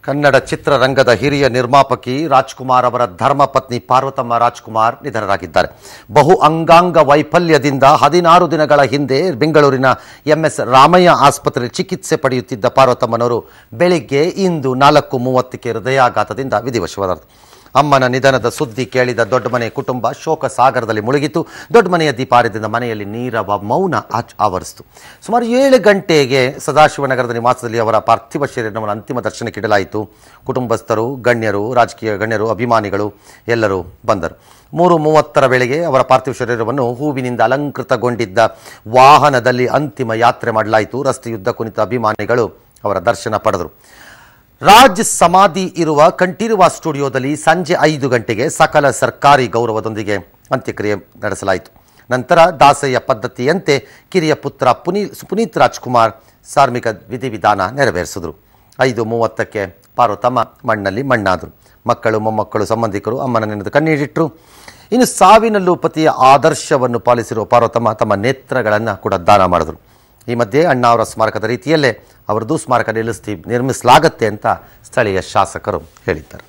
ಕನ್ನಡ ಚಿತ್ರರಂಗದ ಹಿರಿಯ ನಿರ್ಮಾಪಕಿ ರಾಜ್ಕುಮಾರ್ ಅವರ ಧರ್ಮಪತ್ನಿ ಪಾರ್ವತಮ್ಮ ರಾಜ್ಕುಮಾರ್ ನಿಧನರಾಗಿದ್ದಾರೆ. ಬಹು ಅಂಗಾಂಗ ವೈಫಲ್ಯದಿಂದ 16 ದಿನಗಳ ಹಿಂದೆ ಬೆಂಗಳೂರಿನ ಎಂಎಸ್ ರಾಮಯ್ಯ ಆಸ್ಪತ್ರೆಯಲ್ಲಿ ಚಿಕಿತ್ಸೆ ಪಡೆಯುತ್ತಿದ್ದ ಪಾರ್ವತಮ್ಮನವರು ಬೆಳಿಗ್ಗೆ ಇಂದು 4:30ಕ್ಕೆ ಹೃದಯಾಘಾತದಿಂದ ವಿಧಿವಶರಾದರು. ಅಮ್ಮನ ನಿಧನದ ಸುದ್ದಿ ಕೇಳಿದ ದೊಡ್ಡಮನೆ ಕುಟುಂಬ ಶೋಕ ಸಾಗರದಲ್ಲಿ ಮುಳುಗಿತು. ದೊಡ್ಡಮನೆಯ ದೀಪಾರದಿಂದ ಮನೆಯಲ್ಲಿ ನೀರವ ಮೌನ ಆವರಿಸಿತು. ಸುಮಾರು 7 ಗಂಟೆಗೆ ಸದಾಶಿವನಗರದ ನಿವಾಸದಲ್ಲಿ ಅವರ ಪಾರ್ಥಿವ ಶರೀರವನ್ನು ಅಂತಿಮ ದರ್ಶನಕ್ಕೆ ಇಡಲಾಯಿತು. ಕುಟುಂಬಸ್ಥರು, ಗಣ್ಯರು, ರಾಜಕೀಯ ಗಣ್ಯರು, ಅಭಿಮಾನಿಗಳು ಎಲ್ಲರೂ ಬಂದರು. 3:30 ವೇಳೆಗೆ ಅವರ ಪಾರ್ಥಿವ ಶರೀರವನ್ನು ಹೂವಿನಿಂದ ಅಲಂಕೃತಗೊಂಡಿದ್ದ ವಾಹನದಲ್ಲಿ ಅಂತಿಮ ಯಾತ್ರೆ ಮಾಡಲಾಯಿತು. ರಸ್ತೆಯುದ್ದ ಕುಣಿತ ಅಭಿಮಾನಿಗಳು ಅವರ ದರ್ಶನ ಪಡೆದರು. ರಾಜ್ ಸಮಾಧಿ ಇರುವ ಕಂಠೀರವ ಸ್ಟುಡಿಯೋದಲ್ಲಿ ಸಂಜೆ 5 ಗಂಟೆಗೆ ಸಕಲ ಸರ್ಕಾರಿ ಗೌರವದೊಂದಿಗೆ ಅಂತ್ಯಕ್ರಿಯೆ ನಡೆಸಲಾಯಿತು. ನಂತರ ದಾಸಯ್ಯ ಪದ್ಧತಿಯಂತೆ ಕಿರಿಯ ಪುತ್ರ ಪುನೀತ್ ರಾಜ್ಕುಮಾರ್ ಸಾರ್ಮಿಕ ವಿಧಿವಿಧಾನ ನೆರವೇರಿಸಿದರು. 5:30ಕ್ಕೆ ಪಾರ್ವತಮ್ಮ ಮಣ್ಣಲ್ಲಿ ಮಣ್ಣಾದರು. ಮಕ್ಕಳು, ಮೊಮ್ಮಕ್ಕಳು, ಸಂಬಂಧಿಕರು ಅಮ್ಮನ ನೆನೆದು ಕಣ್ಣೀರಿಟ್ಟರು. ಇನ್ನು ಸಾವಿನಲ್ಲೂ ಪತಿಯ ಆದರ್ಶವನ್ನು ಪಾಲಿಸಿರುವ ಪಾರ್ವತಮ್ಮ ತಮ್ಮ ನೇತ್ರಗಳನ್ನು ಕೂಡ ದಾನ ಮಾಡಿದರು. ಈ ಮಧ್ಯೆ ಅಣ್ಣ ಅವರ ಸ್ಮಾರಕದ ರೀತಿಯಲ್ಲೇ ಅವರದ್ದು ಸ್ಮಾರಕ ನಿರ್ಮಿಸಲಾಗತ್ತೆ ಅಂತ ಸ್ಥಳೀಯ ಶಾಸಕರು ಹೇಳಿದ್ದಾರೆ.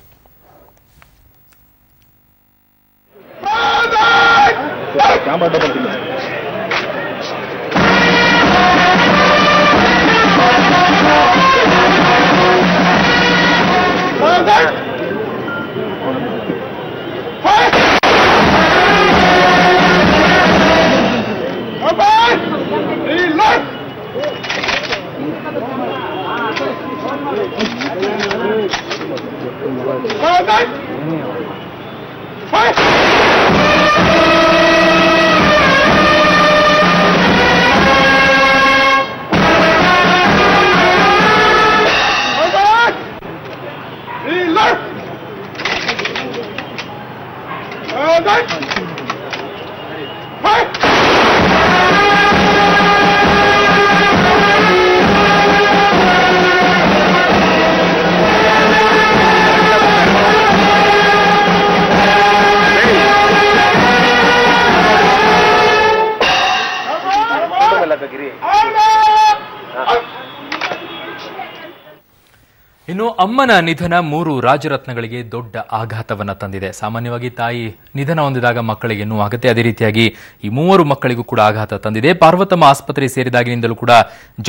ಇನ್ನು ಅಮ್ಮನ ನಿಧನ 3 ರಾಜರತ್ನಗಳಿಗೆ ದೊಡ್ಡ ಆಘಾತವನ್ನ ತಂದಿದೆ. ಸಾಮಾನ್ಯವಾಗಿ ತಾಯಿ ನಿಧನ ಹೊಂದಿದಾಗ ಮಕ್ಕಳಿಗೆ ನೋವಾಗುತ್ತೆ. ಅದೇ ರೀತಿಯಾಗಿ ಈ 3 ಮಕ್ಕಳಿಗೂ ಕೂಡ ಆಘಾತ ತಂದಿದೆ. ಪಾರ್ವತಮ್ಮ ಆಸ್ಪತ್ರೆ ಸೇರಿದಾಗಿನಿಂದಲೂ ಕೂಡ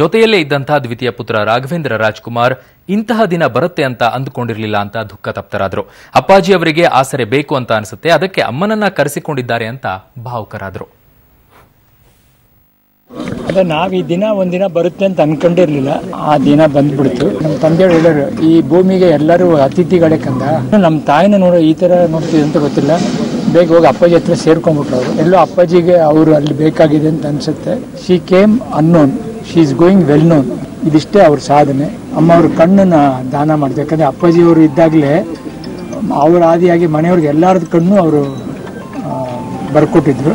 ಜೊತೆಯಲ್ಲೇ ಇದ್ದಂತಹ ದ್ವಿತೀಯ ಪುತ್ರ ರಾಘವೇಂದ್ರ ರಾಜ್ಕುಮಾರ್ ಇಂತಹ ದಿನ ಬರುತ್ತೆ ಅಂತ ಅಂದುಕೊಂಡಿರಲಿಲ್ಲ ಅಂತ ದುಃಖ ತಪ್ತರಾದ್ರು. ಅಪ್ಪಾಜಿ ಅವರಿಗೆ ಆಸರೆ ಬೇಕು ಅಂತ ಅನಿಸುತ್ತೆ, ಅದಕ್ಕೆ ಅಮ್ಮನನ್ನ ಕರೆಸಿಕೊಂಡಿದ್ದಾರೆ ಅಂತ ಭಾವುಕರಾದ್ರು. ಅದೇ ನಾವ್ ಈ ದಿನ ಒಂದಿನ ಬರುತ್ತೆ ಅಂತ ಅನ್ಕೊಂಡಿರ್ಲಿಲ್ಲ. ಆ ದಿನ ಬಂದ್ಬಿಡ್ತು. ನಮ್ಮ ತಂದೆಯವರು ಹೇಳೋರು, ಈ ಭೂಮಿಗೆ ಎಲ್ಲರೂ ಅತಿಥಿಗಳೇ ಕಂದ. ನಮ್ಮ ತಾಯಿನ ನೋಡೋ ಈ ತರ ನೋಡ್ತಿದೆ ಅಂತ ಗೊತ್ತಿಲ್ಲ. ಬೇಗ ಹೋಗಿ ಅಪ್ಪಾಜಿ ಹತ್ರ ಸೇರ್ಕೊಂಡ್ಬಿಟ್ರು. ಅವರು ಎಲ್ಲೋ ಅಪ್ಪಾಜಿಗೆ ಅವರು ಅಲ್ಲಿ ಬೇಕಾಗಿದೆ ಅಂತ ಅನ್ಸುತ್ತೆ. She came unknown, she is going well known. ಇದಿಷ್ಟೇ ಅವ್ರ ಸಾಧನೆ. ಅಮ್ಮ ಅವ್ರ ಕಣ್ಣನ್ನ ದಾನ ಮಾಡಿದೆ. ಯಾಕಂದ್ರೆ ಅಪ್ಪಾಜಿ ಅವರು ಇದ್ದಾಗಲೇ ಅವ್ರ ಆದಿಯಾಗಿ ಮನೆಯವ್ರಿಗೆ ಎಲ್ಲಾರದ ಕಣ್ಣು ಅವರು ಬರ್ಕೊಟ್ಟಿದ್ರು.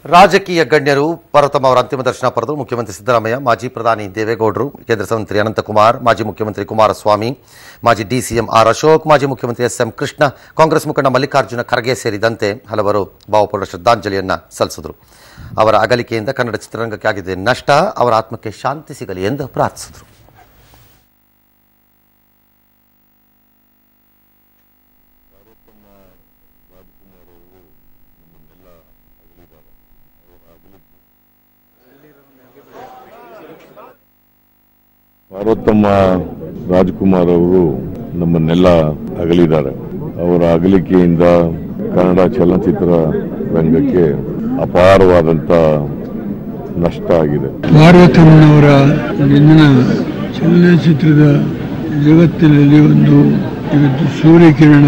ರಾಜಕೀಯ ಗಣ್ಯರು ಪಾರ್ವತಮ್ಮ ಅವರ ಅಂತಿಮ ದರ್ಶನ ಪಡೆದು ಮುಖ್ಯಮಂತ್ರಿ ಸಿದ್ದರಾಮಯ್ಯ, ಮಾಜಿ ಪ್ರಧಾನಿ ದೇವೇಗೌಡರು, ಕೇಂದ್ರ ಮಂತ್ರಿ ಅನಂತಕುಮಾರ್, ಮಾಜಿ ಮುಖ್ಯಮಂತ್ರಿ ಕುಮಾರಸ್ವಾಮಿ, ಮಾಜಿ ಡಿಸಿಎಂ ಆರ್ ಅಶೋಕ್, ಮಾಜಿ ಮುಖ್ಯಮಂತ್ರಿ ಎಸ್ ಎಂ ಕೃಷ್ಣ, ಕಾಂಗ್ರೆಸ್ ಮುಖಂಡ ಮಲ್ಲಿಕಾರ್ಜುನ ಖರ್ಗೆ ಸೇರಿದಂತೆ ಹಲವರು ಭಾವಪೂರ್ಣ ಶ್ರದ್ಧಾಂಜಲಿಯನ್ನ ಸಲ್ಲಿಸಿದರು. ಅವರ ಅಗಲಿಕೆಯಿಂದ ಕನ್ನಡ ಚಿತ್ರರಂಗಕ್ಕೆ ಆಗಿದೆ ನಷ್ಟ. ಅವರ ಆತ್ಮಕ್ಕೆ ಶಾಂತಿ ಸಿಗಲಿ ಎಂದು ಪ್ರಾರ್ಥಿಸಿದರು. ಪಾರ್ವತಮ್ಮ ರಾಜ್ಕುಮಾರ್ ಅವರು ನಮ್ಮನ್ನೆಲ್ಲ ಅಗಲಿದ್ದಾರೆ. ಅವರ ಅಗಲಿಕೆಯಿಂದ ಕನ್ನಡ ಚಲನಚಿತ್ರ ರಂಗಕ್ಕೆ ಅಪಾರವಾದಂತ ನಷ್ಟ ಆಗಿದೆ. ಪಾರ್ವತಮ್ಮನವರ ನಿಧನ ಚಲನಚಿತ್ರದ ಜಗತ್ತಿನಲ್ಲಿ ಒಂದು ಇವತ್ತು ಸೂರ್ಯಕಿರಣ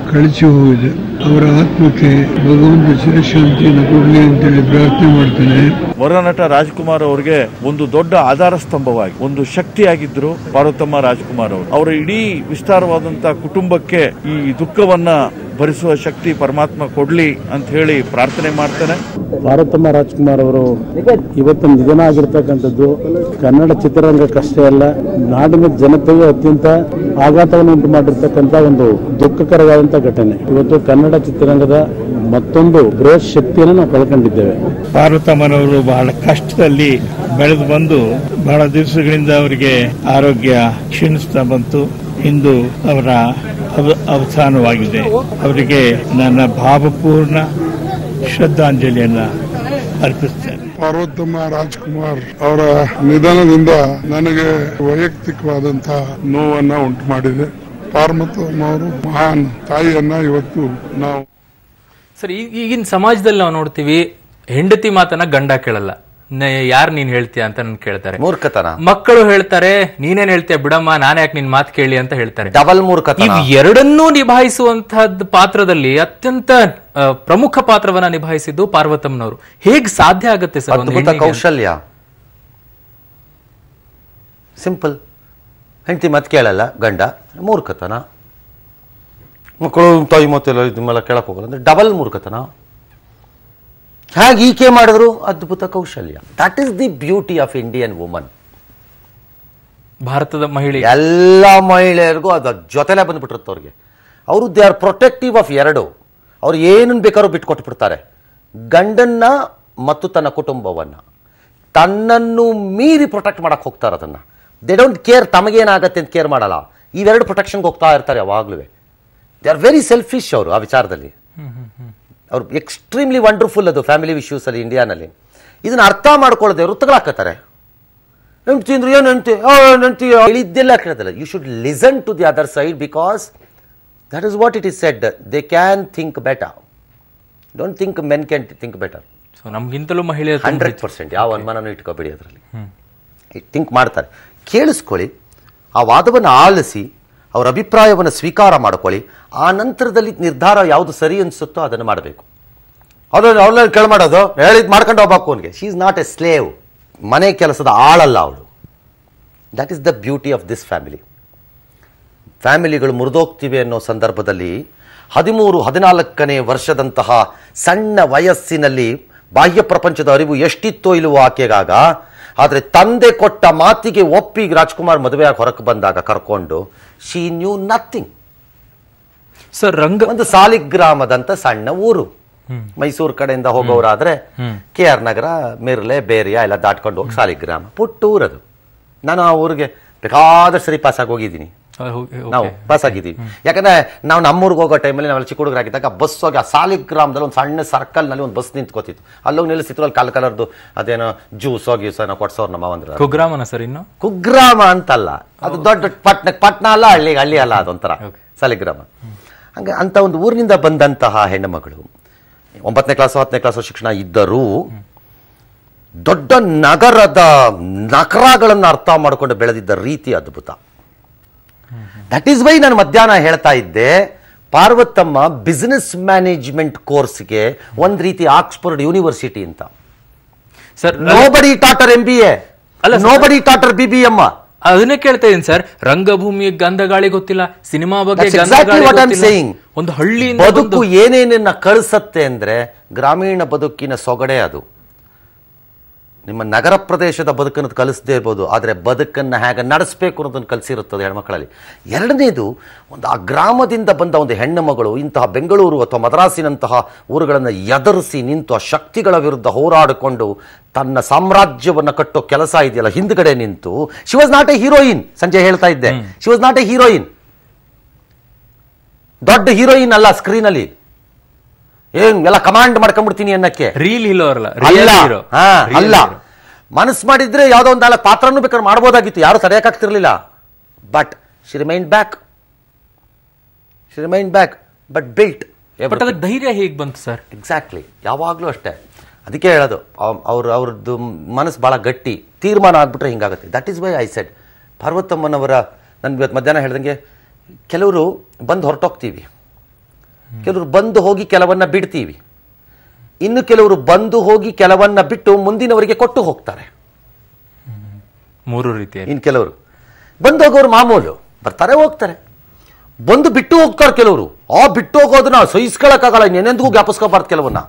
ಕಳಚಿ ಹೋಗಿದೆ. ಅವರ ಆತ್ಮಕ್ಕೆ ಭಗವಂತ ಚಿರಶಾಂತಿಯನ್ನು ಕೊಡಲಿ ಅಂತೇಳಿ ಪ್ರಾರ್ಥನೆ ಮಾಡ್ತೇನೆ. ವರನಟ ರಾಜ್ಕುಮಾರ್ ಅವರಿಗೆ ಒಂದು ದೊಡ್ಡ ಆಧಾರ ಸ್ತಂಭವಾಗಿ, ಒಂದು ಶಕ್ತಿಯಾಗಿದ್ರು ಪಾರ್ವತಮ್ಮ ರಾಜ್ಕುಮಾರ್ ಅವರು. ಅವರ ಇಡೀ ವಿಸ್ತಾರವಾದಂತಹ ಕುಟುಂಬಕ್ಕೆ ಈ ದುಃಖವನ್ನ ಭರಿಸುವ ಶಕ್ತಿ ಪರಮಾತ್ಮ ಕೊಡ್ಲಿ ಅಂತ ಹೇಳಿ ಪ್ರಾರ್ಥನೆ ಮಾಡ್ತೇನೆ. ಪಾರ್ವತಮ್ಮ ರಾಜ್ಕುಮಾರ್ ಅವರು ಇವತ್ತು ನಿಧನ ಆಗಿರ್ತಕ್ಕಂಥದ್ದು ಕನ್ನಡ ಚಿತ್ರರಂಗಕ್ಕಷ್ಟೇ ಅಲ್ಲ, ನಾಡಿನ ಜನತೆಗೆ ಅತ್ಯಂತ ಆಘಾತವನ್ನು ಉಂಟು ಮಾಡಿರ್ತಕ್ಕಂಥ ಒಂದು ದುಃಖಕರವಾದಂತಹ ಘಟನೆ. ಇವತ್ತು ಕನ್ನಡ ಚಿತ್ರರಂಗದ ಮತ್ತೊಂದು ಬೃಹತ್ ಶಕ್ತಿಯನ್ನು ನಾವು ಕಳ್ಕೊಂಡಿದ್ದೇವೆ. ಪಾರ್ವತಮ್ಮನವರು ಬಹಳ ಕಷ್ಟದಲ್ಲಿ ಬೆಳೆದು ಬಂದು ಬಹಳ ದಿವಸಗಳಿಂದ ಅವರಿಗೆ ಆರೋಗ್ಯ ಕ್ಷೀಣಿಸ್ತಾ ಬಂತು. ಇಂದು ಅವರ ಅವಸಾನವಾಗಿದೆ. ಅವರಿಗೆ ನನ್ನ ಭಾವಪೂರ್ಣ ಶ್ರದ್ಧಾಂಜಲಿಯನ್ನ ಅರ್ಪಿಸ್ತೇನೆ. ಪಾರ್ವತಮ್ಮ ರಾಜ್ಕುಮಾರ್ ಅವರ ನಿಧನದಿಂದ ನನಗೆ ವೈಯಕ್ತಿಕವಾದಂತಹ ನೋವನ್ನ ಉಂಟು ಮಾಡಿದೆ. ಪಾರ್ವತಮ್ಮ ಅವರು ಮಹಾನ್ ತಾಯಿಯನ್ನ ಇವತ್ತು ನಾವು ಸರ್ ಈಗಿನ ಸಮಾಜದಲ್ಲಿ ನಾವು ನೋಡ್ತೀವಿ, ಹೆಂಡತಿ ಮಾತನ್ನ ಗಂಡ ಕೇಳಲ್ಲ, ಯಾರು ನೀನ್ ಹೇಳ್ತೀಯ ಅಂತ ನನ್ ಕೇಳ್ತಾರೆ. ಮೂರ್ಖತನ. ಮಕ್ಕಳು ಹೇಳ್ತಾರೆ ನೀನೇನ್ ಹೇಳ್ತೀಯ ಬಿಡಮ್ಮ, ನಾನ್ ಯಾಕೆ ನಿನ್ ಮಾತು ಕೇಳಿ ಅಂತ ಹೇಳ್ತಾರೆ. ಡಬಲ್ ಮೂರ್ಖತನ. ಇವ್ ಎರಡನ್ನೂ ನಿಭಾಯಿಸುವಂತಹದ್ದು ಪಾತ್ರದಲ್ಲಿ ಅತ್ಯಂತ ಪ್ರಮುಖ ಪಾತ್ರವನ್ನ ನಿಭಾಯಿಸಿದ್ದು ಪಾರ್ವತಮ್ಮನವರು. ಹೇಗ್ ಸಾಧ್ಯ ಆಗುತ್ತೆ ಸರ್? ಅದ್ಭುತ ಕೌಶಲ್ಯ. ಸಿಂಪಲ್. ಹೆಂಡತಿ ಮತ್ ಕೇಳಲ್ಲ, ಗಂಡ ಮೂರ್ಖತನ. ಮಕ್ಕಳು ತಾಯಿ ಮತ್ತೆಲ್ಲ ಇದನ್ನೆಲ್ಲ ಕೇಳಕ್ ಹೋಗಲ್ಲ ಅಂದ್ರೆ ಡಬಲ್ ಮೂರ್ಖತನ. ಹೇಗೆ ಈಕೆ ಮಾಡಿದ್ರು? ಅದ್ಭುತ ಕೌಶಲ್ಯ. That is the beauty of Indian woman. ಭಾರತದ ಮಹಿಳೆ ಎಲ್ಲ ಮಹಿಳೆಯರಿಗೂ ಅದು ಜೊತೆಲೆ ಬಂದ್ಬಿಟ್ಟಿರುತ್ತೆ ಅವ್ರಿಗೆ. ಅವರು ದೇ ಆರ್ ಪ್ರೊಟೆಕ್ಟಿವ್ ಆಫ್ ಎರಡು. ಅವ್ರು ಏನನ್ನು ಬೇಕಾದ್ರೂ ಬಿಟ್ಕೊಟ್ಬಿಡ್ತಾರೆ. ಗಂಡನ್ನ ಮತ್ತು ತನ್ನ ಕುಟುಂಬವನ್ನ ತನ್ನನ್ನು ಮೀರಿ ಪ್ರೊಟೆಕ್ಟ್ ಮಾಡಕ್ ಹೋಗ್ತಾರೆ. ಅದನ್ನ ದೇ ಡೋಂಟ್ ಕೇರ್ ತಮಗೇನಾಗತ್ತೆ ಅಂತ ಕೇರ್ ಮಾಡಲ್ಲ. ಇವೆರಡು ಪ್ರೊಟೆಕ್ಷನ್ಗೆ ಹೋಗ್ತಾ ಇರ್ತಾರೆ ಯಾವಾಗ್ಲೂ. ದೇ ಆರ್ ವೆರಿ ಸೆಲ್ಫಿಶ್ ಅವರು ಆ ವಿಚಾರದಲ್ಲಿ. ಅವ್ರು ಎಕ್ಸ್ಟ್ರೀಮ್ಲಿ ವಂಡರ್ಫುಲ್. ಅದು ಫ್ಯಾಮಿಲಿ ಇಶ್ಯೂಸ್ ಅಲ್ಲಿ ಇಂಡಿಯಾನಲ್ಲಿ ಇದನ್ನ ಅರ್ಥ ಮಾಡ್ಕೊಳ್ಳದೆ ವೃತ್ತಗಳಾಕತ್ತಾರೆ. ಹೆಂಡ್ತಿ ಅಂದ್ರೆ ಏನು ಹೆಂಡ್ತಿ ಇಳಿದ್ದೆಲ್ಲ ಕೇಳೋದಿಲ್ಲ. You should listen to the other side because that is what it is said. They can think better. Don't think men can think better. So ನಮ್ಗಿಂತಲೂ ಮಹಿಳೆ 100% ಯಾವ ಅನುಮಾನನೂ ಇಟ್ಕೋಬೇಡಿ ಅದರಲ್ಲಿ. ಥಿಂಕ್ ಮಾಡ್ತಾರೆ. ಕೇಳಿಸ್ಕೊಳ್ಳಿ, ಆ ವಾದವನ್ನು ಆಲಿಸಿ ಅವರ ಅಭಿಪ್ರಾಯವನ್ನು ಸ್ವೀಕಾರ ಮಾಡ್ಕೊಳ್ಳಿ. ಆ ನಂತರದಲ್ಲಿ ನಿರ್ಧಾರ ಯಾವುದು ಸರಿ ಅನಿಸುತ್ತೋ ಅದನ್ನು ಮಾಡಬೇಕು. ಅದನ್ನು ಅವಳನ್ನ ಕೇಳ್ಮಾಡೋದು ಹೇಳಿದ್ ಮಾಡ್ಕೊಂಡು ಹೋಗ್ಬೇಕು ಅವನಿಗೆ. She is not a slave. ಮನೆ ಕೆಲಸದ ಆಳಲ್ಲ ಅವಳು. That is the beauty of this family. ಫ್ಯಾಮಿಲಿಗಳು ಮುರಿದೋಗ್ತಿವೆ ಅನ್ನೋ ಸಂದರ್ಭದಲ್ಲಿ 13-14ನೇ ವರ್ಷದಂತಹ ಸಣ್ಣ ವಯಸ್ಸಿನಲ್ಲಿ ಬಾಹ್ಯ ಪ್ರಪಂಚದ ಅರಿವು ಎಷ್ಟಿತ್ತೋ ಇಲ್ವೋ ಆಕೆಗಾಗ. ಆದರೆ ತಂದೆ ಕೊಟ್ಟ ಮಾತಿಗೆ ಒಪ್ಪಿ ರಾಜ್ಕುಮಾರ್ ಮದುವೆಯಾಗಿ ಹೊರಕ್ಕೆ ಬಂದಾಗ ಕರ್ಕೊಂಡು ಶಿ ನ್ಯೂ ನಥಿಂಗ್. ಸರ್ ಒಂದು ಸಾಲಿಗ್ರಾಮದಂತ ಸಣ್ಣ ಊರು. ಮೈಸೂರು ಕಡೆಯಿಂದ ಹೋಗೋರಾದ್ರೆ KR ನಗರ, ಮಿರ್ಲೆ, ಬೇರಿಯಾ ಎಲ್ಲ ದಾಟ್ಕೊಂಡು ಹೋಗಿ ಸಾಲಿಗ್ರಾಮ. ಪುಟ್ಟೂರದು. ನಾನು ಆ ಊರಿಗೆ ಬೇಕಾದಷ್ಟು ಸರಿ ಪಾಸ್ ಆಗಿ ಹೋಗಿದ್ದೀನಿ. ನಾವು ಪಾಸ್ ಆಗಿದ್ದೀವಿ. ಯಾಕಂದ್ರೆ ನಾವು ನಮ್ಮೂರಿಗೆ ಹೋಗೋ ಟೈಮಲ್ಲಿ ನಾವೆಲ್ಲ ಚಿಕ್ಕ ಹುಡುಗರಾಗಿದ್ದಾಗ ಬಸ್ ಹೋಗಿ ಆ ಸಾಲಿಗ್ರಾಮದಲ್ಲಿ ಒಂದು ಸಣ್ಣ ಸರ್ಕಲ್ ನಲ್ಲಿ ಒಂದು ಬಸ್ ನಿಂತ್ಕೋತಿತ್ತು. ಅಲ್ಲೋಗಿ ನಿಲ್ಲಿಸಿತ್ತು. ಅಲ್ಲಿ ಕಲರ್ದು ಅದೇನೋ ಜ್ಯೂಸೋ ಗೀಸೋ ಕೊಡ್ಸೋರು ನಮ್ಮ ಒಂದು ಕುಗ್ರಾಮನ ಸರ್. ಇನ್ನು ಕುಗ್ರಾಮ ಅಂತಲ್ಲ, ಅದು ದೊಡ್ಡ ಪಟ್ನ ಅಲ್ಲ, ಹಳ್ಳಿ ಅಲ್ಲ, ಅದೊಂಥರ ಸಾಲಿಗ್ರಾಮ. ಹಂಗೆ ಅಂತ ಒಂದು ಊರಿನಿಂದ ಬಂದಂತಹ ಹೆಣ್ಣು ಮಗಳು 9ನೇ ಕ್ಲಾಸು 10ನೇ ಕ್ಲಾಸು ಶಿಕ್ಷಣ ಇದ್ದರೂ ದೊಡ್ಡ ನಗರದ ನಕರಗಳನ್ನು ಅರ್ಥ ಮಾಡಿಕೊಂಡು ಬೆಳೆದಿದ್ದ ರೀತಿ ಅದ್ಭುತ. ದಟ್ ಈಸ್ ವೈ ನಾನು ಮಧ್ಯಾಹ್ನ ಹೇಳ್ತಾ ಇದ್ದೆ, ಪಾರ್ವತಮ್ಮ ಬಿಸಿನೆಸ್ ಮ್ಯಾನೇಜ್ಮೆಂಟ್ ಕೋರ್ಸ್ಗೆ ಒಂದ್ ರೀತಿ ಆಕ್ಸ್ಫರ್ಡ್ ಯೂನಿವರ್ಸಿಟಿ ಅಂತ. Sir nobody taught her MBA, nobody taught her BBM. ಅದನ್ನೇ ಕೇಳ್ತಾ ಇದೀನಿ ಸರ್. ರಂಗಭೂಮಿ ಗಂಧಗಾಳಿ ಗೊತ್ತಿಲ್ಲ, ಸಿನಿಮಾ ಬಗ್ಗೆ ಒಂದು ಹಳ್ಳಿ ಬದುಕು ಏನೇನನ್ನ ಕಳಿಸತ್ತೆ ಅಂದ್ರೆ ಗ್ರಾಮೀಣ ಬದುಕಿನ ಸೊಗಡೆ ಅದು. ನಿಮ್ಮ ನಗರ ಪ್ರದೇಶದ ಬದುಕನ್ನು ಕಲಿಸದೇ ಇರ್ಬೋದು, ಆದರೆ ಬದುಕನ್ನು ಹೇಗೆ ನಡೆಸಬೇಕು ಅನ್ನೋದನ್ನು ಕಲಿಸಿರುತ್ತದೆ ಹೆಣ್ಮಕ್ಕಳಲ್ಲಿ. ಎರಡನೇದು, ಒಂದು ಆ ಗ್ರಾಮದಿಂದ ಬಂದ ಒಂದು ಹೆಣ್ಣು ಮಗಳು ಇಂತಹ ಬೆಂಗಳೂರು ಅಥವಾ ಮದ್ರಾಸಿನಂತಹ ಊರುಗಳನ್ನು ಎದುರಿಸಿ ನಿಂತು ಆ ಶಕ್ತಿಗಳ ವಿರುದ್ಧ ಹೋರಾಡಿಕೊಂಡು ತನ್ನ ಸಾಮ್ರಾಜ್ಯವನ್ನು ಕಟ್ಟೋ ಕೆಲಸ ಇದೆಯಲ್ಲ, ಹಿಂದ್ಗಡೆ ನಿಂತು. She was not A heroine. ಸಂಜೆ ಹೇಳ್ತಾ ಇದ್ದೆ, she was not A heroine. ದೊಡ್ಡ ಹೀರೋಯಿನ್ ಅಲ್ಲ ಸ್ಕ್ರೀನಲ್ಲಿ. ಏನ್ ಎಲ್ಲ ಕಮಾಂಡ್ ಮಾಡ್ಕೊಂಡ್ಬಿಡ್ತೀನಿ ಅನ್ನಕ್ಕೆ ರೀಲ್ ಹೀರೋ ಅಲ್ಲ. ಮನಸ್ಸು ಮಾಡಿದ್ರೆ ಯಾವ್ದೋ ಒಂದು 4 ಪಾತ್ರನೂ ಬೇಕಾದ್ರೆ ಮಾಡ್ಬೋದಾಗಿತ್ತು, ಯಾರು ತಡೆಯಕ್ಕಾಗ್ತಿರ್ಲಿಲ್ಲ. But she remain back but built. ಧೈರ್ಯ ಹೇಗೆ ಬಂತು ಸರ್? ಎಕ್ಸಾಕ್ಟ್ಲಿ, ಯಾವಾಗ್ಲೂ ಅಷ್ಟೇ. ಅದಕ್ಕೆ ಹೇಳೋದು, ಅವ್ರದ್ದು ಮನಸ್ಸು ಬಹಳ ಗಟ್ಟಿ. ತೀರ್ಮಾನ ಆಗ್ಬಿಟ್ರೆ ಹಿಂಗಾಗುತ್ತೆ. That is why I said, ಪಾರ್ವತಮ್ಮನವರ ನನ್ಗೆ ಮಧ್ಯಾಹ್ನ ಹೇಳ್ದಂಗೆ ಕೆಲವರು ಬಂದು ಹೊರಟೋಗ್ತೀವಿ, ಕೆಲವರು ಬಂದು ಹೋಗಿ ಕೆಲವನ್ನ ಬಿಡ್ತೀವಿ, ಇನ್ನು ಕೆಲವರು ಬಂದು ಹೋಗಿ ಕೆಲವನ್ನ ಬಿಟ್ಟು ಮುಂದಿನವರಿಗೆ ಕೊಟ್ಟು ಹೋಗ್ತಾರೆ. 3 ರೀತಿಯ. ಇನ್ನು ಕೆಲವರು ಬಂದು ಹೋಗೋರು ಮಾಮೂಲು, ಬರ್ತಾರೆ ಹೋಗ್ತಾರೆ. ಬಂದು ಬಿಟ್ಟು ಹೋಗ್ತಾರೆ ಕೆಲವರು. ಆ ಬಿಟ್ಟು ಹೋಗೋದನ್ನ ಸಹಿಸ್ಕೊಳಕ್ಕಾಗಲ್ಲ, ಇನ್ನೆಂದಿಗೂ ಜ್ಞಾಪಿಸ್ಕೋಬಾರ್ದು. ಕೆಲವನ್ನ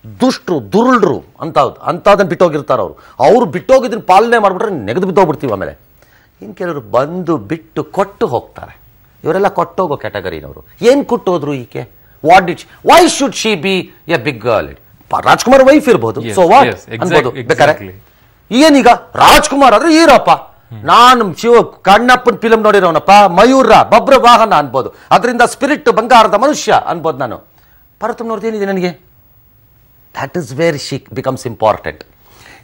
ದುಷ್ಟರು, ದುರುಳ್ರು ಅಂತದನ್ನ ಬಿಟ್ಟೋಗಿರ್ತಾರೆ. ಅವ್ರು ಬಿಟ್ಟೋಗಿದ್ದನ್ನ ಪಾಲನೆ ಮಾಡ್ಬಿಟ್ರೆ ನೆಗೆದು ಬಿದ್ದೋಗ್ಬಿಡ್ತೀವಿ. ಆಮೇಲೆ ಇನ್ನು ಕೆಲವರು ಬಂದು ಬಿಟ್ಟು ಕೊಟ್ಟು ಹೋಗ್ತಾರೆ. ಇವರೆಲ್ಲ ಕೊಟ್ಟೋಗೋ ಕ್ಯಾಟಗರಿನವರು. ಏನು ಕೊಟ್ಟೋದ್ರು ಈಕೆ? Why should she be a big girl? Rajkumar wife ಇರ್ಬೋದು, ಸೊ ವಾಟ್ ಅನ್ಬೋದು ಬೇಕಾರೆ. ಏನೀಗ ರಾಜ್ಕುಮಾರ್ ಆದ್ರೆ ಹೀರೋಪ್ಪ, ನಾನು ಕಣ್ಣಪ್ಪನ ಫಿಲಂ ನೋಡಿರೋನಪ್ಪ, ಮಯೂರ ಬಬ್ರ ವಾಹನ ಅನ್ಬೋದು, ಅದರಿಂದ ಸ್ಪಿರಿಟ್ ಬಂಗಾರದ ಮನುಷ್ಯ ಅನ್ಬೋದು ನಾನು. ಪಾರ್ವತಮ್ಮನವ್ರದ್ದು ಏನಿದೆ ನನಗೆ? That is where she becomes important.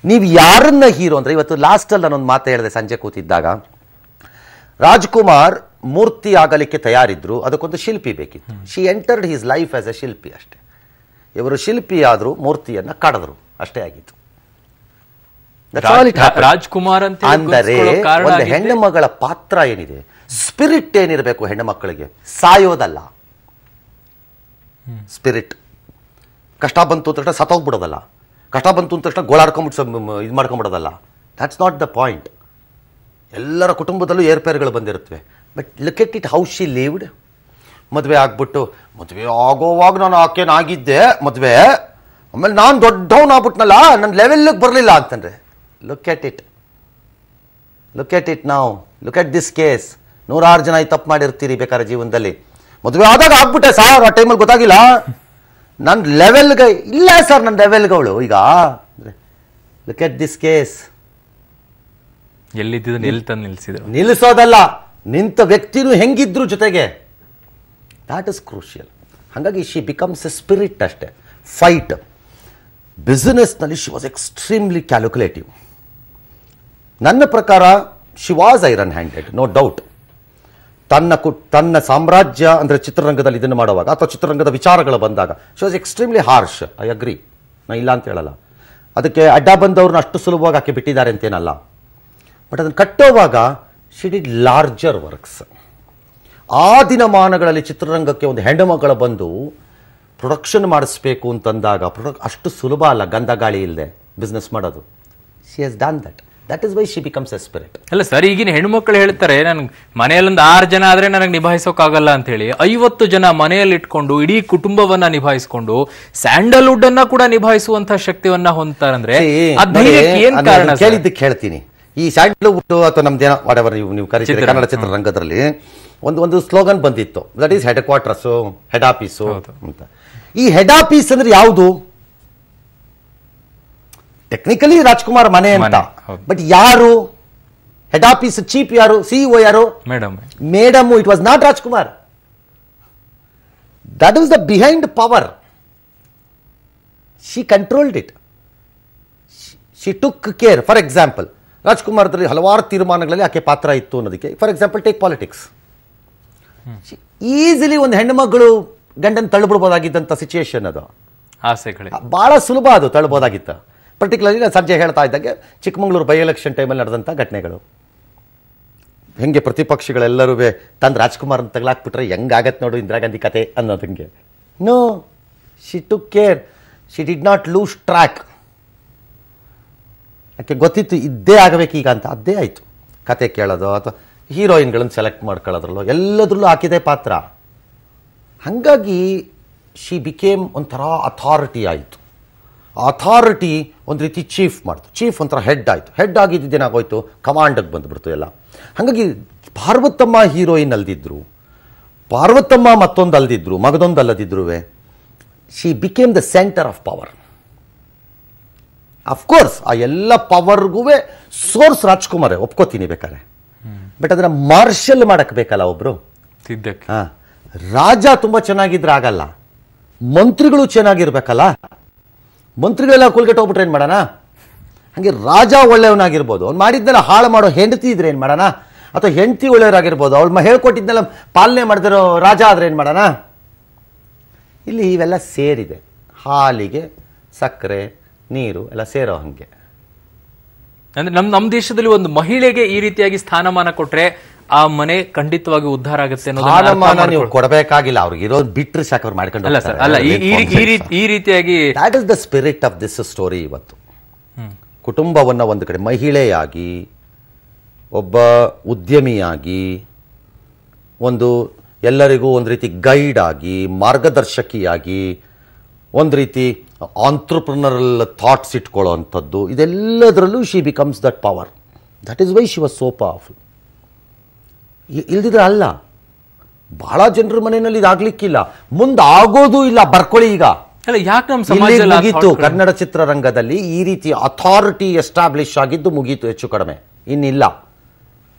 ನೀವು ಯಾರನ್ನ ಹೀರೋ ಅಂದ್ರೆ, ಇವತ್ತು ಲಾಸ್ಟಲ್ಲಿ ನಾನೊಂದು ಮಾತು ಹೇಳಿದೆ ಸಂಜೆ ಕೂತಿದ್ದಾಗ, ರಾಜ್ಕುಮಾರ್ ಮೂರ್ತಿ ಆಗಲಿಕ್ಕೆ ತಯಾರಿದ್ರು, ಅದಕ್ಕೊಂದು ಶಿಲ್ಪಿ ಬೇಕಿತ್ತು. She entered his life as A ಶಿಲ್ಪಿ ಅಷ್ಟೇ. ಇವರು ಶಿಲ್ಪಿ ಆದ್ರು, ಮೂರ್ತಿಯನ್ನ ಕಡಿದ್ರು, ಅಷ್ಟೇ ಆಗಿತ್ತು. ರಾಜ್ಕುಮಾರ್ ಅಂತ ಅಂದರೆ ಒಂದು ಹೆಣ್ಣು ಮಗಳ ಪಾತ್ರ ಏನಿದೆ, ಸ್ಪಿರಿಟ್ ಏನಿರಬೇಕು ಹೆಣ್ಣು ಮಕ್ಕಳಿಗೆ, ಸಾಯೋದಲ್ಲ. ಸ್ಪಿರಿಟ್ ಕಷ್ಟ ಬಂತು ಅಂತ ತಕ್ಷಣ ಸತ್ತೋಗ್ಬಿಡೋದಲ್ಲ, ಕಷ್ಟ ಬಂತು ಅಂತ ತಕ್ಷಣ ಗೋಳಾಡ್ಕೊಂಡ್ಬಿಟ್ಟು ಇದು ಮಾಡ್ಕೊಂಡ್ಬಿಡೋದಲ್ಲ. That's not the point. ಎಲ್ಲರ ಕುಟುಂಬದಲ್ಲೂ ಏರ್ಪೇರ್ಗಳು ಬಂದಿರುತ್ತವೆ. But look at it how she lived. ಮದುವೆ ಆಗ್ಬಿಟ್ಟು, ಮದುವೆ ಆಗೋವಾಗ ನಾನು ಆಕೆನಾಗಿದ್ದೆ ಮದುವೆ, ಆಮೇಲೆ ನಾನು ದೊಡ್ಡವನಾಗ್ಬಿಟ್ನಲ್ಲ, ನನ್ನ ಲೆವೆಲ್ಗೆ ಬರಲಿಲ್ಲ ಅಂತಂದ್ರೆ, look at it, look at it ನಾವು, ಲುಕ್ ಎಟ್ ದಿಸ್ ಕೇಸ್. 100 ಜನ ತಪ್ಪು ಮಾಡಿರ್ತೀರಿ ಬೇಕಾದ್ರೆ ಜೀವನದಲ್ಲಿ. ಮದುವೆ ಆದಾಗ ಆಗ್ಬಿಟ್ಟೆ ಸರ್, ಆ ಟೈಮಲ್ಲಿ ಗೊತ್ತಾಗಿಲ್ಲ, ನನ್ನ ಲೆವೆಲ್ಗೆ ಇಲ್ಲ ಸರ್, ನನ್ನ ಲೆವೆಲ್ಗಳು ಈಗ. Look at this case. ನಿಲ್ಲಿಸೋದಲ್ಲ, ನಿಂತ ವ್ಯಕ್ತಿನೂ ಹೆಂಗಿದ್ರು ಜೊತೆಗೆ, ದಾಟ್ ಇಸ್ ಕ್ರೂಷಿಯಲ್. ಹಾಗಾಗಿ ಶಿ ಬಿಕಮ್ಸ್ ಎ ಸ್ಪಿರಿಟ್ ಅಷ್ಟೇ. ಫೈಟ್ ಬಿಸಿನೆಸ್ನಲ್ಲಿ ಶಿ ವಾಸ್ ಎಕ್ಸ್ಟ್ರೀಮ್ಲಿ ಕ್ಯಾಲ್ಕುಲೇಟಿವ್. ನನ್ನ ಪ್ರಕಾರ she was iron handed, no doubt. ತನ್ನ ಸಾಮ್ರಾಜ್ಯ ಅಂದರೆ ಚಿತ್ರರಂಗದಲ್ಲಿ ಇದನ್ನು ಮಾಡುವಾಗ, ಅಥವಾ ಚಿತ್ರರಂಗದ ವಿಚಾರಗಳು ಬಂದಾಗ she was extremely harsh. I agree, ನಾ ಇಲ್ಲ ಅಂತ ಹೇಳಲ್ಲ. ಅದಕ್ಕೆ ಅಡ್ಡ ಬಂದವ್ರನ್ನ ಅಷ್ಟು ಸುಲಭವಾಗಿ ಆಕೆ ಬಿಟ್ಟಿದ್ದಾರೆ ಅಂತೇನಲ್ಲ. ಬಟ್ ಅದನ್ನು ಕಟ್ಟೋವಾಗ ಶಿ ಡಿಡ್ ಲಾರ್ಜರ್ ವರ್ಕ್ಸ್. ಆ ದಿನಮಾನಗಳಲ್ಲಿ ಚಿತ್ರರಂಗಕ್ಕೆ ಒಂದು ಹೆಣ್ಣು ಮಗಳ ಬಂದು ಪ್ರೊಡಕ್ಷನ್ ಮಾಡಿಸ್ಬೇಕು ಅಂತಂದಾಗ ಅಷ್ಟು ಸುಲಭ ಅಲ್ಲ, ಗಂಧ ಗಾಳಿ ಇಲ್ಲದೆ ಬಿಸ್ನೆಸ್ ಮಾಡೋದು. She has done that. That is why she becomes a spirit. ಅಲ್ಲ ಸರ್, ಈಗಿನ ಹೆಣ್ಮಕ್ಳು ಹೇಳ್ತಾರೆ, ನನ್ಗೆ ಮನೆಯಲ್ಲೊಂದು 6 ಜನ ಆದ್ರೆ ನನಗೆ ನಿಭಾಯಿಸೋಕ್ಕಾಗಲ್ಲ ಅಂತ ಹೇಳಿ 50 ಜನ ಮನೆಯಲ್ಲಿ ಇಟ್ಕೊಂಡು ಇಡೀ ಕುಟುಂಬವನ್ನ ನಿಭಾಯಿಸಿಕೊಂಡು ಸ್ಯಾಂಡಲ್ವುಡ್ ಅನ್ನ ಕೂಡ ನಿಭಾಯಿಸುವಂತ ಶಕ್ತಿಯನ್ನ ಹೊಂದ್ತಾರಂದ್ರೆ ಏನ್ ಕಾರಣ? ಕೇಳಿದ್ದಕ್ಕೆ ಹೇಳ್ತೀನಿ. ಈ ಸ್ಯಾಂಡಲ್ವುಡ್ ಅಥವಾ ನಮ್ದೇನೋ ವಾಟೆವರ್ ನೀವು ಕರೀತೀರಿ, ಕನ್ನಡ ಚಿತ್ರರಂಗದಲ್ಲಿ ಒಂದು ಸ್ಲೋಗನ್ ಬಂದಿತ್ತು, that is head quarters, head office ಅಂತ. ಈ ಹೆಡ್ ಆಫೀಸ್ ಅಂದ್ರೆ ಯಾವುದು? ಟೆಕ್ನಿಕಲಿ ರಾಜ್ಕುಮಾರ್ ಮನೆ ಅಂತ, ಬಟ್ ಯಾರು ಹೆಡ್ ಆಫೀಸ್? ಚೀಫ್ ಯಾರು? ಸಿಇಒ ಯಾರು? Madam. It was not Rajkumar. That was the behind power. She controlled it. She took care. For example, ರಾಜ್ಕುಮಾರ್ದಲ್ಲಿ ಹಲವಾರು ತೀರ್ಮಾನಗಳಲ್ಲಿ ಆಕೆ ಪಾತ್ರ ಇತ್ತು ಅನ್ನೋದಕ್ಕೆ. For example, take politics. Easily ಒಂದು ಹೆಣ್ಣು ಮಗಳು ಗಂಡನ್ ತಳ್ಳಿಬಿಡ್ಬೋದಾಗಿದ್ದಂಥ ಸಿಚುಯೇಷನ್ ಅದು. ಬಹಳ ಸುಲಭ ಅದು ತಳ್ಬೋದಾಗಿತ್ತ. ಪರ್ಟಿಕ್ಯುಲರ್ಲಿ ನಾನು ಸಂಜೆ ಹೇಳ್ತಾ ಇದ್ದಂಗೆ ಚಿಕ್ಕಮಗಳೂರು ಬೈ ಎಲೆಕ್ಷನ್ ಟೈಮಲ್ಲಿ ನಡೆದಂಥ ಘಟನೆಗಳು, ಹೆಂಗೆ ಪ್ರತಿಪಕ್ಷಗಳೆಲ್ಲರೂ ತಂದು ರಾಜ್ಕುಮಾರ್ ಅಂತ ತಗಲಾಕ್ಬಿಟ್ರೆ ಹೆಂಗಾಗತ್ತೆ ನೋಡು ಇಂದಿರಾ ಗಾಂಧಿ ಕತೆ ಅನ್ನೋದಂಗೆ. No, she took care. She did not lose track. ಯಾಕೆ ಗೊತ್ತಿತ್ತು ಇದ್ದೇ ಆಗಬೇಕು ಈಗ ಅಂತ, ಅದೇ ಆಯಿತು. ಕತೆ ಕೇಳೋದು ಅಥವಾ ಹೀರೋಯಿನ್ಗಳನ್ನು ಸೆಲೆಕ್ಟ್ ಮಾಡ್ಕೊಳ್ಳೋದ್ರಲ್ಲೋ ಎಲ್ಲದ್ರಲ್ಲೂ ಹಾಕಿದೆ ಪಾತ್ರ. ಹಾಗಾಗಿ ಶಿ ಬಿಕೇಮ್ ಒಂಥರ ಅಥಾರಿಟಿ ಆಯಿತು. ಅಥಾರಿಟಿ ಒಂದು ರೀತಿ ಚೀಫ್ ಮಾಡ್ತು. ಚೀಫ್ ಒಂಥರ ಹೆಡ್ ಆಯಿತು. ಹೆಡ್ ಆಗಿದ್ದೇನಾಗೋಯ್ತು, ಕಮಾಂಡಿಗೆ ಬಂದುಬಿಡ್ತು ಎಲ್ಲ. ಹಾಗಾಗಿ ಪಾರ್ವತಮ್ಮ ಹೀರೋಯಿನ್ ಅಲ್ದಿದ್ರು, ಪಾರ್ವತಮ್ಮ ಮತ್ತೊಂದು ಅಲ್ದಿದ್ರು, ಮಗದೊಂದು ಅಲ್ಲದಿದ್ರು, she became the centre of power. Of course ಆ ಎಲ್ಲ ಪವರ್ಗೂ ಸೋರ್ಸ್ ರಾಜ್ಕುಮಾರ್, ಒಪ್ಕೋತೀನಿ ಬೇಕಾರೆ. ಬಟ್ ಅದನ್ನ ಮಾರ್ಷಲ್ ಮಾಡಕ್ ಬೇಕಲ್ಲ ಒಬ್ರು. ರಾಜ ತುಂಬಾ ಚೆನ್ನಾಗಿದ್ರೆ ಆಗಲ್ಲ, ಮಂತ್ರಿಗಳು ಚೆನ್ನಾಗಿರ್ಬೇಕಲ್ಲ. ಮಂತ್ರಿಗಳೆಲ್ಲ ಕುಲ್ಗೆಟ್ ಹೋಗ್ಬಿಟ್ರೆ ಏನ್ ಮಾಡೋಣ? ಹಂಗೆ ರಾಜ ಒಳ್ಳೆಯವನಾಗಿರ್ಬೋದು, ಅವ್ನು ಮಾಡಿದ್ನೆಲ್ಲ ಹಾಳು ಮಾಡೋ ಹೆಂಡತಿ ಇದ್ರೆ ಏನ್ ಮಾಡೋಣ? ಅಥವಾ ಹೆಂಡತಿ ಒಳ್ಳೆಯವರಾಗಿರ್ಬೋದು, ಅವಳು ಹೇಳ್ಕೊಟ್ಟಿದ್ನೆಲ್ಲ ಪಾಲನೆ ಮಾಡಿದಿರೋ ರಾಜ ಆದ್ರೆ ಏನ್ ಮಾಡೋಣ? ಇಲ್ಲಿ ಇವೆಲ್ಲ ಸೇರಿದೆ. ಹಾಲಿಗೆ ಸಕ್ಕರೆ ನೀರು ಎಲ್ಲ ಸೇರೋ ಹಂಗೆ. ಅಂದ್ರೆ ನಮ್ಮ ದೇಶದಲ್ಲಿ ಒಂದು ಮಹಿಳೆಗೆ ಈ ರೀತಿಯಾಗಿ ಸ್ಥಾನಮಾನ ಕೊಟ್ರೆ ಆ ಮನೆ ಖಂಡಿತವಾಗಿ ಉದ್ಧಾರ ಆಗುತ್ತೆ. ಸ್ಥಾನಮಾನ ನೀವು ಕೊಡಬೇಕಾಗಿಲ್ಲ, ಅವ್ರಿಗೆ ಇರೋದು ಬಿಟ್ರೆ ಸಾಕು, ಅವ್ರು ಮಾಡ್ಕೊಂಡು ಅಲ್ಲ ಈ ರೀತಿಯಾಗಿ. That is the spirit of this story. ಇವತ್ತು ಕುಟುಂಬವನ್ನ ಒಂದು ಕಡೆ ಮಹಿಳೆಯಾಗಿ, ಒಬ್ಬ ಉದ್ಯಮಿಯಾಗಿ, ಒಂದು ಎಲ್ಲರಿಗೂ ಒಂದು ರೀತಿ ಗೈಡ್ ಆಗಿ, ಮಾರ್ಗದರ್ಶಕಿಯಾಗಿ, ಒಂದು ರೀತಿ ಆಂಟ್ರಪ್ರನರಲ್ ಥಾಟ್ಸ್ ಇಟ್ಕೊಳ್ಳೋ ಅಂಥದ್ದು, ಇದೆಲ್ಲದರಲ್ಲೂ she becomes that power. That is why she was so powerful. ಇಲ್ದಿದ್ರೆ ಅಲ್ಲ. ಬಹಳ ಜನರ ಮನೆಯಲ್ಲಿ ಇದಾಗ್ಲಿಕ್ಕಿಲ್ಲ, ಮುಂದಾಗೋದು ಇಲ್ಲ. ಬರ್ಕೊಳ್ಳಿ ಈಗ. ಅಲ್ಲ, ಯಾಕೆ ನಮ್ಮ ಇಲ್ಲಿಗೆ ಸಮಾಜದಲ್ಲಿ ಮುಗೀತು. ಕನ್ನಡ ಚಿತ್ರರಂಗದಲ್ಲಿ ಈ ರೀತಿ ಅಥಾರಿಟಿ ಎಸ್ಟಾಬ್ಲಿಷ್ ಆಗಿದ್ದು ಮುಗೀತು, ಹೆಚ್ಚು ಕಡಿಮೆ. ಇನ್ನಿಲ್ಲ.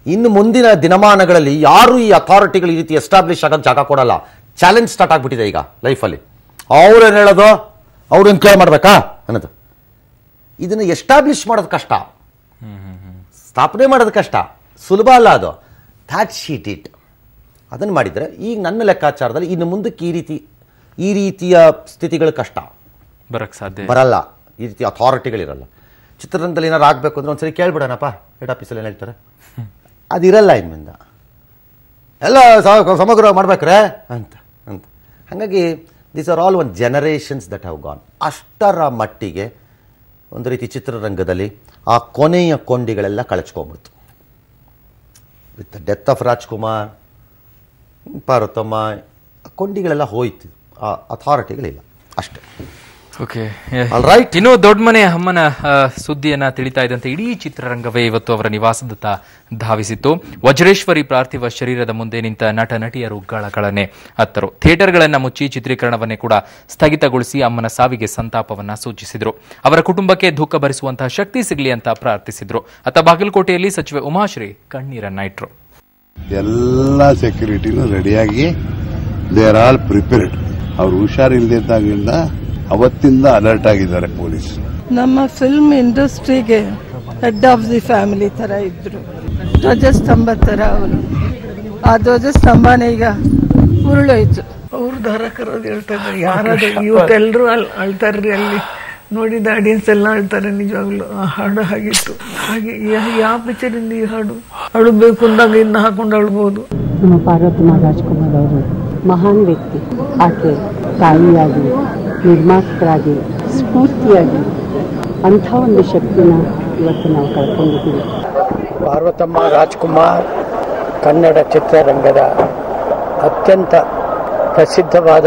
ಇನ್ನು ಮುಂದಿನ ದಿನಮಾನಗಳಲ್ಲಿ ಯಾರು ಈ ಅಥಾರಿಟಿಗಳು ಈ ರೀತಿ ಎಸ್ಟಾಬ್ಲಿಷ್ ಆಗೋದು ಜಾಗ ಕೊಡಲ್ಲ. ಚಾಲೆಂಜ್ ಸ್ಟಾರ್ಟ್ ಆಗ್ಬಿಟ್ಟಿದೆ ಈಗ ಲೈಫಲ್ಲಿ. ಅವ್ರೇನು ಹೇಳೋದು, ಅವ್ರೇನು ಕೇರ್ ಮಾಡ್ಬೇಕಾ ಅನ್ನೋದು. ಇದನ್ನು ಎಸ್ಟಾಬ್ಲಿಷ್ ಮಾಡೋದು ಕಷ್ಟ, ಸ್ಥಾಪನೆ ಮಾಡೋದು ಕಷ್ಟ, ಸುಲಭ ಅಲ್ಲ ಅದು. ಥ್ಯಾಟ್ ಶೀಟ್ ಇಟ್ ಅದನ್ನು ಮಾಡಿದರೆ ಈಗ ನನ್ನ ಲೆಕ್ಕಾಚಾರದಲ್ಲಿ ಇನ್ನು ಮುಂದಕ್ಕೆ ಈ ರೀತಿಯ ಸ್ಥಿತಿಗಳು ಕಷ್ಟ ಬರಕ್ಕೆ ಸಾಧ್ಯ ಬರಲ್ಲ. ಈ ರೀತಿ ಅಥಾರಿಟಿಗಳಿರಲ್ಲ. ಚಿತ್ರರಂಗದಲ್ಲಿ ಏನಾರು ಆಗಬೇಕು ಅಂದ್ರೆ ಒಂದ್ಸರಿ ಕೇಳ್ಬಿಡೋಣಪ್ಪ ಹೆಡ್ ಆಫೀಸಲ್ಲಿ ಏನು ಹೇಳ್ತಾರೆ, ಅದಿರಲ್ಲ ಇನ್ಮಿಂದ. ಎಲ್ಲ ಸಮಗ್ರ ಮಾಡ್ಬೇಕ್ರೆ ಅಂತ ಅಂತ ಹಾಗಾಗಿ these are all one generations that have gone. ಅಷ್ಟರ ಮಟ್ಟಿಗೆ ಒಂದು ರೀತಿ ಚಿತ್ರರಂಗದಲ್ಲಿ ಆ ಕೊನೆಯ ಕೊಂಡಿಗಳೆಲ್ಲ ಕಳಚ್ಕೊಂಡ್ಬಿಡ್ತು. With the death of Rajkumar, Parvathamma, ಕೊಂಡಿಗಳೆಲ್ಲ ಹೋಯ್ತು. ಆ ಅಥಾರಿಟಿಗಳಿಲ್ಲ ಅಷ್ಟೇ. ಓಕೆ, ಇನ್ನು ದೊಡ್ಡ ಮನೆ ಅಮ್ಮನ ಸುದ್ದಿಯನ್ನ ತಿಳಿತಾ ಇದ್ದಂತೆ ಇಡೀ ಚಿತ್ರರಂಗವೇ ಇವತ್ತು ಅವರ ನಿವಾಸದತ್ತ ಧಾವಿಸಿತ್ತು. ವಜ್ರೇಶ್ವರಿ ಪಾರ್ಥಿವ ಶರೀರದ ಮುಂದೆ ನಿಂತ ನಟ ನಟಿಯರು ಗಳಗಳನೆ ಅತ್ತರು. ಥಿಯೇಟರ್ಗಳನ್ನ ಮುಚ್ಚಿ ಚಿತ್ರೀಕರಣವನ್ನೇ ಕೂಡ ಸ್ಥಗಿತಗೊಳಿಸಿ ಅಮ್ಮನ ಸಾವಿಗೆ ಸಂತಾಪವನ್ನ ಸೂಚಿಸಿದ್ರು. ಅವರ ಕುಟುಂಬಕ್ಕೆ ದುಃಖ ಭರಿಸುವಂತಹ ಶಕ್ತಿ ಸಿಗಲಿ ಅಂತ ಪ್ರಾರ್ಥಿಸಿದ್ರು. ಅತ್ತ ಬಾಗಲಕೋಟೆಯಲ್ಲಿ ಸಚಿವೆ ಉಮಾಶ್ರೀ ಕಣ್ಣೀರನ್ನ ಇಟ್ರು. ಎಲ್ಲ ಸೆಕ್ಯೂರಿಟಿನೂ ರೆಡಿಯಾಗಿ ದೇ ಆರ್ ಆಲ್ ಪ್ರಿಪೇರ್ಡ್. ಅವ್ರು ಹುಷಾರಿಲ್ದಿದ್ದಾಗಿಂದ ಅವತ್ತಿಂದ ಅಲರ್ಟ್ ಆಗಿದ್ದಾರೆ ಪೊಲೀಸ್. ನಮ್ಮ ಫಿಲ್ಮ್ ಇಂಡಸ್ಟ್ರಿಗೆ ಹೆಡ್ ಆಫ್ ದಿ ಫ್ಯಾಮಿಲಿ ತರ ಇದ್ರು, ಧ್ವಜಸ್ತಂಭ ತರ ಅವರು. ಆ ಧ್ವಜಸ್ತಂಭನೇ ಈಗ ಉರುಳೋಯ್ತು. ಅವ್ರು ದಾರ ಕರೋದು ಹೇಳ್ತಾರೆ. ಯಾರಾದ್ರೂ ಇವತ್ತೆಲ್ಲರೂ ಅಳ್ತಾರ್ರಿ, ಅಲ್ಲಿ ನೋಡಿದ ಆಡಿಯನ್ಸ್ ಎಲ್ಲ ಅಳ್ತಾರೆ. ನಿಜವಾಗ್ಲು ಆ ಹಾಡು ಹಾಗಿತ್ತು. ಹಾಗೆ ಯಾವ ಪಿಕ್ಚರಿಂದ ಈ ಹಾಡು ಅಳಬೇಕು ಅಂದಾಗ ಇನ್ನು ಹಾಕೊಂಡು ಅಳ್ಬಹುದು. ನಮ್ಮ ಪಾರ್ವತಮ್ಮ ರಾಜ್ಕುಮಾರ್ ಅವರು ಮಹಾನ್ ವ್ಯಕ್ತಿ. ಆಕೆ ತಾಯಿಯಾಗಿ, ನಿರ್ಮಾಪಕರಾಗಿ, ಸ್ಫೂರ್ತಿಯಾಗಿ ಅಂಥ ಒಂದು ಶಕ್ತಿನ ಇವತ್ತು ನಾವು ಕಳ್ಕೊಂಡಿದ್ದೀವಿ. ಪಾರ್ವತಮ್ಮ ರಾಜ್ಕುಮಾರ್ ಕನ್ನಡ ಚಿತ್ರರಂಗದ ಅತ್ಯಂತ ಪ್ರಸಿದ್ಧವಾದ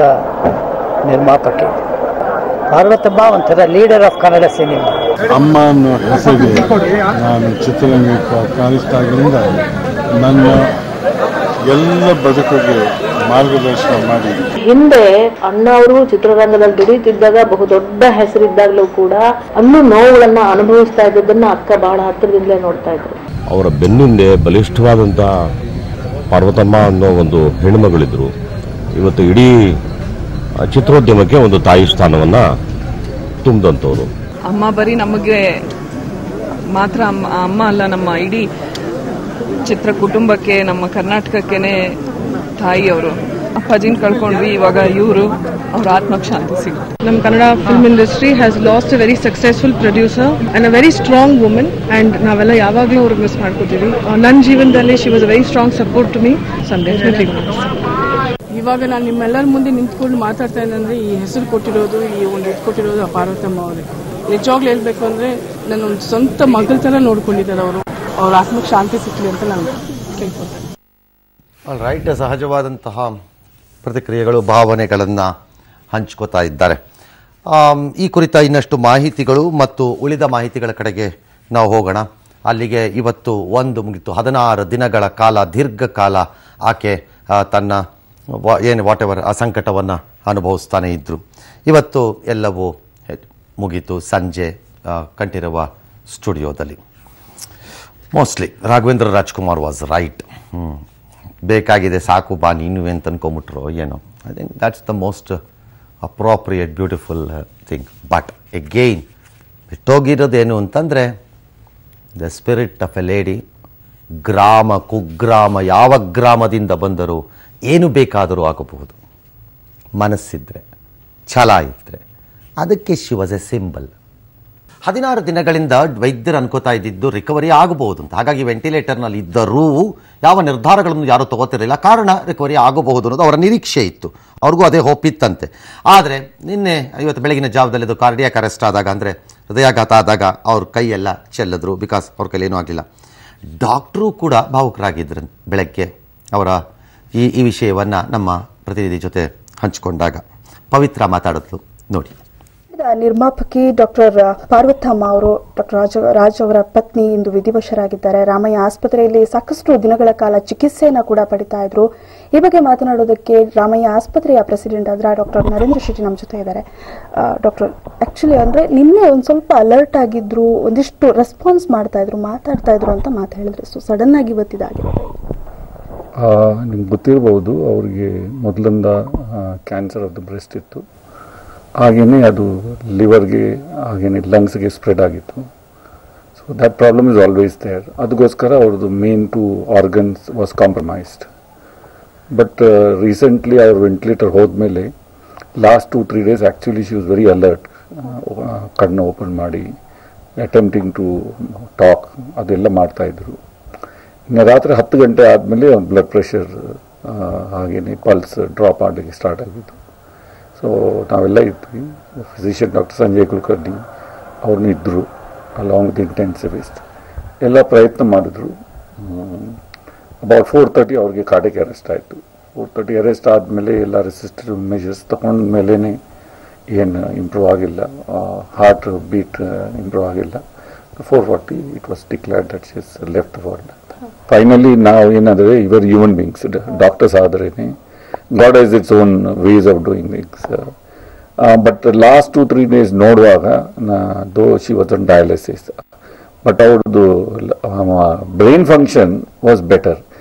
ನಿರ್ಮಾಪಕಿ. ಪಾರ್ವತಮ್ಮ ಒಂಥರ ಲೀಡರ್ ಆಫ್ ಕನ್ನಡ ಸಿನಿಮಾ. ಅಮ್ಮ ಅನ್ನೋ ಹೆಸರಿಗೆ ನಾನು ಚಿತ್ರರಂಗಕ್ಕೆ ಕಾಣಿಸ್ದಾಗಿನಿಂದ ನನ್ನ ಎಲ್ಲ ಬದುಕಿಗೆ ಮಾರ್ಗದರ್ಶನ ಮಾಡಿ. ಹಿಂದೆ ಅಣ್ಣ ಅವರು ಚಿತ್ರರಂಗದಲ್ಲಿ ದುಡಿಯುತ್ತಿದ್ದಾಗ ಬಹುದೊಡ್ಡ ಹೆಸರಿದ್ದಾಗಲೂ ಕೂಡ ಅಲ್ಲೂ ನೋವುಗಳನ್ನ ಅನುಭವಿಸ್ತಾ ಇದ್ದದನ್ನ ಅಕ್ಕ ಬಹಳ ಹತ್ತಿರದಿಂದಲೇ ನೋಡ್ತಾ ಇದ್ರು. ಅವರ ಬೆನ್ನಿಂದೆ ಬಲಿಷ್ಠವಾದಂಥ ಪಾರ್ವತಮ್ಮ ಅನ್ನೋ ಒಂದು ಹೆಣ್ಣುಮಗಳಿದ್ರು. ಇವತ್ತು ಇಡೀ ಚಿತ್ರೋದ್ಯಮಕ್ಕೆ ಒಂದು ತಾಯಿ ಸ್ಥಾನವನ್ನ ತುಂಬಿದಂಥವ್ರು. ಅಮ್ಮ ಬರೀ ನಮಗೆ ಮಾತ್ರ ಅಮ್ಮ ಅಲ್ಲ, ನಮ್ಮ ಇಡೀ ಚಿತ್ರ ಕುಟುಂಬಕ್ಕೆ, ನಮ್ಮ ಕರ್ನಾಟಕಕ್ಕೇನೆ ತಾಯಿ ಅವರು. ಅಪ್ಪಾಜಿನ ಕಳ್ಕೊಂಡ್ವಿ, ಇವಾಗ ಇವರು, ಅವ್ರ ಆತ್ಮಕ್ಕೆ ಶಾಂತಿ ಸಿಗುತ್ತೆ. ನಮ್ಮ Kannada film industry has lost a very successful producer and a very strong woman. And ನಾವೆಲ್ಲ ಯಾವಾಗಲೂ ಅವ್ರಿಗೆ ಮಿಸ್ ಮಾಡ್ಕೋತೀವಿ. ನನ್ನ ಜೀವನದಲ್ಲಿ she was a very strong support to me. Some definitely. ಇವಾಗ ನಾನು ನಿಮ್ಮೆಲ್ಲರ ಮುಂದೆ ನಿಂತ್ಕೊಂಡು ಮಾತಾಡ್ತಾ ಇದ್ದಂದ್ರೆ ಈ ಹೆಸರು ಕೊಟ್ಟಿರೋದು, ಈ ಒಂದು ಕೊಟ್ಟಿರೋದು ಪಾರ್ವತಮ್ಮ ಅವರೇ. ನಿಜವಾಗ್ಲೂ ಹೇಳ್ಬೇಕು ಅಂದ್ರೆ ನನ್ನ ಒಂದು ಸ್ವಂತ ಮಗಳ ತರ ನೋಡ್ಕೊಂಡಿದ್ದಾರೆ ಅವರು. ಅವ್ರ ಆತ್ಮಕ್ಕೆ ಶಾಂತಿ ಸಿಕ್ಕಲಿ ಅಂತ ನಾನು ಕೇಳ್ಕೊಳ್ತೇನೆ. ರೈಟ್, ಸಹಜವಾದಂತಹ ಪ್ರತಿಕ್ರಿಯೆಗಳು, ಭಾವನೆಗಳನ್ನು ಹಂಚ್ಕೋತಾ ಇದ್ದಾರೆ. ಈ ಕುರಿತ ಇನ್ನಷ್ಟು ಮಾಹಿತಿಗಳು ಮತ್ತು ಉಳಿದ ಮಾಹಿತಿಗಳ ಕಡೆಗೆ ನಾವು ಹೋಗೋಣ. ಅಲ್ಲಿಗೆ ಇವತ್ತು ಒಂದು ಮುಗಿತು. 16 ದಿನಗಳ ಕಾಲ, ದೀರ್ಘಕಾಲ ಆಕೆ ತನ್ನ ವಾಟ್ ಎವರ್ ಆ ಸಂಕಟವನ್ನು ಅನುಭವಿಸ್ತಾನೆ ಇದ್ದರು. ಇವತ್ತು ಎಲ್ಲವೂ ಮುಗೀತು. ಸಂಜೆ ಕಂಠೀರವ ಸ್ಟುಡಿಯೋದಲ್ಲಿ mostly Raghavendra Rajkumar was right. ಬೇಕಾಗಿದೆ, ಸಾಕು ಬಾ ನೀನು ಅಂತ ಅನ್ಕೊಂಬಿಟ್ರು ಏನೋ. I think that's the most appropriate beautiful thing. But again ಬಿಟ್ಟೋಗಿರೋದೇನು ಅಂತಂದರೆ the spirit of a lady. ಗ್ರಾಮ, ಕುಗ್ರಾಮ, ಯಾವ ಗ್ರಾಮದಿಂದ ಬಂದರೂ ಏನು ಬೇಕಾದರೂ ಆಗಬಹುದು ಮನಸ್ಸಿದ್ರೆ, ಛಲ ಇದ್ದರೆ. ಅದಕ್ಕೆ ಶಿ ವಾಸ್ ಎ ಸಿಂಬಲ್. 16 ದಿನಗಳಿಂದ ವೈದ್ಯರು ಅನ್ಕೋತಾ ಇದ್ದಿದ್ದು ರಿಕವರಿ ಆಗಬಹುದು ಅಂತ. ಹಾಗಾಗಿ ವೆಂಟಿಲೇಟರ್ನಲ್ಲಿ ಇದ್ದರೂ ಯಾವ ನಿರ್ಧಾರಗಳನ್ನು ಯಾರೂ ತಗೋತಿರಲಿಲ್ಲ. ಕಾರಣ ರಿಕವರಿ ಆಗಬಹುದು ಅನ್ನೋದು ಅವರ ನಿರೀಕ್ಷೆ ಇತ್ತು. ಅವ್ರಿಗೂ ಅದೇ ಹೋಪ್ ಇತ್ತಂತೆ. ಆದರೆ ಇವತ್ತು ಬೆಳಗಿನ ಜಾವದಲ್ಲಿ ಅದು ಕಾರ್ಡಿಯಾಕ್ ಅರೆಸ್ಟ್ ಆದಾಗ, ಅಂದರೆ ಹೃದಯಾಘಾತ ಆದಾಗ ಅವ್ರ ಕೈಯೆಲ್ಲ ಚೆಲ್ಲಿದ್ರು. ಬಿಕಾಸ್ ಅವ್ರ ಕೈಲೇನೂ ಆಗಲಿಲ್ಲ. ಡಾಕ್ಟ್ರೂ ಕೂಡ ಭಾವುಕರಾಗಿದ್ರು ಬೆಳಗ್ಗೆ ಅವರ ಈ ವಿಷಯವನ್ನು ನಮ್ಮ ಪ್ರತಿನಿಧಿ ಜೊತೆ ಹಂಚಿಕೊಂಡಾಗ. ಪವಿತ್ರ ಮಾತಾಡಿದ್ಲು ನೋಡಿ. ನಿರ್ಮಾಪಕಿ ಡಾಕ್ಟರ್ ಪಾರ್ವತಮ್ಮ ಅವರು ಡಾಕ್ಟರ್ ರಾಜ್ ಅವರ ಪತ್ನಿ ಇಂದು ವಿಧಿವಶರಾಗಿದ್ದಾರೆ. ರಾಮಯ್ಯ ಆಸ್ಪತ್ರೆಯಲ್ಲಿ ಸಾಕಷ್ಟು ದಿನಗಳ ಕಾಲ ಚಿಕಿತ್ಸೆಯನ್ನು ಕೂಡ ಪಡಿತಾ ಇದ್ರು. ಈ ಬಗ್ಗೆ ಮಾತನಾಡೋದಕ್ಕೆ ರಾಮಯ್ಯ ಆಸ್ಪತ್ರೆಯ ಪ್ರೆಸಿಡೆಂಟ್ ಆದ್ರ ಡಾಕ್ಟರ್ ನರೇಂದ್ರ ಶೆಟ್ಟಿ ನಮ್ಮ ಜೊತೆ ಇದ್ದಾರೆ. ಡಾಕ್ಟರ್, ಆಕ್ಚುಲಿ ಅಂದ್ರೆ ನಿನ್ನೆ ಒಂದ್ ಸ್ವಲ್ಪ ಅಲರ್ಟ್ ಆಗಿದ್ರು, ಒಂದಿಷ್ಟು ರೆಸ್ಪಾನ್ಸ್ ಮಾಡ್ತಾ ಇದ್ರು, ಮಾತಾಡ್ತಾ ಇದ್ರು ಅಂತ ಮಾತು ಹೇಳಿದ್ರು. ಸೊ ಸಡನ್ ಆಗಿ ಇವತ್ತಿದಾಗಿರುತ್ತೆ. ನಿಮ್ಗೆ ಗೊತ್ತಿರಬಹುದು, ಅವ್ರಿಗೆ ಮೊದಲಿಂದ ಕ್ಯಾನ್ಸರ್ ಆಫ್ ದ ಬ್ರೆಸ್ಟ್ ಇತ್ತು. ಹಾಗೆಯೇ ಅದು ಲಿವರ್ಗೆ ಹಾಗೆಯೇ ಲಂಗ್ಸ್ಗೆ ಸ್ಪ್ರೆಡ್ ಆಗಿತ್ತು. So that problem is always there. ಅದಕ್ಕೋಸ್ಕರ ಅವ್ರದ್ದು main 2 organs was compromised. But recently ಅವ್ರ ವೆಂಟಿಲೇಟರ್ ಹೋದ್ಮೇಲೆ last 2-3 days actually she was very alert. ಕಣ್ಣು ಓಪನ್ ಮಾಡಿ ಅಟೆಂಪ್ಟಿಂಗ್ ಟು ಟಾಕ್ ಅದೆಲ್ಲ ಮಾಡ್ತಾಯಿದ್ರು. ಇನ್ನು ರಾತ್ರಿ 10 ಗಂಟೆ ಆದಮೇಲೆ ಬ್ಲಡ್ ಪ್ರೆಷರ್ ಹಾಗೆಯೇ ಪಲ್ಸ್ ಡ್ರಾಪ್ ಆಗಲಿಕ್ಕೆ ಸ್ಟಾರ್ಟ್ ಆಗಿತ್ತು. ಸೊ ನಾವೆಲ್ಲ ಇದ್ವಿ. ಫಿಸಿಷಿಯನ್ ಡಾಕ್ಟರ್ ಸಂಜಯ್ ಕುಲಕರ್ಣಿ ಅವ್ರನ್ನೂ ಇದ್ದರು, ಅಲಾಂಗ್ ವಿತ್ ಇಂಟೆನ್ಸಿವಿಸ್ಟ್. ಎಲ್ಲ ಪ್ರಯತ್ನ ಮಾಡಿದ್ರು. ಅಬೌಟ್ 4:30 ಅವ್ರಿಗೆ ಕಾರ್ಡಿಯಕ್ ಅರೆಸ್ಟ್ ಆಯಿತು. 4:30 ಅರೆಸ್ಟ್ ಆದಮೇಲೆ ಎಲ್ಲ ರೆಸಿಸ್ಟಿವ್ ಮೆಷರ್ಸ್ ತಗೊಂಡ್ಮೇಲೆ ಏನು ಇಂಪ್ರೂವ್ ಆಗಿಲ್ಲ, ಹಾರ್ಟ್ ಬೀಟ್ ಇಂಪ್ರೂವ್ ಆಗಿಲ್ಲ. 4:40 it was declared that she is left world. Finally ನಾವು ಏನಾದರೆ ಇವರು ಹ್ಯೂಮನ್ ಬೀಯಿಂಗ್ಸ್, ಡಾಕ್ಟರ್ಸ್ ಆದ್ರೇ God has its own ways of doing things. But the last 2-3 days ನೋಡುವಾಗ though she was on dialysis, but ಅವ್ರದ್ದು brain function was better,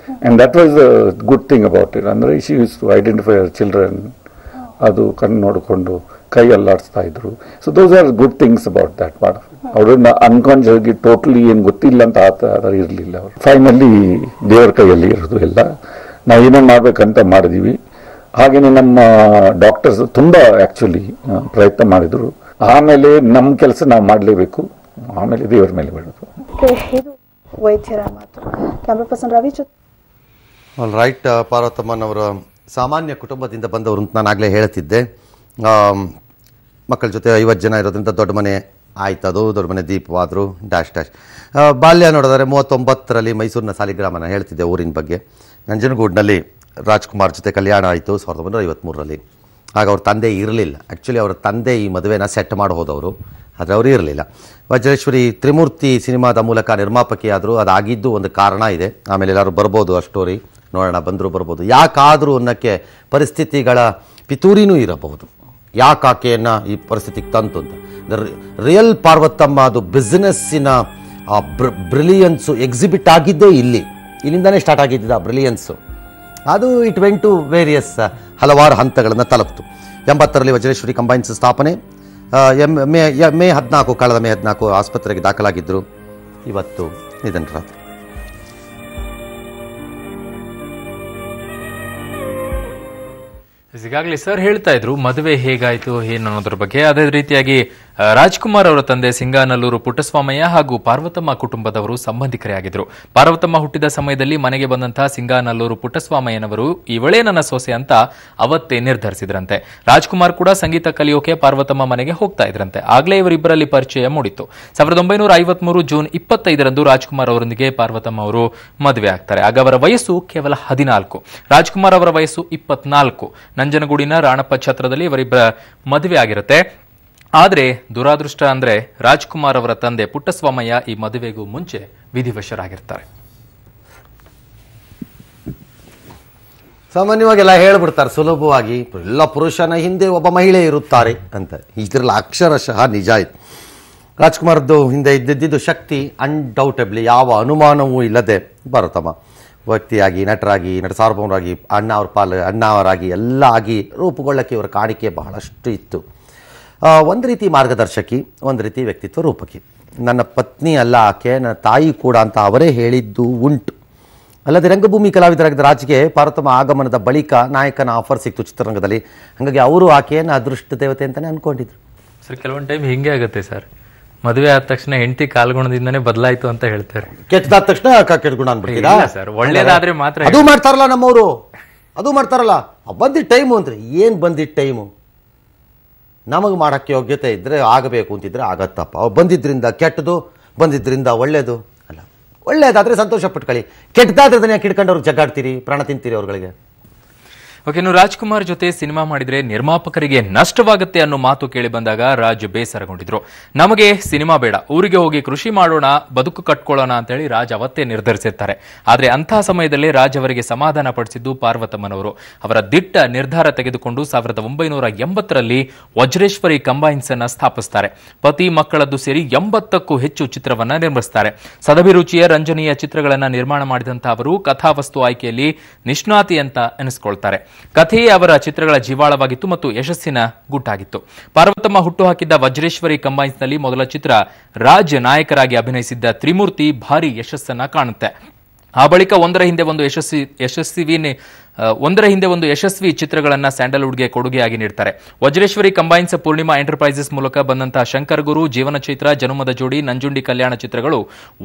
and that was the good thing about it. ಅಂದರೆ she used to identify her children, ಅದು ಕಣ್ಣು ನೋಡಿಕೊಂಡು ಕೈ ಅಲ್ಲಾಡಿಸ್ತಾ ಇದ್ರು. So those are good things about that part. ಅವ್ರನ್ನ unconscious ಆಗಿ totally ಏನು ಗೊತ್ತಿಲ್ಲ ಅಂತ ಆ ಥರ ಇರಲಿಲ್ಲ. ಅವರು ಫೈನಲಿ ದೇವರ ಕೈಯಲ್ಲಿ ಇರೋದು ಎಲ್ಲ. ನಾವು ಏನೇನು ಮಾಡ್ಬೇಕಂತ ಮಾಡಿದೀವಿ. ಹಾಗೆಯೇ ನಮ್ಮ ಡಾಕ್ಟರ್ಸ್ ತುಂಬ ಆ್ಯಕ್ಚುಲಿ ಪ್ರಯತ್ನ ಮಾಡಿದರು. ಆಮೇಲೆ ನಮ್ಮ ಕೆಲಸ ನಾವು ಮಾಡಲೇಬೇಕು, ಆಮೇಲೆ ದೇವರ ಮೇಲೆ ಬಿಡೋದು. ವೈದ್ಯರ ಮಾತು. ಕ್ಯಾಮ್ರಾ ಪರ್ಸನ್ ರವಿ ಜೊತೆ. All right. ಪಾರ್ವತಮ್ಮನವರ ಸಾಮಾನ್ಯ ಕುಟುಂಬದಿಂದ ಬಂದವರು ಅಂತ ನಾನು ಆಗಲೇ ಹೇಳ್ತಿದ್ದೆ. ಮಕ್ಕಳ ಜೊತೆ 50 ಜನ ಇರೋದ್ರಿಂದ ದೊಡ್ಡ ಮನೆ ಆಯ್ತದು, ದೊಡ್ಡ ಮನೆ ದೀಪವಾದರು ಡ್ಯಾಶ್ ಡ್ಯಾಶ್. ಬಾಲ್ಯ ನೋಡಿದರೆ 39ರಲ್ಲಿ ಮೈಸೂರಿನ ಸಾಲಿಗ್ರಾಮನ ಹೇಳ್ತಿದ್ದೆ ಊರಿನ ಬಗ್ಗೆ. ನಂಜನಗೂಡಿನಲ್ಲಿ ರಾಜ್ಕುಮಾರ್ ಜೊತೆ ಕಲ್ಯಾಣ ಆಯಿತು 1953ರಲ್ಲಿ. ಆಗ ಅವ್ರ ತಂದೆ ಇರಲಿಲ್ಲ. ಆ್ಯಕ್ಚುಲಿ ಅವರ ತಂದೆ ಈ ಮದುವೆನ ಸೆಟ್ ಮಾಡಿ ಹೋದವರು, ಆದರೆ ಅವರು ಇರಲಿಲ್ಲ. ವಜ್ರೇಶ್ವರಿ ತ್ರಿಮೂರ್ತಿ ಸಿನಿಮಾದ ಮೂಲಕ ನಿರ್ಮಾಪಕಿ ಆದರು. ಅದಾಗಿದ್ದು ಒಂದು ಕಾರಣ ಇದೆ, ಆಮೇಲೆ ಎಲ್ಲರೂ ಬರ್ಬೋದು ಆ ಸ್ಟೋರಿ ನೋಡೋಣ, ಬಂದರೂ ಬರ್ಬೋದು. ಯಾಕಾದರೂ ಅನ್ನೋಕ್ಕೆ ಪರಿಸ್ಥಿತಿಗಳ ಪಿತೂರಿನೂ ಇರಬಹುದು. ಯಾಕೆ ಆಕೆಯನ್ನು ಈ ಪರಿಸ್ಥಿತಿಗೆ ತಂತು ಅಂತ. ರಿಯಲ್ ಪಾರ್ವತಮ್ಮ ಅದು ಬಿಸ್ನೆಸ್ಸಿನ ಬ್ರಿಲಿಯನ್ಸು ಎಕ್ಸಿಬಿಟ್ ಆಗಿದ್ದೇ ಇಲ್ಲಿಂದನೇ ಸ್ಟಾರ್ಟ್ ಆಗಿದ್ದ ಆ ಬ್ರಿಲಿಯನ್ಸು. ಅದು ಇಟ್ ವೆಂಟ್ ಟು ವೇರಿಯಸ್ ಹಲವಾರು ಹಂತಗಳನ್ನು ತಲುಪಿತು. 80ರಲ್ಲಿ ವಜ್ರೇಶ್ವರಿ ಕಂಬೈನ್ಸ್ ಸ್ಥಾಪನೆ. ಮೇ 14 ಆಸ್ಪತ್ರೆಗೆ ದಾಖಲಾಗಿದ್ದರು. ಇವತ್ತು ನಿಧನರಾದರು. ಈಗಾಗಲೇ ಸರ್ ಹೇಳ್ತಾ ಇದ್ರು ಮದುವೆ ಹೇಗಾಯಿತು ಏನು ಅನ್ನೋದ್ರ ಬಗ್ಗೆ. ಅದೇ ರೀತಿಯಾಗಿ ರಾಜ್ಕುಮಾರ್ ಅವರ ತಂದೆ ಸಿಂಗಾನಲ್ಲೂರು ಪುಟ್ಟಸ್ವಾಮಯ್ಯ ಹಾಗೂ ಪಾರ್ವತಮ್ಮ ಕುಟುಂಬದವರು ಸಂಬಂಧಿಕರೇ ಆಗಿದ್ರು. ಪಾರ್ವತಮ್ಮ ಹುಟ್ಟಿದ ಸಮಯದಲ್ಲಿ ಮನೆಗೆ ಬಂದಂತಹ ಸಿಂಗಾನಲ್ಲೂರು ಪುಟ್ಟಸ್ವಾಮಯ್ಯನವರು ಇವಳೇ ನನ್ನ ಸೊಸೆ ಅಂತ ಅವತ್ತೇ ನಿರ್ಧರಿಸಿದ್ರಂತೆ. ರಾಜ್ಕುಮಾರ್ ಕೂಡ ಸಂಗೀತ ಕಲಿಯೋಕೆ ಪಾರ್ವತಮ್ಮ ಮನೆಗೆ ಹೋಗ್ತಾ ಇದ್ರಂತೆ. ಆಗ್ಲೇ ಇವರಿಬ್ಬರಲ್ಲಿ ಪರಿಚಯ ಮೂಡಿತ್ತು. 1953 ಜೂನ್ 25ರಂದು ರಾಜ್ಕುಮಾರ್ ಅವರೊಂದಿಗೆ ಪಾರ್ವತಮ್ಮ ಅವರು ಮದುವೆ ಆಗ್ತಾರೆ. ಆಗ ಅವರ ವಯಸ್ಸು ಕೇವಲ 14. ರಾಜ್ಕುಮಾರ್ ಅವರ ವಯಸ್ಸು 24. ನಂಜನಗೂಡಿನ ರಾಣಪ್ಪ ಛತ್ರದಲ್ಲಿ ಇವರಿಬ್ಬರ ಮದುವೆ ಆಗಿರುತ್ತೆ. ಆದರೆ ದುರಾದೃಷ್ಟ ಅಂದ್ರೆ ರಾಜ್ಕುಮಾರ್ ಅವರ ತಂದೆ ಪುಟ್ಟಸ್ವಾಮಯ್ಯ ಈ ಮದುವೆಗೂ ಮುಂಚೆ ವಿಧಿವಶರಾಗಿರ್ತಾರೆ. ಸಾಮಾನ್ಯವಾಗಿ ಎಲ್ಲ ಹೇಳ್ಬಿಡ್ತಾರೆ ಸುಲಭವಾಗಿ, ಎಲ್ಲ ಪುರುಷನ ಹಿಂದೆ ಒಬ್ಬ ಮಹಿಳೆ ಇರುತ್ತಾರೆ ಅಂತ. ಇದ್ರಲ್ಲಿ ಅಕ್ಷರಶಃ ನಿಜ ಇದೆ. ರಾಜ್ಕುಮಾರ್ದು ಹಿಂದೆ ಇದ್ದಿದ್ದು ಶಕ್ತಿ ಅನ್ಡೌಟೆಬ್ಲಿ, ಯಾವ ಅನುಮಾನವೂ ಇಲ್ಲದೆ ಪಾರ್ವತಮ್ಮ ವ್ಯಕ್ತಿಯಾಗಿ, ನಟರಾಗಿ, ನಟ ಸಾರ್ವಭೌಮರಾಗಿ, ಅಣ್ಣವರಾಗಿ ಎಲ್ಲ ಆಗಿ ರೂಪುಗೊಳ್ಳಕ್ಕೆ ಇವರ ಕಾಣಿಕೆ ಬಹಳಷ್ಟು ಇತ್ತು. ಒಂದು ರೀತಿ ಮಾರ್ಗದರ್ಶಕಿ, ಒಂದು ರೀತಿ ವ್ಯಕ್ತಿತ್ವ ರೂಪಕಿ. ನನ್ನ ಪತ್ನಿ ಅಲ್ಲ ಆಕೆ, ನನ್ನ ತಾಯಿ ಕೂಡ ಅಂತ ಅವರೇ ಹೇಳಿದ್ದು ಉಂಟು. ಅಲ್ಲದೆ ರಂಗಭೂಮಿ ಕಲಾವಿದರಾಗಿದ್ದ ರಾಜ್ಗೆ ಪಾರ್ವತಮ್ಮ ಆಗಮನದ ಬಳಿಕ ನಾಯಕನ ಆಫರ್ ಸಿಕ್ತು ಚಿತ್ರರಂಗದಲ್ಲಿ. ಹಾಗಾಗಿ ಅವರು ಆಕೆಯನ್ನು ಅದೃಷ್ಟ ದೇವತೆ ಅಂತಲೇ ಅಂದ್ಕೊಂಡಿದ್ರು. ಸರ್ ಕೆಲವೊಂದು ಟೈಮ್ ಹಿಂಗೆ ಆಗುತ್ತೆ ಸರ್, ಮದುವೆ ಆದ ತಕ್ಷಣ ಹೆಂಡತಿ ಕಾಲ್ಗುಣದಿಂದನೇ ಬದಲಾಯಿತು ಅಂತ ಹೇಳ್ತಾರೆ. ಕೆಟ್ಟದಾದ ತಕ್ಷಣ ಕೆಟ್ಟಗುಣ ಅನ್ಬಿಡ್ತೀರಾ ಸರ್? ಒಳ್ಳೇದಾದ್ರೆ ಮಾತ್ರ. ಅದು ಮಾಡ್ತಾರಲ್ಲ ನಮ್ಮವರು, ಅದು ಮಾಡ್ತಾರಲ್ಲ. ಬಂದಿದ್ದ ಟೈಮು ಅಂದ್ರೆ ಏನು ಬಂದಿದ್ದ ಟೈಮು? ನಮಗೆ ಮಾಡೋಕ್ಕೆ ಯೋಗ್ಯತೆ ಇದ್ದರೆ ಆಗಬೇಕು ಅಂತಿದ್ರೆ ಆಗತ್ತಪ್ಪ. ಅವ್ರು ಬಂದಿದ್ದರಿಂದ ಕೆಟ್ಟದು, ಬಂದಿದ್ದರಿಂದ ಒಳ್ಳೇದು ಅಲ್ಲ. ಒಳ್ಳೇದಾದರೆ ಸಂತೋಷ ಪಟ್ಕೊಳ್ಳಿ, ಕೆಟ್ಟದಾದ್ರೆ ಅದನ್ನ ಕಿಡ್ಕೊಂಡವ್ರಿಗೆ ಜಗ್ಗಾಡ್ತೀರಿ, ಪ್ರಾಣ ತಿಂತೀರಿ ಅವ್ರಗಳಿಗೆ. ಓಕೆ, ಇನ್ನು ರಾಜ್ಕುಮಾರ್ ಜೊತೆ ಸಿನಿಮಾ ಮಾಡಿದ್ರೆ ನಿರ್ಮಾಪಕರಿಗೆ ನಷ್ಟವಾಗುತ್ತೆ ಅನ್ನೋ ಮಾತು ಕೇಳಿ ಬಂದಾಗ ರಾಜ್ ಬೇಸರಗೊಂಡಿದ್ರು. ನಮಗೆ ಸಿನಿಮಾ ಬೇಡ, ಊರಿಗೆ ಹೋಗಿ ಕೃಷಿ ಮಾಡೋಣ, ಬದುಕು ಕಟ್ಕೊಳ್ಳೋಣ ಅಂತೇಳಿ ರಾಜ್ ಅವತ್ತೇ ನಿರ್ಧರಿಸಿರ್ತಾರೆ. ಆದ್ರೆ ಅಂತಹ ಸಮಯದಲ್ಲೇ ರಾಜ್ ಅವರಿಗೆ ಸಮಾಧಾನ ಪಡಿಸಿದ್ದು ಪಾರ್ವತಮ್ಮನವರು. ಅವರ ದಿಟ್ಟ ನಿರ್ಧಾರ ತೆಗೆದುಕೊಂಡು 1980ರಲ್ಲಿ ವಜ್ರೇಶ್ವರಿ ಕಂಬೈನ್ಸ್ ಅನ್ನ ಸ್ಥಾಪಿಸುತ್ತಾರೆ. ಪತಿ ಮಕ್ಕಳದ್ದು ಸೇರಿ 80ಕ್ಕೂ ಹೆಚ್ಚು ಚಿತ್ರವನ್ನ ನಿರ್ಮಿಸುತ್ತಾರೆ. ಸದಭಿರುಚಿಯ ರಂಜನೀಯ ಚಿತ್ರಗಳನ್ನ ನಿರ್ಮಾಣ ಮಾಡಿದಂತಹ ಅವರು ಕಥಾವಸ್ತು ಆಯ್ಕೆಯಲ್ಲಿ ನಿಷ್ಣಾತಿ ಅಂತ ಅನಿಸಿಕೊಳ್ತಾರೆ. ಕಥೆಯೇ ಅವರ ಚಿತ್ರಗಳ ಜೀವಾಳವಾಗಿತ್ತು ಮತ್ತು ಯಶಸ್ಸಿನ ಗುಟ್ಟಾಗಿತ್ತು. ಪಾರ್ವತಮ್ಮ ಹುಟ್ಟುಹಾಕಿದ್ದ ವಜ್ರೇಶ್ವರಿ ಕಂಬೈನ್ಸ್ನಲ್ಲಿ ಮೊದಲ ಚಿತ್ರ ರಾಜ್ ನಾಯಕರಾಗಿ ಅಭಿನಯಿಸಿದ್ದ ತ್ರಿಮೂರ್ತಿ ಭಾರಿ ಯಶಸ್ಸನ್ನ ಕಾಣುತ್ತೆ. ಆ ಬಳಿಕ ಒಂದರ ಹಿಂದೆ ಒಂದು ಯಶಸ್ವಿ ಚಿತ್ರಗಳನ್ನ ಸ್ಯಾಂಡಲ್ವುಡ್ಗೆ ಕೊಡುಗೆಯಾಗಿ ನೀಡ್ತಾರೆ. ವಜ್ರೇಶ್ವರಿ ಕಂಬೈನ್ಸ್, ಪೂರ್ಣಿಮಾ ಎಂಟರ್ಪ್ರೈಸಸ್ ಮೂಲಕ ಬಂದಂತಹ ಶಂಕರ್ ಗುರು, ಜೀವನ ಚೈತ್ರ, ಜನುಮದ ಜೋಡಿ, ನಂಜುಂಡಿ ಕಲ್ಯಾಣ ಚಿತ್ರಗಳು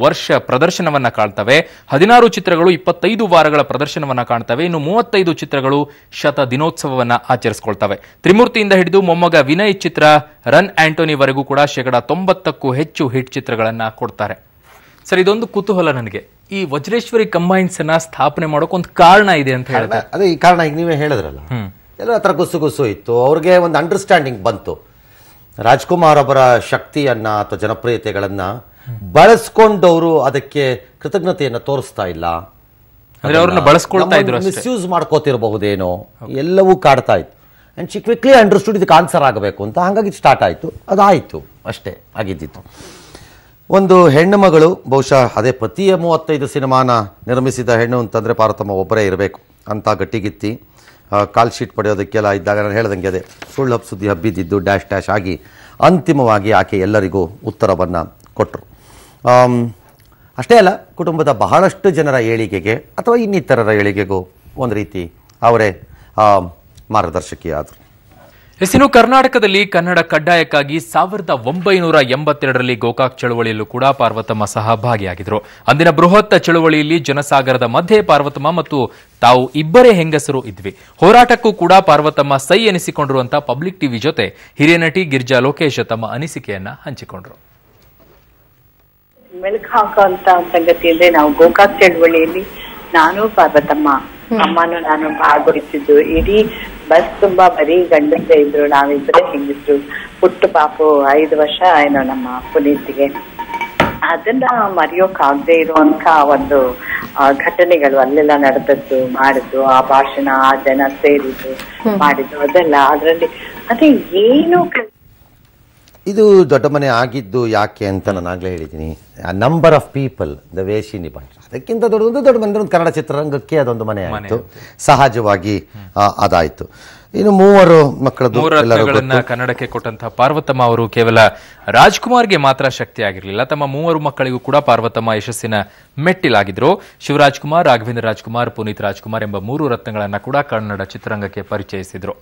ವರ್ಷ ಪ್ರದರ್ಶನವನ್ನ ಕಾಣ್ತವೆ. 16 ಚಿತ್ರಗಳು 25 ವಾರಗಳ ಪ್ರದರ್ಶನವನ್ನ ಕಾಣ್ತವೆ. ಇನ್ನು 35 ಚಿತ್ರಗಳು ಶತ ದಿನೋತ್ಸವವನ್ನ ಆಚರಿಸಿಕೊಳ್ತವೆ. ತ್ರಿಮೂರ್ತಿಯಿಂದ ಹಿಡಿದು ಮೊಮ್ಮಗ ವಿನಯ್ ಚಿತ್ರ ರನ್ ಆಂಟೋನಿವರೆಗೂ ಕೂಡ 90%ಕ್ಕೂ ಹೆಚ್ಚು ಹಿಟ್ ಚಿತ್ರಗಳನ್ನ ಕೊಡ್ತಾರೆ. ಸರ್, ಇದೊಂದು ಕುತೂಹಲ ನನಗೆ. ಈ ವಜ್ರೇಶ್ವರಿ ಕಂಬೈನ್ಸ್ ಅನ್ನ ಸ್ಥಾಪನೆ ಮಾಡೋಕೆ ಒಂದು ಕಾರಣ ಇದೆ ಅಂತ ಹೇಳಿದ್ರೆ, ಅದೇ ಈ ಕಾರಣ ಈಗ ನೀವೇ ಹೇಳಿದ್ರಲ್ಲ, ಎಲ್ಲ ಹತ್ರ ಗುಸು ಇತ್ತು. ಅವ್ರಿಗೆ ಒಂದು ಅಂಡರ್ಸ್ಟ್ಯಾಂಡಿಂಗ್ ಬಂತು. ರಾಜ್ಕುಮಾರ್ ಅವರ ಶಕ್ತಿಯನ್ನ ಅಥವಾ ಜನಪ್ರಿಯತೆಗಳನ್ನ ಬಳಸ್ಕೊಂಡವರು ಅದಕ್ಕೆ ಕೃತಜ್ಞತೆಯನ್ನ ತೋರಿಸ್ತಾ ಇಲ್ಲ, ಅವ್ರನ್ನ ಬಳಸ್ಕೊಳ್ತಾ ಇದ್ರು, ಮಿಸ್ಯೂಸ್ ಮಾಡ್ಕೋತಿರಬಹುದೇನೋ, ಎಲ್ಲವೂ ಕಾಡ್ತಾ ಇತ್ತು. ಅಂಡ್ ಶಿ ಕ್ವಿಕ್ಲಿ ಅಂಡರ್ಸ್ಟುಡ್ ಇದಕ್ಕೆ ಆನ್ಸರ್ ಆಗಬೇಕು ಅಂತ. ಹಾಗಾಗಿ ಸ್ಟಾರ್ಟ್ ಆಯ್ತು, ಅದಾಯ್ತು, ಅಷ್ಟೇ ಆಗಿದ್ದಿತ್ತು. ಒಂದು ಹೆಣ್ಣು ಮಗಳು, ಬಹುಶಃ ಅದೇ ಪತಿಯ 35 ಸಿನಿಮಾನ ನಿರ್ಮಿಸಿದ ಹೆಣ್ಣು ಅಂತಂದರೆ ಪಾರ್ವತಮ್ಮ ಒಬ್ಬರೇ ಇರಬೇಕು ಅಂತ ಗಟ್ಟಿಗಿತ್ತಿ ಕಾಲ್ ಶೀಟ್ ಪಡೆಯೋದಕ್ಕೆಲ್ಲ ಇದ್ದಾಗ ನಾನು ಹೇಳ್ದಂಗೆ ಅದೇ ಸುಳ್ಳು ಸುದ್ದಿ ಹಬ್ಬಿದ್ದು ಡ್ಯಾಶ್ ಆಗಿ ಅಂತಿಮವಾಗಿ ಆಕೆ ಎಲ್ಲರಿಗೂ ಉತ್ತರವನ್ನು ಕೊಟ್ಟರು. ಅಷ್ಟೇ ಅಲ್ಲ, ಕುಟುಂಬದ ಬಹಳಷ್ಟು ಜನರ ಏಳಿಗೆಗೆ ಅಥವಾ ಇನ್ನಿತರರ ಏಳಿಗೆಗೂ ಒಂದು ರೀತಿ ಅವರೇ ಮಾರ್ಗದರ್ಶಕಿಯಾದರು. ಇನ್ನು ಕರ್ನಾಟಕದಲ್ಲಿ ಕನ್ನಡ ಕಡ್ಡಾಯಕ್ಕಾಗಿ 1982ರಲ್ಲಿ ಗೋಕಾಕ್ ಚಳವಳಿಯಲ್ಲೂ ಕೂಡ ಪಾರ್ವತಮ್ಮ ಸಹಭಾಗಿಯಾಗಿದ್ರು. ಅಂದಿನ ಬೃಹತ್ ಚಳವಳಿಯಲ್ಲಿ ಜನಸಾಗರದ ಮಧ್ಯೆ ಪಾರ್ವತಮ್ಮ ಮತ್ತು ತಾವು ಇಬ್ಬರೇ ಹೆಂಗಸರು ಇದ್ವಿ. ಹೋರಾಟಕ್ಕೂ ಕೂಡ ಪಾರ್ವತಮ್ಮ ಸೈ ಎನಿಸಿಕೊಂಡಿರುವಂತಹ ಪಬ್ಲಿಕ್ ಟಿವಿ ಜೊತೆ ಹಿರಿಯ ನಟಿ ಗಿರ್ಜಾ ಲೋಕೇಶ್ ತಮ್ಮ ಅನಿಸಿಕೆಯನ್ನ ಹಂಚಿಕೊಂಡ್ರು. ಮೆಲುಕು ಹಾಕುವಂತ ಸಂಗತಿ ಅಂದ್ರೆ, ನಾವು ಗೋಕಾಕ್ ಚಳವಳಿಯಲ್ಲಿ ನಾನು ಪಾರ್ವತಮ್ಮ ಅಮ್ಮನು ನಾನು ಭಾಗವಹಿಸಿದ್ದು. ಇಡೀ ಬಸ್ ತುಂಬಾ ಬರೀ ಗಂಡಸೇ ಇದ್ರು, ನಾವಿಬ್ಬರೇ ಹೆಂಗಸರು. ಪುಟ್ಟು ಪಾಪು 5 ವರ್ಷ ಏನೋ ನಮ್ಮ ಪುನೀತಿಗೆ. ಅದನ್ನ ಮರೆಯೋಕಾಗದೆ ಇರುವಂತ ಒಂದು ಘಟನೆಗಳು ಅಲ್ಲೆಲ್ಲ ನಡೆದದ್ದು, ಮಾಡಿದ್ದು, ಆ ಭಾಷಣ, ಆ ಜನ ಸೇರಿದ್ದು, ಮಾಡಿದ್ದು, ಅದೆಲ್ಲ ಅದರಲ್ಲಿ ಅದೇ ಏನು. ಇದು ದೊಡ್ಡ ಮನೆ ಆಗಿದ್ದು ಯಾಕೆ ಅಂತ ನಾನು ಆಗ್ಲೇ ಹೇಳಿದ್ದೀನಿ. Number of people, the way she ನಿಭಾಯಿಸಿದ್ರು. ಅದಕ್ಕಿಂತ ದೊಡ್ಡ ಮನೆ ಒಂದು ಕನ್ನಡ ಚಿತ್ರರಂಗಕ್ಕೆ ಅದೊಂದು ಮನೆ ಆಯಿತು, ಸಹಜವಾಗಿ ಅದಾಯಿತು. ಇನ್ನು 3 ಮಕ್ಕಳನ್ನ ಕನ್ನಡಕ್ಕೆ ಕೊಟ್ಟಂತಹ ಪಾರ್ವತಮ್ಮ ಅವರು ಕೇವಲ ರಾಜ್ಕುಮಾರ್ಗೆ ಮಾತ್ರ ಶಕ್ತಿ ಆಗಿರಲಿಲ್ಲ, ತಮ್ಮ 3 ಮಕ್ಕಳಿಗೂ ಕೂಡ ಪಾರ್ವತಮ್ಮ ಯಶಸ್ಸಿನ ಮೆಟ್ಟಿಲಾಗಿದ್ರು. ಶಿವರಾಜ್ ಕುಮಾರ್, ರಾಘವೇಂದ್ರ ರಾಜ್ಕುಮಾರ್, ಪುನೀತ್ ರಾಜ್ಕುಮಾರ್ ಎಂಬ 3 ರತ್ನಗಳನ್ನ ಕೂಡ ಕನ್ನಡ ಚಿತ್ರರಂಗಕ್ಕೆ ಪರಿಚಯಿಸಿದ್ರು.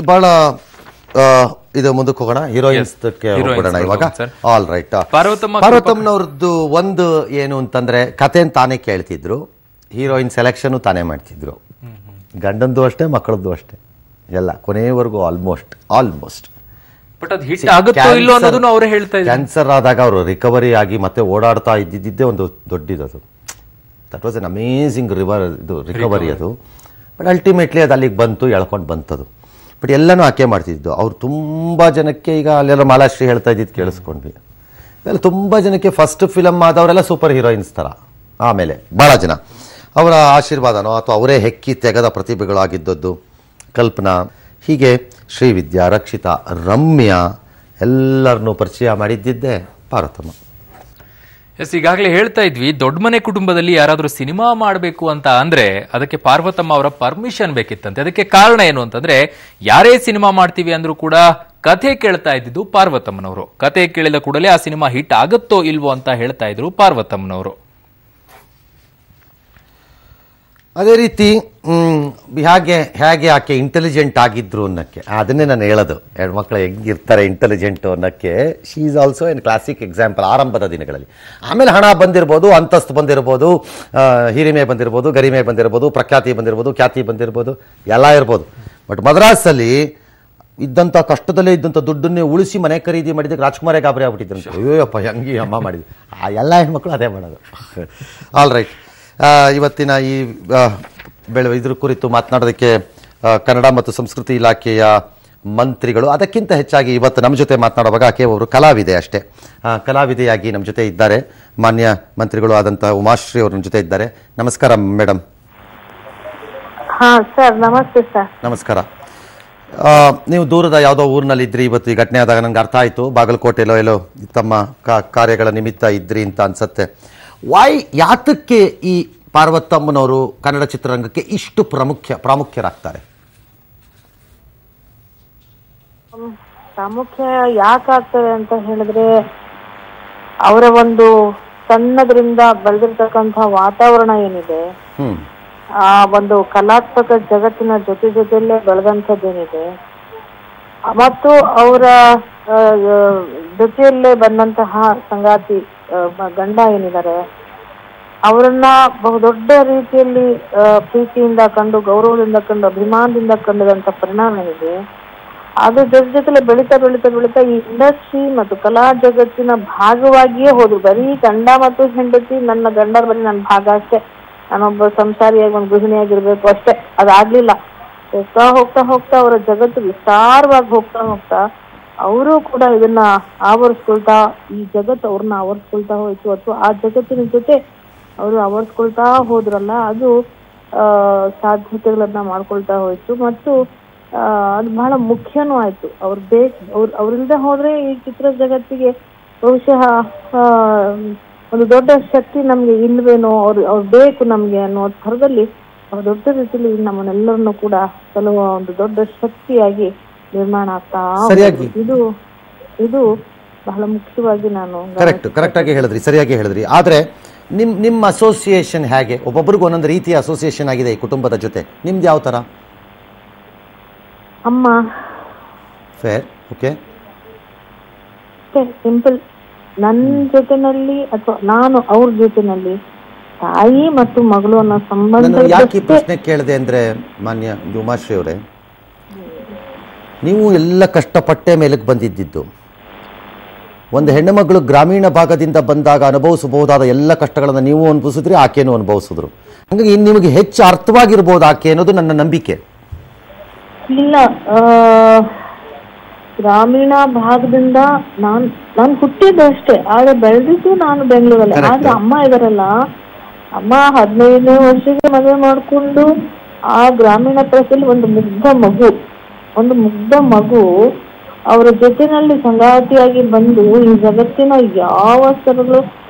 ಬಹಳ ಇದು ಮುಂದಕ್ಕೆ ಹೋಗೋಣ, ಹೀರೋಯಿನ್ಸ್ ಹೋಗೋಣ ಇವಾಗ. ಆಲ್ ರೈಟ್, ಪಾರ್ವತಮ್ಮನವ್ರದ್ದು ಒಂದು ಏನು ಅಂತಂದ್ರೆ, ಕಥೆನ ತಾನೇ ಕೇಳ್ತಿದ್ರು, ಹೀರೋಯಿನ್ ಸೆಲೆಕ್ಷನ್ ತಾನೇ ಮಾಡ್ತಿದ್ರು. ಗಂಡಂದು ಅಷ್ಟೇ, ಮಕ್ಕಳದ್ದು ಅಷ್ಟೇ, ಎಲ್ಲ ಕೊನೆಯವರೆಗೂ ಆಲ್ಮೋಸ್ಟ್. ಬಟ್ ಅದು ಹಿಟ್ ಆಗುತ್ತೋ ಇಲ್ಲೋ ಅನ್ನೋದನ್ನು ಅವರೇ ಹೇಳ್ತಾ ಇದ್ದಾರೆ. ಕ್ಯಾನ್ಸರ್ ಆದಾಗ ಅವರು ರಿಕವರಿ ಆಗಿ ಮತ್ತೆ ಓಡಾಡ್ತಾ ಇದ್ದಿದ್ದೇ ಒಂದು ದೊಡ್ಡದು. That was an amazing recovery ಅದು. ಬಟ್ ಅಲ್ಟಿಮೇಟ್ಲಿ ಅದು ಅಲ್ಲಿಗೆ ಬಂತು, ಎಳ್ಕೊಂಡು ಬಂತದು. ಬಟ್ ಎಲ್ಲನೂ ಆಕೆ ಮಾಡ್ತಿದ್ದು. ಅವ್ರು ತುಂಬ ಜನಕ್ಕೆ, ಈಗ ಅಲ್ಲೆಲ್ಲ ಮಾಲಾಶ್ರೀ ಹೇಳ್ತಾ ಇದ್ದಿದ್ದು ಕೇಳಿಸ್ಕೊಂಡ್ವಿ, ಎಲ್ಲ ತುಂಬ ಜನಕ್ಕೆ ಫಸ್ಟ್ ಫಿಲಮ್ ಆದವರೆಲ್ಲ ಸೂಪರ್ ಹೀರೋಯಿನ್ಸ್ ಥರ. ಆಮೇಲೆ ಭಾಳ ಜನ ಅವರ ಆಶೀರ್ವಾದನೋ ಅಥವಾ ಅವರೇ ಹೆಕ್ಕಿ ತೆಗೆದ ಪ್ರತಿಭೆಗಳಾಗಿದ್ದದ್ದು. ಕಲ್ಪನಾ, ಹೀಗೆ ಶ್ರೀವಿದ್ಯಾ, ರಕ್ಷಿತಾ, ರಮ್ಯಾ ಎಲ್ಲರನ್ನೂ ಪರಿಚಯ ಮಾಡಿದ್ದಿದ್ದೇ ಪಾರ್ವತಮ್ಮ. ಎಸ್, ಈಗಾಗಲೇ ಹೇಳ್ತಾ ಇದ್ವಿ, ದೊಡ್ಡ ಮನೆ ಕುಟುಂಬದಲ್ಲಿ ಯಾರಾದ್ರೂ ಸಿನಿಮಾ ಮಾಡಬೇಕು ಅಂತ ಅಂದ್ರೆ ಅದಕ್ಕೆ ಪಾರ್ವತಮ್ಮ ಅವರ ಪರ್ಮಿಷನ್ ಬೇಕಿತ್ತಂತೆ. ಅದಕ್ಕೆ ಕಾರಣ ಏನು ಅಂತಂದ್ರೆ, ಯಾರೇ ಸಿನಿಮಾ ಮಾಡ್ತೀವಿ ಅಂದ್ರೂ ಕೂಡ ಕಥೆ ಕೇಳ್ತಾ ಇದ್ದಿದ್ದು ಪಾರ್ವತಮ್ಮನವರು. ಕಥೆ ಕೇಳಿದ ಕೂಡಲೇ ಆ ಸಿನಿಮಾ ಹಿಟ್ ಆಗುತ್ತೋ ಇಲ್ವೋ ಅಂತ ಹೇಳ್ತಾ ಇದ್ರು ಪಾರ್ವತಮ್ಮನವರು. ಅದೇ ರೀತಿ ಹೇಗೆ ಆಕೆ ಇಂಟೆಲಿಜೆಂಟ್ ಆಗಿದ್ರು ಅನ್ನಕ್ಕೆ, ಅದನ್ನೇ ನಾನು ಹೇಳೋದು. ಹೆಣ್ಮಕ್ಳು ಹೆಂಗಿರ್ತಾರೆ ಇಂಟೆಲಿಜೆಂಟು ಅನ್ನಕ್ಕೆ, she is also N classic example. ಆರಂಭದ ದಿನಗಳಲ್ಲಿ, ಆಮೇಲೆ ಹಣ ಬಂದಿರ್ಬೋದು, ಅಂತಸ್ತು ಬಂದಿರ್ಬೋದು, ಹಿರಿಮೆ ಬಂದಿರ್ಬೋದು, ಗರಿಮೆ ಬಂದಿರ್ಬೋದು, ಪ್ರಖ್ಯಾತಿ ಬಂದಿರ್ಬೋದು, ಖ್ಯಾತಿ ಬಂದಿರ್ಬೋದು, ಎಲ್ಲ ಇರ್ಬೋದು. ಬಟ್ ಮದ್ರಾಸಲ್ಲಿ ಇದ್ದಂಥ ಕಷ್ಟದಲ್ಲೇ ಇದ್ದಂಥ ದುಡ್ಡನ್ನೇ ಉಳಿಸಿ ಮನೆ ಖರೀದಿ ಮಾಡಿದ್ದಕ್ಕೆ ರಾಜ್ಕುಮಾರೇ ಗಾಬರಿ ಆಗ್ಬಿಟ್ಟಿದ್ರು. ಅಯ್ಯೋಯಪ್ಪ ಹೆಂಗೆ ಅಮ್ಮ ಮಾಡಿದ್ವಿ. ಆ ಎಲ್ಲ ಹೆಣ್ಮಕ್ಳು ಅದೇ ಮಾಡೋದು. ಆಲ್ ರೈಟ್, ಇವತ್ತಿನ ಈ ಇದ್ರ ಕುರಿತು ಮಾತನಾಡೋದಕ್ಕೆ ಕನ್ನಡ ಮತ್ತು ಸಂಸ್ಕೃತಿ ಇಲಾಖೆಯ ಮಂತ್ರಿಗಳು, ಅದಕ್ಕಿಂತ ಹೆಚ್ಚಾಗಿ ಇವತ್ತು ನಮ್ಮ ಜೊತೆ ಮಾತನಾಡುವಾಗ ಆಕೆ ಅವರು ಕಲಾವಿದೆ ಅಷ್ಟೇ, ಕಲಾವಿದೆಯಾಗಿ ನಮ್ಮ ಜೊತೆ ಇದ್ದಾರೆ. ಮಾನ್ಯ ಮಂತ್ರಿಗಳು ಆದಂಥ ಉಮಾಶ್ರೀ ಅವರು ನಮ್ಮ ಜೊತೆ ಇದ್ದಾರೆ. ನಮಸ್ಕಾರ ಮೇಡಮ್. ಸರ್ ನಮಸ್ತೆ ಸರ್. ನಮಸ್ಕಾರ. ನೀವು ದೂರದ ಯಾವುದೋ ಊರಿನಲ್ಲಿ ಇದ್ರಿ, ಇವತ್ತು ಈ ಘಟನೆ ಆದಾಗ ನನಗೆ ಅರ್ಥ ಆಯಿತು, ಬಾಗಲಕೋಟೆಲ್ಲೋ ಎಲ್ಲೋ ತಮ್ಮ ಕಾರ್ಯಗಳ ನಿಮಿತ್ತ ಇದ್ರಿ ಅಂತ ಅನ್ಸತ್ತೆ. ಯಾತಕ್ಕೆ ಈ ಪಾರ್ವತಮ್ಮನವರು ಕನ್ನಡ ಚಿತ್ರರಂಗಕ್ಕೆ ಇಷ್ಟು ಪ್ರಾಮುಖ್ಯರಾಗ್ತಾರೆ? ಪ್ರಾಮುಖ್ಯ ಯಾಕಾಗ್ತದೆ ಅಂತ ಹೇಳಿದ್ರೆ, ಅವರ ಒಂದು ಸಣ್ಣದ್ರಿಂದ ಬೆಳೆದಿರ್ತಕ್ಕಂಥ ವಾತಾವರಣ ಏನಿದೆ, ಆ ಒಂದು ಕಲಾತ್ಮಕ ಜಗತ್ತಿನ ಜೊತೆಯಲ್ಲೇ ಬೆಳೆದಂಥದ್ದೇನಿದೆ, ಮತ್ತು ಅವರ ಜೊತೆಯಲ್ಲೇ ಬಂದಂತಹ ಸಂಗಾತಿ ಗಂಡ ಏನಿದ್ದಾರೆ, ಅವರನ್ನ ಬಹುದೊಡ್ಡ ರೀತಿಯಲ್ಲಿ ಪ್ರೀತಿಯಿಂದ ಕಂಡು, ಗೌರವದಿಂದ ಕಂಡು, ಅಭಿಮಾನದಿಂದ ಕಂಡದಂತ ಪರಿಣಾಮ ಏನಿದೆ, ಅದು ಜೊತೆಲೆ ಬೆಳೀತಾ ಈ ಇಂಡಸ್ಟ್ರಿ ಮತ್ತು ಕಲಾ ಜಗತ್ತಿನ ಭಾಗವಾಗಿಯೇ ಹೋದ್ರು. ಬರೀ ಗಂಡ ಮತ್ತು ಹೆಂಡತಿ, ನನ್ನ ಗಂಡರ ಬರೀ ನನ್ನ ಭಾಗ ಅಷ್ಟೇ, ನಾನೊಬ್ಬ ಸಂಸಾರಿಯಾಗಿ ಒಂದು ಗೃಹಿಣಿಯಾಗಿರ್ಬೇಕು ಅಷ್ಟೇ, ಅದಾಗ್ಲಿಲ್ಲ. ಹೋಗ್ತಾ ಅವರ ಜಗತ್ತು ವಿಸ್ತಾರವಾಗಿ ಹೋಗ್ತಾ ಅವರು ಕೂಡ ಇದನ್ನ ಆವರಿಸ್ಕೊಳ್ತಾ, ಈ ಜಗತ್ತು ಅವ್ರನ್ನ ಆವರಿಸ್ಕೊಳ್ತಾ ಹೋಯ್ತು, ಅಥವಾ ಆ ಜಗತ್ತಿನ ಜೊತೆ ಅವರು ಆವರಿಸ್ಕೊಳ್ತಾ ಹೋದ್ರಲ್ಲ, ಅದು ಸಾಧ್ಯತೆಗಳನ್ನ ಮಾಡ್ಕೊಳ್ತಾ ಹೋಯ್ತು. ಮತ್ತು ಅದು ಬಹಳ ಮುಖ್ಯನೂ ಆಯ್ತು. ಅವ್ರಿಲ್ದೆ ಹೋದ್ರೆ ಈ ಚಿತ್ರ ಜಗತ್ತಿಗೆ ಬಹುಶಃ ಒಂದು ದೊಡ್ಡ ಶಕ್ತಿ ನಮ್ಗೆ ಇಲ್ವೇನೋ, ಅವ್ರು ಬೇಕು ನಮ್ಗೆ ಅನ್ನೋ ಥರದಲ್ಲಿ ದೊಡ್ಡ ರೀತಿಯಲ್ಲಿ ನಮ್ಮನ್ನೆಲ್ಲರನ್ನು ಕೂಡ ಕೆಲವು ಒಂದು ದೊಡ್ಡ ಶಕ್ತಿಯಾಗಿ ನಿರ್ಮಾಣ ಆಗ್ತಾ ಇದು ಬಹಳ ಮುಖ್ಯವಾಗಿ ನಾನು ಕರೆಕ್ಟ್ ಆಗಿ ಹೇಳಿದ್ರಿ, ಸರಿಯಾಗಿ ಹೇಳಿದ್ರಿ. ಆದ್ರೆ ನಿಮ್ಮ ಅಸೋಸಿಯೇಷನ್ ಹೇಗೆ? ಒಬ್ಬೊಬ್ರಿಗೂ ಒಂದೊಂದು ರೀತಿಯ ಅಸೋಸಿಯೇಷನ್ ಆಗಿದೆ ಈ ಕುಟುಂಬದ ಜೊತೆ. ನಿಮ್ದು ಯಾವ ತರ? ಅಮ್ಮ ಫೇರ್, ಓಕೆ, ಸಿಂಪಲ್. ನನ್ನ ಜೊತೆನಲ್ಲಿ ಅಥವಾ ನಾನು ಅವ್ರ ಜೊತೆನಲ್ಲಿ ತಾಯಿ ಮತ್ತು ಮಗಳು ಅನ್ನೋ ಸಂಬಂಧ. ಯಾಕೆ ಪ್ರಶ್ನೆ ಕೇಳಿದೆ ಅಂದ್ರೆ, ಮಾನ್ಯ ಉಮಾಶ್ರೀ ಅವರೇ, ನೀವು ಎಲ್ಲ ಕಷ್ಟಪಟ್ಟೆ ಮೇಲಕ್ಕೆ ಬಂದಿದ್ದು. ಒಂದು ಹೆಣ್ಣು ಮಗಳು ಗ್ರಾಮೀಣ ಭಾಗದಿಂದ ಬಂದಾಗ ಅನುಭವಿಸಬಹುದಾದ ಎಲ್ಲ ಕಷ್ಟಗಳನ್ನು ನೀವು ಅನುಭವಿಸಿದ್ರಿ, ಆಕೆನೂ ಅನುಭವಿಸಿದ್ರು. ಹಾಗಾಗಿ ನಿಮಗೆ ಹೆಚ್ಚು ಅರ್ಥವಾಗಿರ್ಬೋದು ಆಕೆ ಅನ್ನೋದು ನನ್ನ ನಂಬಿಕೆ. ಇಲ್ಲ, ಗ್ರಾಮೀಣ ಭಾಗದಿಂದ ನಾನು ಹುಟ್ಟಿದ್ದು ಅಷ್ಟೇ, ಆದ್ರೆ ಬೆಳೆದಿದ್ದು ನಾನು ಬೆಂಗಳೂರಲ್ಲಿ. ಆದ್ರೆ ಅಮ್ಮ ಇದಾರಲ್ಲ, ಅಮ್ಮ 15ನೇ ವರ್ಷಕ್ಕೆ ಮದುವೆ ಮಾಡ್ಕೊಂಡು ಆ ಗ್ರಾಮೀಣ ಪ್ರದೇಶದಲ್ಲಿ ಒಂದು ಮುಗ್ಧ ಮಗು ಅವರ ಜೊತೆನಲ್ಲಿ ಸಂಗಾತಿಯಾಗಿ ಬಂದು ಈ ಜಗತ್ತಿನ ಯಾವ ಸ್ತರಗಳು,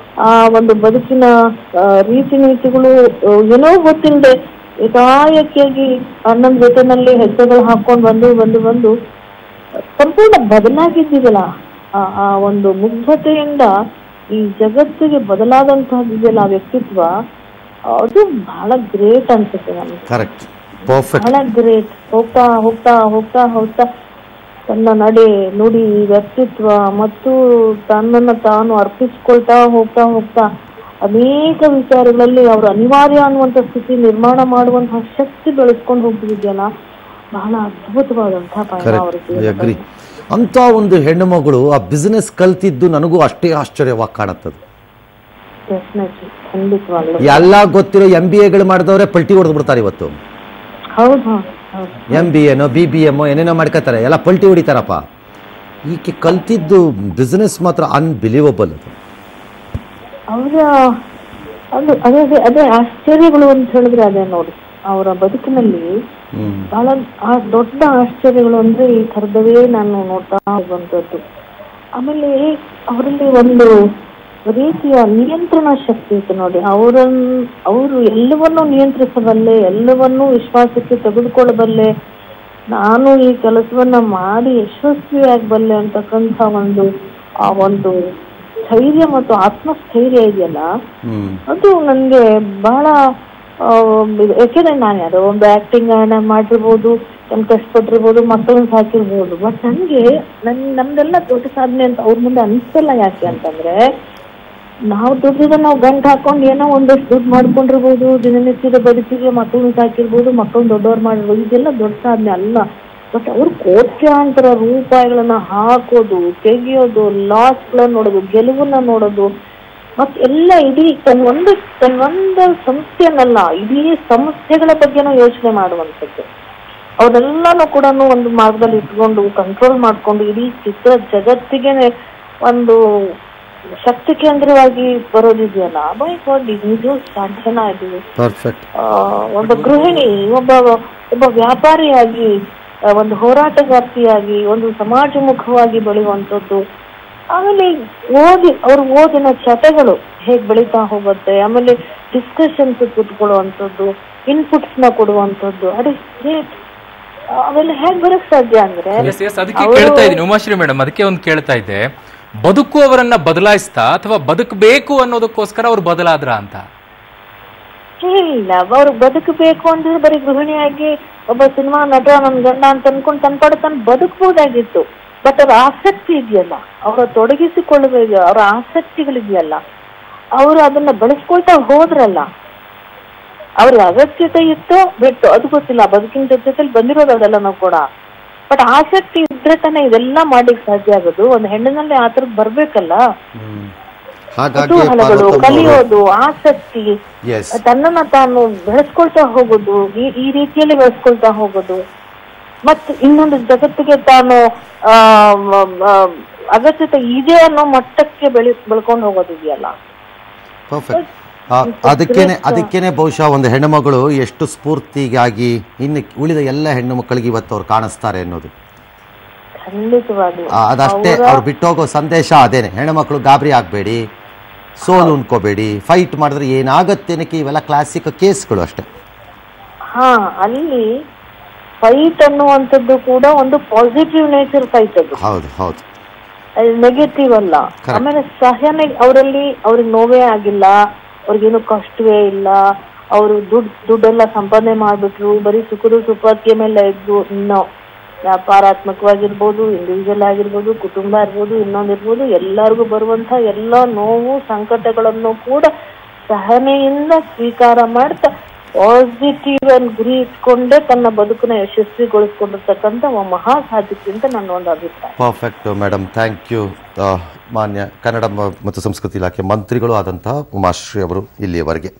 ಆ ಒಂದು ಬದುಕಿನ ರೀತಿ ನೀತಿಗಳು ಏನೋ ಗೊತ್ತಿಲ್ಲದೆ ಏಕಾಏಕಿಯಾಗಿ ಅಣ್ಣನ ಜೊತೆನಲ್ಲಿ ಹೆಜ್ಜೆಗಳು ಹಾಕೊಂಡು ಬಂದು ಸಂಪೂರ್ಣ ಬದಲಾಗಿದ್ದೀವಲ್ಲ. ಆ ಒಂದು ಮುಗ್ಧತೆಯಿಂದ ಈ ಜಗತ್ತಿಗೆ ಬದಲಾದಂತಹದ್ದಿದೆಯಲ್ಲ ಆ ವ್ಯಕ್ತಿತ್ವ, ಅದು ಬಹಳ ಗ್ರೇಟ್ ಅನ್ಸುತ್ತೆ ನಮ್ಗೆ. ಬಹಳ ಗ್ರೇಟ್. ಹೋಗ್ತಾ ತನ್ನ ನಡೆ ನುಡಿ ವ್ಯಕ್ತಿತ್ವ ಮತ್ತು ತನ್ನನ್ನು ತಾನು ಅರ್ಪಿಸ್ಕೊಳ್ತಾ ಹೋಗ್ತಾ ಅನೇಕ ವಿಚಾರಗಳಲ್ಲಿ ಅವರು ಅನಿವಾರ್ಯ ಅನ್ನುವಂಥ ಸ್ಥಿತಿ ನಿರ್ಮಾಣ ಮಾಡುವಂತಹ ಶಕ್ತಿ ಬೆಳೆಸ್ಕೊಂಡು ಹೋಗ್ತಿದ್ಯಲ್ಲ, ಬಹಳ ಅದ್ಭುತವಾದಂತಹ ಪಯಣ ಅವರಿಗೆ. ಅಂತ ಒಂದು ಹೆಣ್ಣು ಮಗಳು ಆ ಬಿಸಿನೆಸ್ ಕಲ್ತಿದ್ದು ನನಗೂ ಅಷ್ಟೇ ಆಶ್ಚರ್ಯವಾಗಿ ಕಾಣುತ್ತದೆ. ಎಲ್ಲ ಗೊತ್ತಿರೋ MBAಗಳು ಮಾಡಿದವ್ರೆ ಪಲ್ಟಿ ಹೊಡೆದು ಬಿಡ್ತಾರೆ ಇವತ್ತು. MBA BBM ಏನೇನೋ ಮಾಡ್ಕೋತಾರೆ, ಎಲ್ಲ ಪಲ್ಟಿ ಹೊಡಿತಾರಪ್ಪ. ಈಕೆ ಕಲ್ತಿದ್ದು ಬಿಸಿನೆಸ್ ಮಾತ್ರ ಅನ್ಬಿಲೀವಬಲ್. ಅದೇ ಆಶ್ಚರ್ಯಗಳು ಅಂತ ಹೇಳಿದ್ರೆ ಅದೇ ನೋಡಿ, ಅವರ ಬದುಕಿನಲ್ಲಿ ಬಹಳ ದೊಡ್ಡ ಆಶ್ಚರ್ಯಗಳು ಅಂದ್ರೆ ಈ ಥರದವೇ ನಾನು ನೋಡ್ತಾ ಹೋಗುವಂಥದ್ದು. ಆಮೇಲೆ ಅವರಲ್ಲಿ ಒಂದು ರೀತಿಯ ನಿಯಂತ್ರಣ ಶಕ್ತಿ ಇತ್ತು ನೋಡಿ. ಅವರು ಎಲ್ಲವನ್ನೂ ನಿಯಂತ್ರಿಸಬಲ್ಲೆ, ಎಲ್ಲವನ್ನೂ ವಿಶ್ವಾಸಕ್ಕೆ ತೆಗೆದುಕೊಳ್ಳಬಲ್ಲೆ, ನಾನು ಈ ಕೆಲಸವನ್ನ ಮಾಡಿ ಯಶಸ್ವಿಯಾಗಬಲ್ಲೆ ಅಂತಕ್ಕಂಥ ಒಂದು ಧೈರ್ಯ ಮತ್ತು ಆತ್ಮಸ್ಥೈರ್ಯ ಇದೆಯಲ್ಲ, ಅದು ನನ್ಗೆ ಬಹಳ ಯಾಕೆಂದ್ರೆ ನಾನು ಯಾರೋ ಒಂದು ಆಕ್ಟಿಂಗ್ ಮಾಡಿರ್ಬೋದು, ಕಷ್ಟಪಟ್ಟಿರ್ಬೋದು, ಮಕ್ಕಳನ್ನ ಸಾಕಿರ್ಬೋದು, ಬಟ್ ನಮ್ದೆಲ್ಲ ದೊಡ್ಡ ಸಾಧನೆ ಅಂತ ಅವ್ರ ಮುಂದೆ ಅನಿಸ್ತಲ್ಲ. ಯಾಕೆ ಅಂತಂದ್ರೆ ನಾವು ನಾವು ಗಂಟು ಹಾಕೊಂಡು ಏನೋ ಒಂದಷ್ಟು ದುಡ್ಡು ಮಾಡ್ಕೊಂಡಿರ್ಬೋದು, ದಿನನಿತ್ಯದ ಬದುಕಿಗೆ ಮಕ್ಕಳನ್ನ ಸಾಕಿರ್ಬೋದು, ಮಕ್ಕಳನ್ನ ದೊಡ್ಡವ್ರು ಮಾಡಿರ್ಬೋದು, ಇದೆಲ್ಲ ದೊಡ್ಡ ಸಾಧನೆ ಅಲ್ಲ. ಬಟ್ ಅವ್ರು ಕೋಟ್ಯಾಂತರ ರೂಪಾಯಿಗಳನ್ನ ಹಾಕೋದು, ತೆಗಿಯೋದು, ಲಾಸ್ಗಳನ್ನ ನೋಡೋದು, ಗೆಲುವನ್ನ ನೋಡೋದು, ಮತ್ತೆ ಎಲ್ಲ ಇಡೀ ತನ್ನೊಂದು ಸಂಸ್ಥೆಯನ್ನಲ್ಲ, ಇಡೀ ಸಂಸ್ಥೆಗಳ ಬಗ್ಗೆನೂ ಯೋಚನೆ ಮಾಡುವಂಥದ್ದು. ಅವರೆಲ್ಲಾನು ಕೂಡ ಒಂದು ಮಾರ್ಗದಲ್ಲಿ ಇಟ್ಕೊಂಡು ಕಂಟ್ರೋಲ್ ಮಾಡ್ಕೊಂಡು ಇಡೀ ಚಿತ್ರ ಜಗತ್ತಿಗೆ ಒಂದು ಶಕ್ತಿ ಕೇಂದ್ರವಾಗಿ ಬರೋದಿದೆಯಲ್ಲ, ಬೈ ಗಾಡ್, ಇದು ಸಾಧ್ಯನಾ? ಇದು ಒಬ್ಬ ಗೃಹಿಣಿ, ಒಬ್ಬ ವ್ಯಾಪಾರಿಯಾಗಿ, ಒಂದು ಹೋರಾಟಗಾರ್ತಿಯಾಗಿ, ಒಂದು ಸಮಾಜಮುಖವಾಗಿ ಬೆಳೆಯುವಂಥದ್ದು. ಆಮೇಲೆ ಅವ್ರ ಓದಿನ ಚಟಗಳು ಹೇಗ್ ಬೆಳೀತಾ ಹೋಗುತ್ತೆ, ಆಮೇಲೆ ಡಿಸ್ಕಷನ್ಸ್ ಕೂತ್ಕೊಳ್ಳುವಂಥದ್ದು, ಇನ್ಪುಟ್ಸ್ ನ ಕೊಡುವಂಥದ್ದು, ಅದು ಗ್ರೇಟ್. ಅವೆಲ್ಲ ಹೇಗ್ ಬರಕ್ ಸಾಧ್ಯ ಅಂದ್ರೆ ಅದಕ್ಕೆ ಕೇಳ್ತಾ ಇದ್ದೀನಿ ಉಮಾಶ್ರೀ ಮೇಡಮ್, ಅದಕ್ಕೆ ಒಂದು ಕೇಳ್ತಾ ಇದ್ದೆ, ಬದುಕು ಅವರನ್ನ ಬದಲಾಯಿಸ್ತಾ ಅಥವಾ ಬದುಕಬೇಕು ಅನ್ನೋದಕ್ಕೋಸ್ಕರ ಅವ್ರು ಬದಲಾದ್ರ ಅಂತ? ಇಲ್ಲ, ಅವ್ರು ಬದುಕಬೇಕು ಅಂದ್ರೆ ಬರೀ ಗೃಹಿಣಿಯಾಗಿ ಒಬ್ಬ ಸಿನಿಮಾ ನಟ ನನ್ ಗಂಡ ಅಂತ ಅನ್ಕೊಂಡು ತನ್ನ ಪಡ ತಾನು ಬದುಕಬಹುದಾಗಿತ್ತು. ಬಟ್ ಅವ್ರ ಆಸಕ್ತಿ ಇದೆಯಲ್ಲ, ಅವರ ತೊಡಗಿಸಿಕೊಳ್ಳಬೇಕು, ಅವರ ಆಸಕ್ತಿಗಳಿದೆಯಲ್ಲ, ಅವರು ಅದನ್ನ ಬೆಳೆಸ್ಕೊಳ್ತಾ ಹೋದ್ರಲ್ಲ. ಅವ್ರಿಗೆ ಅಗತ್ಯತೆ ಇತ್ತು ಬಿಟ್ಟು ಅದು ಗೊತ್ತಿಲ್ಲ, ಬದುಕಿನ ಜೊತೆಲಿ ಬಂದಿರೋದು ಅದೆಲ್ಲ ನಾವು ಕೂಡ. ಬಟ್ ಆಸಕ್ತಿ ಇದ್ರೆ ತಾನೇ ಇದೆಲ್ಲ ಮಾಡ್ಲಿಕ್ಕೆ ಸಾಧ್ಯ ಆಗೋದು. ಒಂದು ಹೆಣ್ಣಿನಲ್ಲಿ ಆ ಥರದ್ದು ಬರ್ಬೇಕಲ್ಲ, ಕುತೂಹಲಗಳು, ಕಲಿಯೋದು, ಆಸಕ್ತಿ, ತನ್ನನ್ನ ತಾನು ಬೆಳೆಸ್ಕೊಳ್ತಾ ಹೋಗೋದು, ಈ ರೀತಿಯಲ್ಲಿ ಬೆಳೆಸ್ಕೊಳ್ತಾ ಹೋಗೋದು, ಮತ್ತೆ ಇನ್ನೊಂದು ಜಗತ್ತಿಗೆ ತಾನು ಅಗತ್ಯತೆ ಇದೆ ಅನ್ನೋ ಮಟ್ಟಕ್ಕೆ ಬೆಳ್ಕೊಂಡು ಹೋಗೋದಿದೆಯಲ್ಲ. ಅದಕ್ಕೇನೆ ಬಹುಶಃ ಒಂದು ಹೆಣ್ಣುಮಗಳು ಎಷ್ಟು ಸ್ಫೂರ್ತಿಗಾಗಿ ಇನ್ನು ಉಳಿದ ಎಲ್ಲ ಹೆಣ್ಣು ಮಕ್ಕಳಿಗೆ ಇವತ್ತು ಅವ್ರು ಕಾಣಿಸ್ತಾರೆ ಅನ್ನೋದು. ಅದಷ್ಟೇ, ಅವ್ರು ಬಿಟ್ಟೋಗೋ ಸಂದೇಶ ಅದೇನೆ. ಹೆಣ್ಣುಮಕ್ಕಳು ಗಾಬರಿ ಆಗ್ಬೇಡಿ, ಸೋಲು ಉಣ್ಕೋಬೇಡಿ, ಫೈಟ್ ಮಾಡಿದ್ರೆ ಏನಾಗತ್ತೇನಕ್ಕೆ, ಇವೆಲ್ಲ ಕ್ಲಾಸಿಕ್ ಕೇಸ್ಗಳು ಅಷ್ಟೇ. ಅಲ್ಲಿ ಫೈಟ್ ಅನ್ನುವಂಥದ್ದು ಕೂಡ ಒಂದು ಪಾಸಿಟಿವ್ ನೇಚರ್ ಫೈಟ್. ಅದು ಹೌದು, ನೆಗೆಟಿವ್ ಅಲ್ಲ. ಆಮೇಲೆ ಸಹನೆ, ಅವ್ರಿಗೆ ನೋವೇ ಆಗಿಲ್ಲ, ಅವ್ರಿಗೇನು ಕಷ್ಟವೇ ಇಲ್ಲ, ಅವರು ದುಡ್ಡೆಲ್ಲ ಸಂಪಾದನೆ ಮಾಡ್ಬಿಟ್ರು, ಬರೀ ಸುಖದ ಸುಪಾತಿಯ ಮೇಲೆ ಇದ್ರು. ಇನ್ನೂ ವ್ಯಾಪಾರಾತ್ಮಕವಾಗಿರ್ಬೋದು, ಇಂಡಿವಿಜುವಲ್ ಆಗಿರ್ಬೋದು, ಕುಟುಂಬ ಇರ್ಬೋದು, ಇನ್ನೊಂದಿರ್ಬೋದು, ಎಲ್ಲರಿಗೂ ಬರುವಂತ ಎಲ್ಲ ನೋವು ಸಂಕಟಗಳನ್ನು ಕೂಡ ಸಹನೆಯಿಂದ ಸ್ವೀಕಾರ ಮಾಡ್ತಾ ಪಾಸಿಟಿವ್ ಅನ್ನು ಗುರಿ ಇಟ್ಕೊಂಡೇ ತನ್ನ ಬದುಕನ್ನ ಯಶಸ್ವಿಗೊಳಿಸ್ಕೊಂಡಿರ್ತಕ್ಕಂಥ ಮಹಾ ಸಾಧಿಕೆ ಅಂತ ನನ್ನ ಒಂದು ಅಭಿಪ್ರಾಯ. Perfect madam, thank you. ಮಾನ್ಯ ಕನ್ನಡ ಮತ್ತು ಸಂಸ್ಕೃತಿ ಇಲಾಖೆ ಮಂತ್ರಿಗಳು ಆದಂತಹ ಉಮಾಶ್ರೀ ಅವರು ಇಲ್ಲಿಯವರೆಗೆ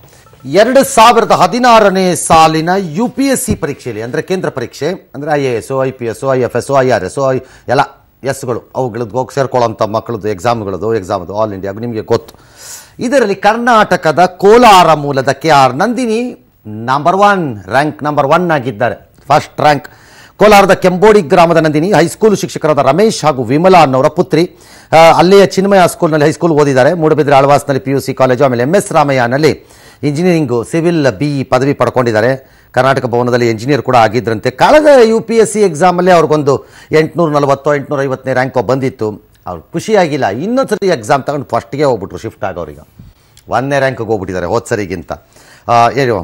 2016ನೇ ಸಾಲಿನ UPSC ಪರೀಕ್ಷೆಯಲ್ಲಿ, ಅಂದರೆ ಕೇಂದ್ರ ಪರೀಕ್ಷೆ, ಅಂದರೆ IAS, IPS, IFS, IRS ಎಲ್ಲ ಎಸ್ಗಳು, ಅವುಗಳದ್ದು ಹೋಗಿ ಸೇರ್ಕೊಳ್ಳೋಂಥ ಮಕ್ಕಳದ್ದು ಎಕ್ಸಾಮ್ ಅದು ಆಲ್ ಇಂಡಿಯಾ ನಿಮಗೆ ಗೊತ್ತು. ಇದರಲ್ಲಿ ಕರ್ನಾಟಕದ ಕೋಲಾರ ಮೂಲದ KR ನಂದಿನಿ ರ್ಯಾಂಕ್ ನಂಬರ್ 1 ಆಗಿದ್ದಾರೆ, ಫಸ್ಟ್ ರ್ಯಾಂಕ್. ಕೋಲಾರದ ಕೆಂಬೋಡಿ ಗ್ರಾಮದ ನಂದಿನಿ ಹೈಸ್ಕೂಲ್ ಶಿಕ್ಷಕರಾದ ರಮೇಶ್ ಹಾಗೂ ವಿಮಲಾ ಅನ್ನೋರ ಪುತ್ರಿ. ಅಲ್ಲಿಯ ಚಿನ್ಮಯ ಸ್ಕೂಲ್ನಲ್ಲಿ ಹೈಸ್ಕೂಲ್ ಓದಿದ್ದಾರೆ. ಮೂಡಬಿದ್ರೆ ಆಳ್ವಾಸ್ನಲ್ಲಿ PUC ಕಾಲೇಜು, ಆಮೇಲೆ MS ರಾಮಯ್ಯನಲ್ಲಿ ಇಂಜಿನಿಯರಿಂಗು ಸಿವಿಲ್ BE ಪದವಿ ಪಡ್ಕೊಂಡಿದ್ದಾರೆ. ಕರ್ನಾಟಕ ಭವನದಲ್ಲಿ ಎಂಜಿನಿಯರ್ ಕೂಡ ಆಗಿದ್ದರಂತೆ. ಕಳೆದ UPSC ಎಕ್ಸಾಮಲ್ಲೇ ಅವ್ರಿಗೊಂದು 840-850ನೇ ರ್ಯಾಂಕ್ ಬಂದಿತ್ತು. ಅವ್ರು ಖುಷಿಯಾಗಿಲ್ಲ, ಇನ್ನೊಂದ್ಸರಿ ಎಕ್ಸಾಮ್ ತಗೊಂಡು ಫಸ್ಟ್ಗೆ ಹೋಗ್ಬಿಟ್ರು, ಶಿಫ್ಟ್ ಆಗೋರಿಗೆ 1ನೇ ರ್ಯಾಂಕ್ಗೆ ಹೋಗ್ಬಿಟ್ಟಿದ್ದಾರೆ ಹೋದ ಸರಿಗಿಂತ. ಏನು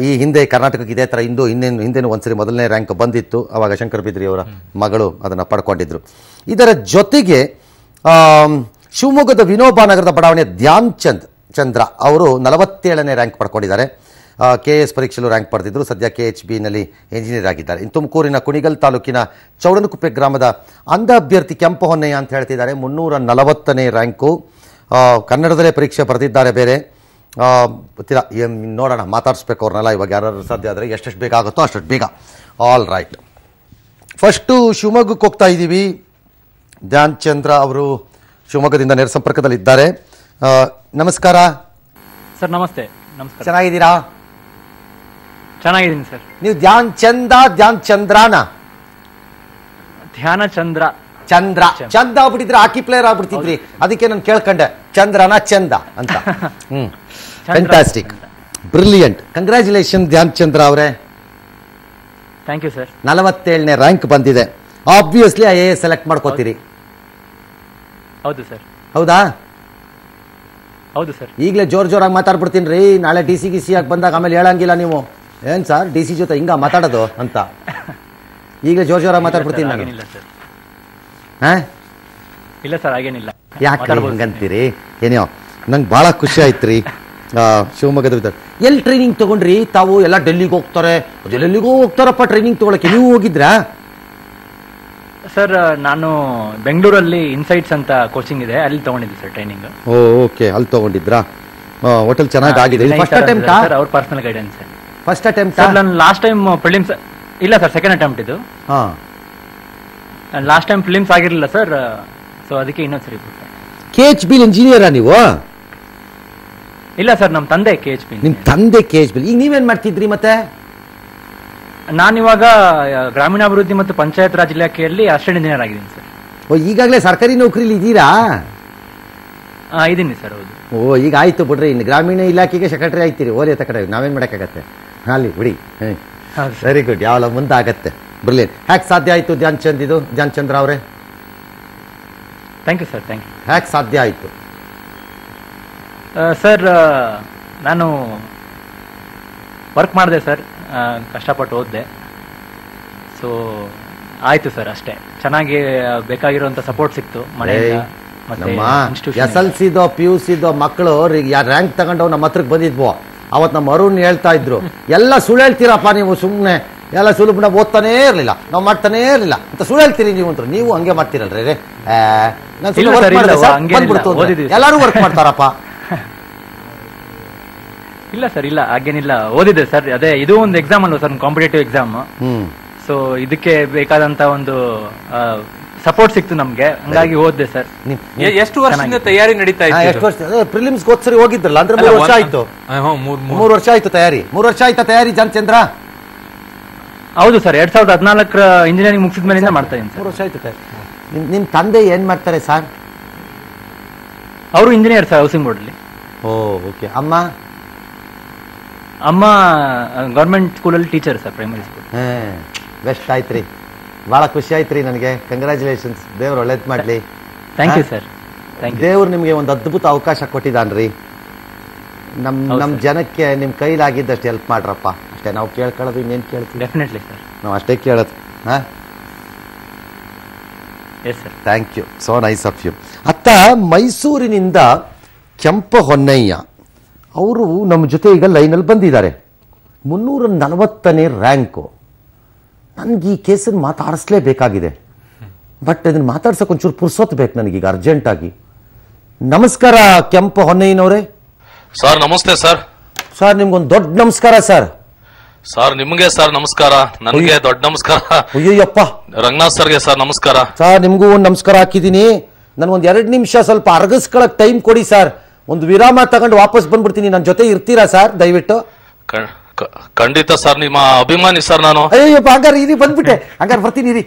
ಈ ಹಿಂದೆ ಕರ್ನಾಟಕಕ್ಕೆ ಇದೇ ಥರ ಹಿಂದೇನು ಒಂದ್ಸರಿ 1ನೇ ರ್ಯಾಂಕ್ ಬಂದಿತ್ತು, ಆವಾಗ ಶಂಕರ್ ಬಿದ್ರಿ ಅವರ ಮಗಳು ಅದನ್ನು ಪಡ್ಕೊಂಡಿದ್ರು. ಇದರ ಜೊತೆಗೆ ಶಿವಮೊಗ್ಗದ ವಿನೋಬಾ ನಗರದ ಬಡಾವಣೆಯ ಧ್ಯಾನ್ ಚಂದ್ರ ಅವರು 47ನೇ ರ್ಯಾಂಕ್ ಪಡ್ಕೊಂಡಿದ್ದಾರೆ. KS ಪರೀಕ್ಷೆಯಲ್ಲೂ ರ್ಯಾಂಕ್ ಪಡೆದಿದ್ದರು. ಸದ್ಯ KHBನಲ್ಲಿ ಎಂಜಿನಿಯರ್ ಆಗಿದ್ದಾರೆ. ಇನ್ನು ತುಮಕೂರಿನ ಕುಣಿಗಲ್ ತಾಲೂಕಿನ ಚೌಡನಕುಪ್ಪೆ ಗ್ರಾಮದ ಅಂಧ ಅಭ್ಯರ್ಥಿ ಕೆಂಪು ಹೊನ್ನಯ್ಯ ಅಂತ ಹೇಳ್ತಿದ್ದಾರೆ, 340ನೇ ರ್ಯಾಂಕು. ಕನ್ನಡದಲ್ಲೇ ಪರೀಕ್ಷೆ ಬರೆದಿದ್ದಾರೆ. ಬೇರೆ ಗೊತ್ತಿಲ್ಲ, ನೋಡೋಣ, ಮಾತಾಡಿಸ್ಬೇಕು ಅವ್ರನ್ನೆಲ್ಲ ಇವಾಗ ಯಾರು ಸಾಧ್ಯ ಆದರೆ, ಎಷ್ಟೆಷ್ಟು ಬೇಗ ಆಗುತ್ತೋ ಅಷ್ಟು ಬೇಗ. ಆಲ್ ರೈಟ್, ಫಸ್ಟು ಶಿವಮೊಗ್ಗಕ್ಕೆ ಹೋಗ್ತಾ ಇದ್ದೀವಿ. ಧ್ಯಾನ್ ಚಂದ್ರ ಅವರು ಶಿವಮೊಗ್ಗದಿಂದ ನೇರ ಸಂಪರ್ಕದಲ್ಲಿದ್ದಾರೆ. ನಮಸ್ಕಾರ ಸರ್. ನಮಸ್ತೆ. ನಮಸ್ಕಾರ. ಚೆನ್ನಾಗಿದ್ದೀರಾ? ಚೆನ್ನಾಗಿದ್ದೀನಿ ಸರ್. ನೀವು ಧ್ಯಾನ್ ಚಂದ್ರನ? ಧ್ಯಾನ ಚಂದ್ರ ಆಗ್ಬಿಟ್ಟಿದ್ರೆ ಹಾಕಿ ಪ್ಲೇಯರ್ ಆಗ್ಬಿಡ್ತಿದ್ರಿ, ಅದಕ್ಕೆ ನಾನು ಕೇಳ್ಕೊಂಡೆ ಚಂದ್ರನ ಚಂದ ಅಂತ. Fantastic, brilliant, congratulation Dhyan Chandra ಅವರೇ. Thank you sir. 47ನೇ ರ್ಯಾಂಕ್ ಬಂದಿದೆ. ಆಬ್ವಿಯಸ್ಲಿ IAS ಸೆಲೆಕ್ಟ್ ಮಾಡ್ಕೋತೀರಿ? ಹೌದು ಸರ್. ಹೌದಾ? ಹೌದು ಸರ್. ಈಗಲೇ ಜೋರಾಗಿ ಮಾತಾಡ್ಬಿಡ್ತೀನಿ ರೀ, ನಾಳೆ DC ಆಗಿ ಬಂದಾಗ ಆಮೇಲೆ ಹೇಳಂಗಿಲ್ಲ ನೀವು, ಏನ್ ಸರ್ DC ಜೊತೆ ಹಿಂಗ ಮಾತಾಡೋದು ಅಂತ. ಈಗಲೇ ಜೋರಾಗಿ ಮಾತಾಡ್ಬಿಡ್ತೀನಿ ನಾನು. ಇಲ್ಲ ಸರ್, ಹಾಗೇನಿಲ್ಲ. ಯಾಕೆ ಹಂಗಂತೀರಿ? ಏನೋ ನಂಗೆ ಭಾಳ ಖುಷಿ ಆಯ್ತು ರೀ. ಶಿವಮೊಗ್ಗದ ಎಲ್ಲಿ ಟ್ರೈನಿಂಗ್ ತಗೊಂಡ್ರಿ ತಾವು? ಎಲ್ಲ ಡೆಲ್ಲಿಗೆ ಹೋಗ್ತಾರೆ, ಎಲ್ಲಿಗೂ ಹೋಗ್ತಾರಪ್ಪ ಟ್ರೈನಿಂಗ್ ತಗೊಳಕ್ಕೆ. ನೀವು ಹೋಗಿದ್ರಾ? ಸರ್ ನಾನು ಬೆಂಗಳೂರಲ್ಲಿ ಇನ್ಸೈಟ್ಸ್ ಅಂತ ಕೋಚಿಂಗ್ ಇದೆ, ಅಲ್ಲಿ ತಗೊಂಡಿದ್ದೆ ಸರ್ ಟ್ರೈನಿಂಗ್. ಓಕೆ, ಅಲ್ಲಿ ತಗೊಂಡಿದ್ರಾ? ಹೋಟೆಲ್ ಚೆನ್ನಾಗಿದೆ. ಫಸ್ಟ್ ಅಟೆಂಪ್ಟ್ ಸರ್, ಅವ್ರ personal guidance. First attempt sir ನಾನು ಲಾಸ್ಟ್ ಟೈಮ್ ಪ್ರಿಲಿಮ್ಸ್ ಇಲ್ಲ ಸರ್, ಸೆಕೆಂಡ್ ಅಟೆಂಪ್ಟ್ ಇದು. ಲಾಸ್ಟ್ ಟೈಮ್ ಫಿಲಿಮ್ಸ್ ಆಗಿರಲಿಲ್ಲ ಸರ್, ಸೊ ಅದಕ್ಕೆ ಇನ್ನೊಂದ್ಸರಿ. KHB ಇಂಜಿನಿಯರಾ ನೀವು? ಇಲ್ಲ ಸರ್, ನಮ್ಮ ತಂದೆ KHB. ನಿಮ್ ತಂದೆ KHB. ಈಗ ನೀವೇನ್ ಮಾಡ್ತಿದ್ರಿ ಮತ್ತೆ? ನಾನಿವಾಗ ಗ್ರಾಮೀಣಾಭಿವೃದ್ಧಿ ಮತ್ತು ಪಂಚಾಯತ್ ರಾಜ್ ಇಲಾಖೆಯಲ್ಲಿ ಅಸಿಸ್ಟೆಂಟ್ ಇಂಜಿನಿಯರ್ ಆಗಿದ್ದೀನಿ ಸರ್. ಈಗಾಗಲೇ ಸರ್ಕಾರಿ ನೌಕರಿಲಿ ಇದ್ದೀರಾ? ಇದೀನಿ ಸರ್. ಹೌದು. ಈಗ ಆಯ್ತು ಬಿಡ್ರಿ, ಇನ್ನು ಗ್ರಾಮೀಣ ಇಲಾಖೆಗೆ ಸೆಕ್ರೆಟರಿ ಆಯ್ತೀರಿ. ಓಲಿ ಕಡೆ ನಾವೇನ್ ಮಾಡಕ್ಕಾಗತ್ತೆ ಅಲ್ಲಿ ಬಿಡಿ. ವೆರಿ ಗುಡ್, ಯಾವಲ್ಲ ಮುಂದಾಗತ್ತೆ. ಬ್ರಿಲಿಯಂಟ್. ಹ್ಯಾಕ್ ಸಾಧ್ಯ ಆಯ್ತು ಧ್ಯಾನ್ ಚಂದ್ರ ಅವರೇ? Thank you sir, thank you. ಹ್ಯಾಕ್ ಸಾಧ್ಯ ಆಯ್ತು ಸರ್? ನಾನು ವರ್ಕ್ ಮಾಡಿದೆ ಸರ್, ಕಷ್ಟಪಟ್ಟು ಓದಿದೆ. ಸೊ ಆಯ್ತು ಸರ್, ಅಷ್ಟೇ. ಚೆನ್ನಾಗಿ ಬೇಕಾಗಿರುವಂತ ಸಪೋರ್ಟ್ ಸಿಕ್ತು ಮನೆಯಿಂದ. SLC PUC ಮಕ್ಕಳು ರ್ಯಾಂಕ್ ತಗೊಂಡು ನಮ್ಮ ಹತ್ರಕ್ಕೆ ಬಂದಿದ್ವು. ಅವತ್ ನಮ್ಮ ಅರುಣ್ ಹೇಳ್ತಾ ಇದ್ರು, ಎಲ್ಲ ಸುಳ್ಳು ಹೇಳ್ತೀರಪ್ಪ ನೀವು, ಸುಮ್ಮನೆ ಎಲ್ಲ ಸುಲಭ ಓದ್ತಾನೇ ಇರ್ಲಿಲ್ಲ, ನಾವು ಮಾಡ್ತಾನೇ ಇರ್ಲಿಲ್ಲ ಅಂತ ಸುಳ್ಳು ಹೇಳ್ತೀರಿ ನೀವು ಅಂತ. ನೀವು ಹಂಗೆ ಮಾಡ್ತೀರಲ್ರಿ? ಎಲ್ಲರೂ ವರ್ಕ್ ಮಾಡ್ತಾರಪ್ಪ. ಇಲ್ಲ ಸರ್, ಇಲ್ಲ ಹಾಗೇನಿಲ್ಲ, ಓದಿದೆ ಸರ್. ಅದೇ ಇದು ಒಂದು ಎಕ್ಸಾಮ್ ಅಲ್ವಾ ಸರ್, ಕಾಂಪಿಟೇಟಿವ್ ಎಕ್ಸಾಮ್. ಸೊ ಇದಕ್ಕೆ ಬೇಕಾದಂತ ಒಂದು ಸಪೋರ್ಟ್ ಸಿಕ್ತು ನಮ್ಗೆ, ಹಂಗಾಗಿ ಓದಿದೆ ಸರ್. ಎಷ್ಟು ವರ್ಷದಿಂದ ತಯಾರಿ ನಡೀತಾ ಇತ್ತು? ಎಷ್ಟು ವರ್ಷ? ಪ್ರಿಲಿಮ್ಸ್ ಹೋದ್ಸರಿ ಹೋಗಿದ್ರಲ್ಲ, ಅಂದ್ರೆ 3 ವರ್ಷ ಆಯ್ತು. 3 ವರ್ಷ ಆಯ್ತು ತಯಾರಿ. 3 ವರ್ಷ ಆಯ್ತಾ ತಯಾರಿ ಚಂದ್ರ? ಹೌದು ಸರ್, 2014 ಇಂಜಿನಿಯರಿಂಗ್ ಮುಗಿಸಿದ ಮೇಲಿಂದ ಮಾಡ್ತಾ ಇದ್ದೀನಿ. 3 ವರ್ಷ ಆಯ್ತು ತಯಾರಿ. ನಿಮ್ ತಂದೆ ಏನ್ ಮಾಡ್ತಾರೆ ಸರ್? ಅವರು ಇಂಜಿನಿಯರ್ ಸರ್, ಹೌಸಿಂಗ್ ಬೋರ್ಡ್ ಅಲ್ಲಿ. ಓಕೆ. ಅಮ್ಮ ಗವರ್ಮೆಂಟ್ ಸ್ಕೂಲಲ್ಲಿ teacher sir, primary school. Best ಆಯ್ತ್ರಿ, ಬಹಳ ಖುಷಿ ಆಯ್ತ್ರಿ ನನಗೆ. ಕಂಗ್ರಾಚುಲೇಷನ್ಸ್, ದೇವ್ರು ಒಳ್ಳೇದ್ ಮಾಡ್ಲಿ. Thank you sir. ದೇವ್ರು ನಿಮ್ಗೆ ಒಂದು ಅದ್ಭುತ ಅವಕಾಶ ಕೊಟ್ಟಿದ್ದಾನ್ರಿ. ನಮ್ ಜನಕ್ಕೆ ನಿಮ್ ಕೈಲಾಗಿದ್ದಷ್ಟು ಹೆಲ್ಪ್ ಮಾಡ್ರಪ್ಪ, ಅಷ್ಟೇ ನಾವು ಕೇಳ್ಕೊಳ್ಳೋದು. ಇನ್ನೇನ್ ಕೇಳ್ತೀವಿ? ಡೆಫಿನೆಟ್ಲಿ ಸರ್, ನಾವು ಅಷ್ಟೇ ಕೇಳೋದು. Yes sir, thank you, so nice of you. ಅತ್ತ ಮೈಸೂರಿನಿಂದ ಕೆಂಪ ಹೊನ್ನಯ್ಯ ಅವರು ನಮ್ಮ ಜೊತೆ ಈಗ ಲೈನಲ್ಲಿ ಬಂದಿದ್ದಾರೆ. 340ನೇ ರ್ಯಾಂಕು. ನನಗೆ ಈ ಕೇಸನ್ನು ಮಾತಾಡಿಸ್ಲೇಬೇಕಾಗಿದೆ, ಬಟ್ ಅದನ್ನು ಮಾತಾಡ್ಸೋಕೆ ಒಂಚೂರು ಪುರ್ಸೊತ್ತು ಬೇಕು ನನಗೀಗ ಅರ್ಜೆಂಟಾಗಿ. ನಮಸ್ಕಾರ ಕೆಂಪ ಹೊನ್ನಯ್ಯನವರೇ. ಸರ್ ನಮಸ್ತೆ ಸರ್. ಸರ್ ನಿಮ್ಗೊಂದು ದೊಡ್ಡ ನಮಸ್ಕಾರ ಸರ್. ಸರ್ ನಿಮ್ಗೆ ಸರ್ ನಮಸ್ಕಾರ, ನನಗೆ ದೊಡ್ಡ ನಮಸ್ಕಾರ. ಅಯ್ಯಪ್ಪ, ರಂಗನಾಥ್ ಸರ್ಗೆ ಸರ್ ನಮಸ್ಕಾರ. ಸರ್ ನಿಮ್ಗೂ ಒಂದು ನಮಸ್ಕಾರ ಹಾಕಿದ್ದೀನಿ. ನನಗೊಂದು 2 ನಿಮಿಷ ಸ್ವಲ್ಪ ಅರ್ಗಿಸ್ಕೊಳಕ್ ಟೈಮ್ ಕೊಡಿ ಸರ್. ಒಂದು ವಿರಾಮ ತಗೊಂಡು ವಾಪಸ್ ಬಂದ್ಬಿಡ್ತೀನಿ. ನನ್ನ ಜೊತೆ ಇರ್ತೀರಾ ಸರ್ ದಯವಿಟ್ಟು? ಖಂಡಿತ ಸರ್, ನಿಮ್ಮ ಅಭಿಮಾನಿ ಸರ್ ನಾನು. ಅಯ್ಯಪ್ಪ, ಹಂಗಾರೆ ಇರಿ, ಬಂದ್ಬಿಟ್ಟೆ. ಹಂಗಾರೆ ಬರ್ತೀನಿ ಇರಿ.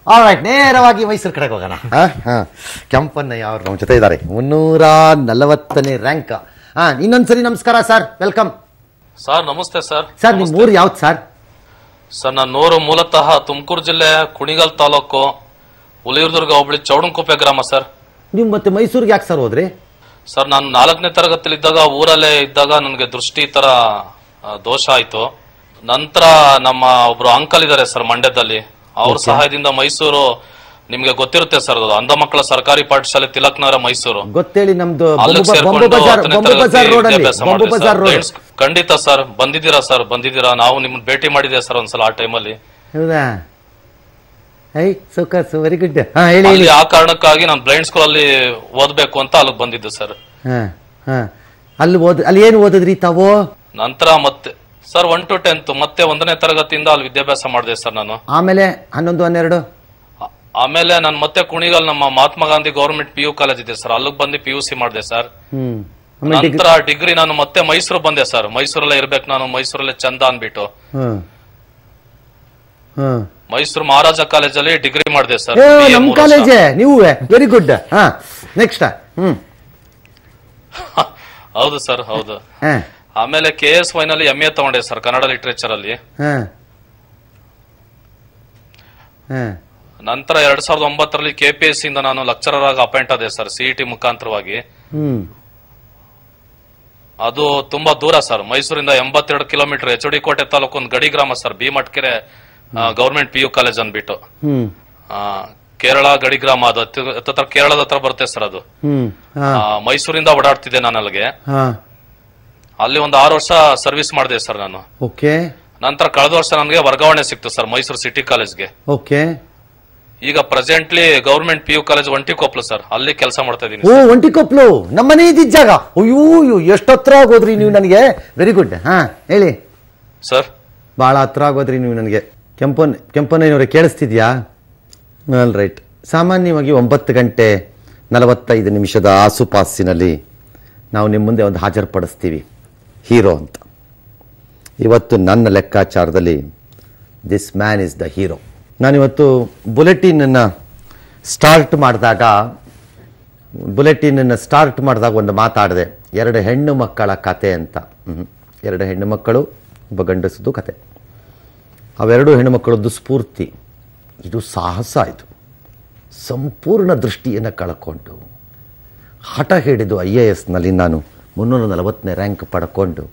ಆಲ್ರೈಟ್, ನೇರವಾಗಿ ಮೈಸೂರು ಕಡೆಗೆ ಹೋಗೋಣ. ಕೆಂಪನ್ನಯ್ಯ ಅವರು ನಮ್ಮ ಜೊತೆ ಇದ್ದಾರೆ. 340ನೇ ರ್ಯಾಂಕ್. ಇನ್ನೊಂದ್ಸರಿ ನಮಸ್ಕಾರ ಸರ್, ವೆಲ್ಕಮ್ ಸರ್. ನಮಸ್ತೆ ಸರ್. ಸರ್ ನಿಮ್ ಊರು ಯಾವ್ದು ಸರ್? ಸರ್ ನನ್ನ ಮೂಲತಃ ತುಮಕೂರು ಜಿಲ್ಲೆ ಕುಣಿಗಲ್ ತಾಲೂಕು ಹುಲಿಯೂರ್ದುರ್ಗ ಹೋಬಳಿ ಚೌಡನಕುಪ್ಪೆ ಗ್ರಾಮ ಸರ್. ನೀವು ಮತ್ತೆ ಮೈಸೂರಿಗೆ ಯಾಕೆ ಸರ್ ಹೋದ್ರಿ? ಸರ್ ನಾನು 4ನೇ ತರಗತಿಲಿ ಇದ್ದಾಗ ಊರಲ್ಲೇ ಇದ್ದಾಗ ನನಗೆ ದೃಷ್ಟಿ ತರ ದೋಷ ಆಯ್ತು. ನಂತರ ನಮ್ಮ ಒಬ್ರು ಅಂಕಲ್ ಇದಾರೆ ಸರ್ ಮಂಡ್ಯದಲ್ಲಿ, ಅವ್ರ ಸಹಾಯದಿಂದ ಮೈಸೂರು, ನಿಮ್ಗೆ ಗೊತ್ತಿರುತ್ತೆ ಸರ್, ಅದು ಅಂಧ ಮಕ್ಕಳ ಸರ್ಕಾರಿ ಪಾಠಶಾಲೆ ತಿಲಕ್ ನಗರ ಮೈಸೂರು ಗೊತ್ತೇಳಿ, ನಮ್ದು ಖಂಡಿತ ಸರ್. ಬಂದಿದ್ದೀರಾ ಸರ್? ಬಂದಿದ್ದೀರಾ? ನಾವು ನಿಮ್ಮನ್ನ ಭೇಟಿ ಮಾಡಿದ್ದೆ ಸರ್ ಒಂದ್ಸಲ ಆ ಟೈಮಲ್ಲಿ. Very good. ಆ ಕಾರಣಕ್ಕಾಗಿ ನಾನು ಬ್ಲೈಂಡ್ ಸ್ಕೂಲ್ ಅಲ್ಲಿ ಓದ್ಬೇಕು ಅಂತ ಅಲ್ಲಿಗೆ ಬಂದಿದ್ದು ಸರ್. ಅಲ್ಲಿ ಏನು ಓದಿದ್ರಿ ತಾವು? ನಂತರ ಮತ್ತೆ ಸರ್ 1 to 10th ಮತ್ತೆ 1ನೇ ತರಗತಿಯಿಂದ ಅಲ್ಲಿ ವಿದ್ಯಾಭ್ಯಾಸ ಮಾಡಿದೆ ಸರ್ ನಾನು. ಆಮೇಲೆ 11, 12 ಆಮೇಲೆ ನಾನು ಮತ್ತೆ ಕುಣಿಗಲ್ ನಮ್ಮ Mahatma Gandhi government PU college ಇದೆ ಸರ್, ಅಲ್ಲಿಗೆ ಬಂದು PUC ಮಾಡಿದೆ ಸರ್. ನಂತರ ಡಿಗ್ರಿ ನಾನು ಮತ್ತೆ ಮೈಸೂರು ಬಂದೆ ಸರ್. ಮೈಸೂರಲ್ಲೇ ಇರ್ಬೇಕು ನಾನು, ಮೈಸೂರಲ್ಲೇ ಚಂದ ಅನ್ಬಿಟ್ಟು ಮೈಸೂರು ಮಹಾರಾಜ ಕಾಲೇಜಲ್ಲಿ ಡಿಗ್ರಿ ಮಾಡಿದೆ ಸರ್. ನಮ್ ಕಾಲೇಜೇ ನೀವು? Very good. ನೆಕ್ಸ್ಟ್? ಹೌದು ಸರ್, ಹೌದು. ಆಮೇಲೆ KSY ನಲ್ಲಿ MA ತಗೊಂಡೆ ಸರ್, ಕನ್ನಡ ಲಿಟರೇಚರ್ ಅಲ್ಲಿ. ನಂತರ 2009ರಲ್ಲಿ KPSC ಇಂದ ನಾನು ಲೆಕ್ಚರರ್ ಆಗಿ ಅಪಾಯಿಂಟ್ ಆದೆ ಸರ್, CET ಮುಖಾಂತರವಾಗಿ. ಅದು ತುಂಬಾ ದೂರ ಸರ್, ಮೈಸೂರಿಂದ 82 ಕಿಲೋಮೀಟರ್, HOD ಕೋಟೆ ತಾಲೂಕು ಒಂದು ಗಡಿ ಗ್ರಾಮ ಸರ್, ಭೀಮಟ್ಕೆರೆ ಗವರ್ಮೆಂಟ್ PU ಕಾಲೇಜ್ ಅನ್ಬಿಟ್ಟು. ಕೇರಳ ಗಡಿ ಗ್ರಾಮ, ಅದು ಕೇರಳದ ಹತ್ರ ಬರುತ್ತೆ ಸರ್ ಅದು. ಮೈಸೂರಿಂದ ಓಡಾಡ್ತಿದ್ದೆ ನಾನು ಅಲ್ಲಿಗೆ. ಅಲ್ಲಿ ಒಂದು 6 ವರ್ಷ ಸರ್ವಿಸ್ ಮಾಡಿದೆ ಸರ್ ನಾನು. ನಂತರ ಕಳೆದ ವರ್ಷ ನನಗೆ ವರ್ಗಾವಣೆ ಸಿಕ್ತು ಸರ್ ಮೈಸೂರು ಸಿಟಿ ಕಾಲೇಜ್ಗೆ. ಈಗ presently government PU college Ontikoppal sir, ಅಲ್ಲಿ ಕೆಲಸ ಮಾಡ್ತಾ ಇದೀನಿ. ಓ, ಒಂಟಿಕೊಪ್ಲು ನಮ್ಮನೆ ಇದ್ದಿದ್ದ ಜಾಗ. ಅಯ್ಯೋ, ಎಷ್ಟು ಹತ್ರ ಆಗೋದ್ರಿ ನೀವು ನನಗೆ. Very good. ಹಾ, ಹೇಳಿ ಸರ್. ಬಹಳ ಹತ್ರ ಆಗೋದ್ರಿ ನೀವು ನನಗೆ. ಕೆಂಪಣ್ಣನವರೇ ಕೇಳಿಸ್ತಿದ್ಯಾ? All right. ಸಾಮಾನ್ಯವಾಗಿ 9:45 ಆಸುಪಾಸಿನಲ್ಲಿ ನಾವು ನಿಮ್ಮ ಮುಂದೆ ಒಂದು ಹಾಜರುಪಡಿಸ್ತೀವಿ ಹೀರೋ ಅಂತ. ಇವತ್ತು ನನ್ನ ಲೆಕ್ಕಾಚಾರದಲ್ಲಿ this man is the hero. ನಾನಿವತ್ತು ಬುಲೆಟಿನನ್ನು ಸ್ಟಾರ್ಟ್ ಮಾಡಿದಾಗ ಒಂದು ಮಾತಾಡಿದೆ, 2 ಹೆಣ್ಣು ಮಕ್ಕಳ ಕತೆ ಅಂತ. 2 ಹೆಣ್ಣು ಮಕ್ಕಳು, ಒಬ್ಬ ಗಂಡಸದ್ದು ಕತೆ. ಅವೆರಡು ಹೆಣ್ಣು ಮಕ್ಕಳದ್ದು ಸ್ಫೂರ್ತಿ. ಇದು ಸಾಹಸ. ಇದು ಸಂಪೂರ್ಣ ದೃಷ್ಟಿಯನ್ನು ಕಳ್ಕೊಂಡು ಹಠ ಹಿಡಿದು IASನಲ್ಲಿ ನಾನು 340ನೇ ರ್ಯಾಂಕ್ ಪಡ್ಕೊಂಡು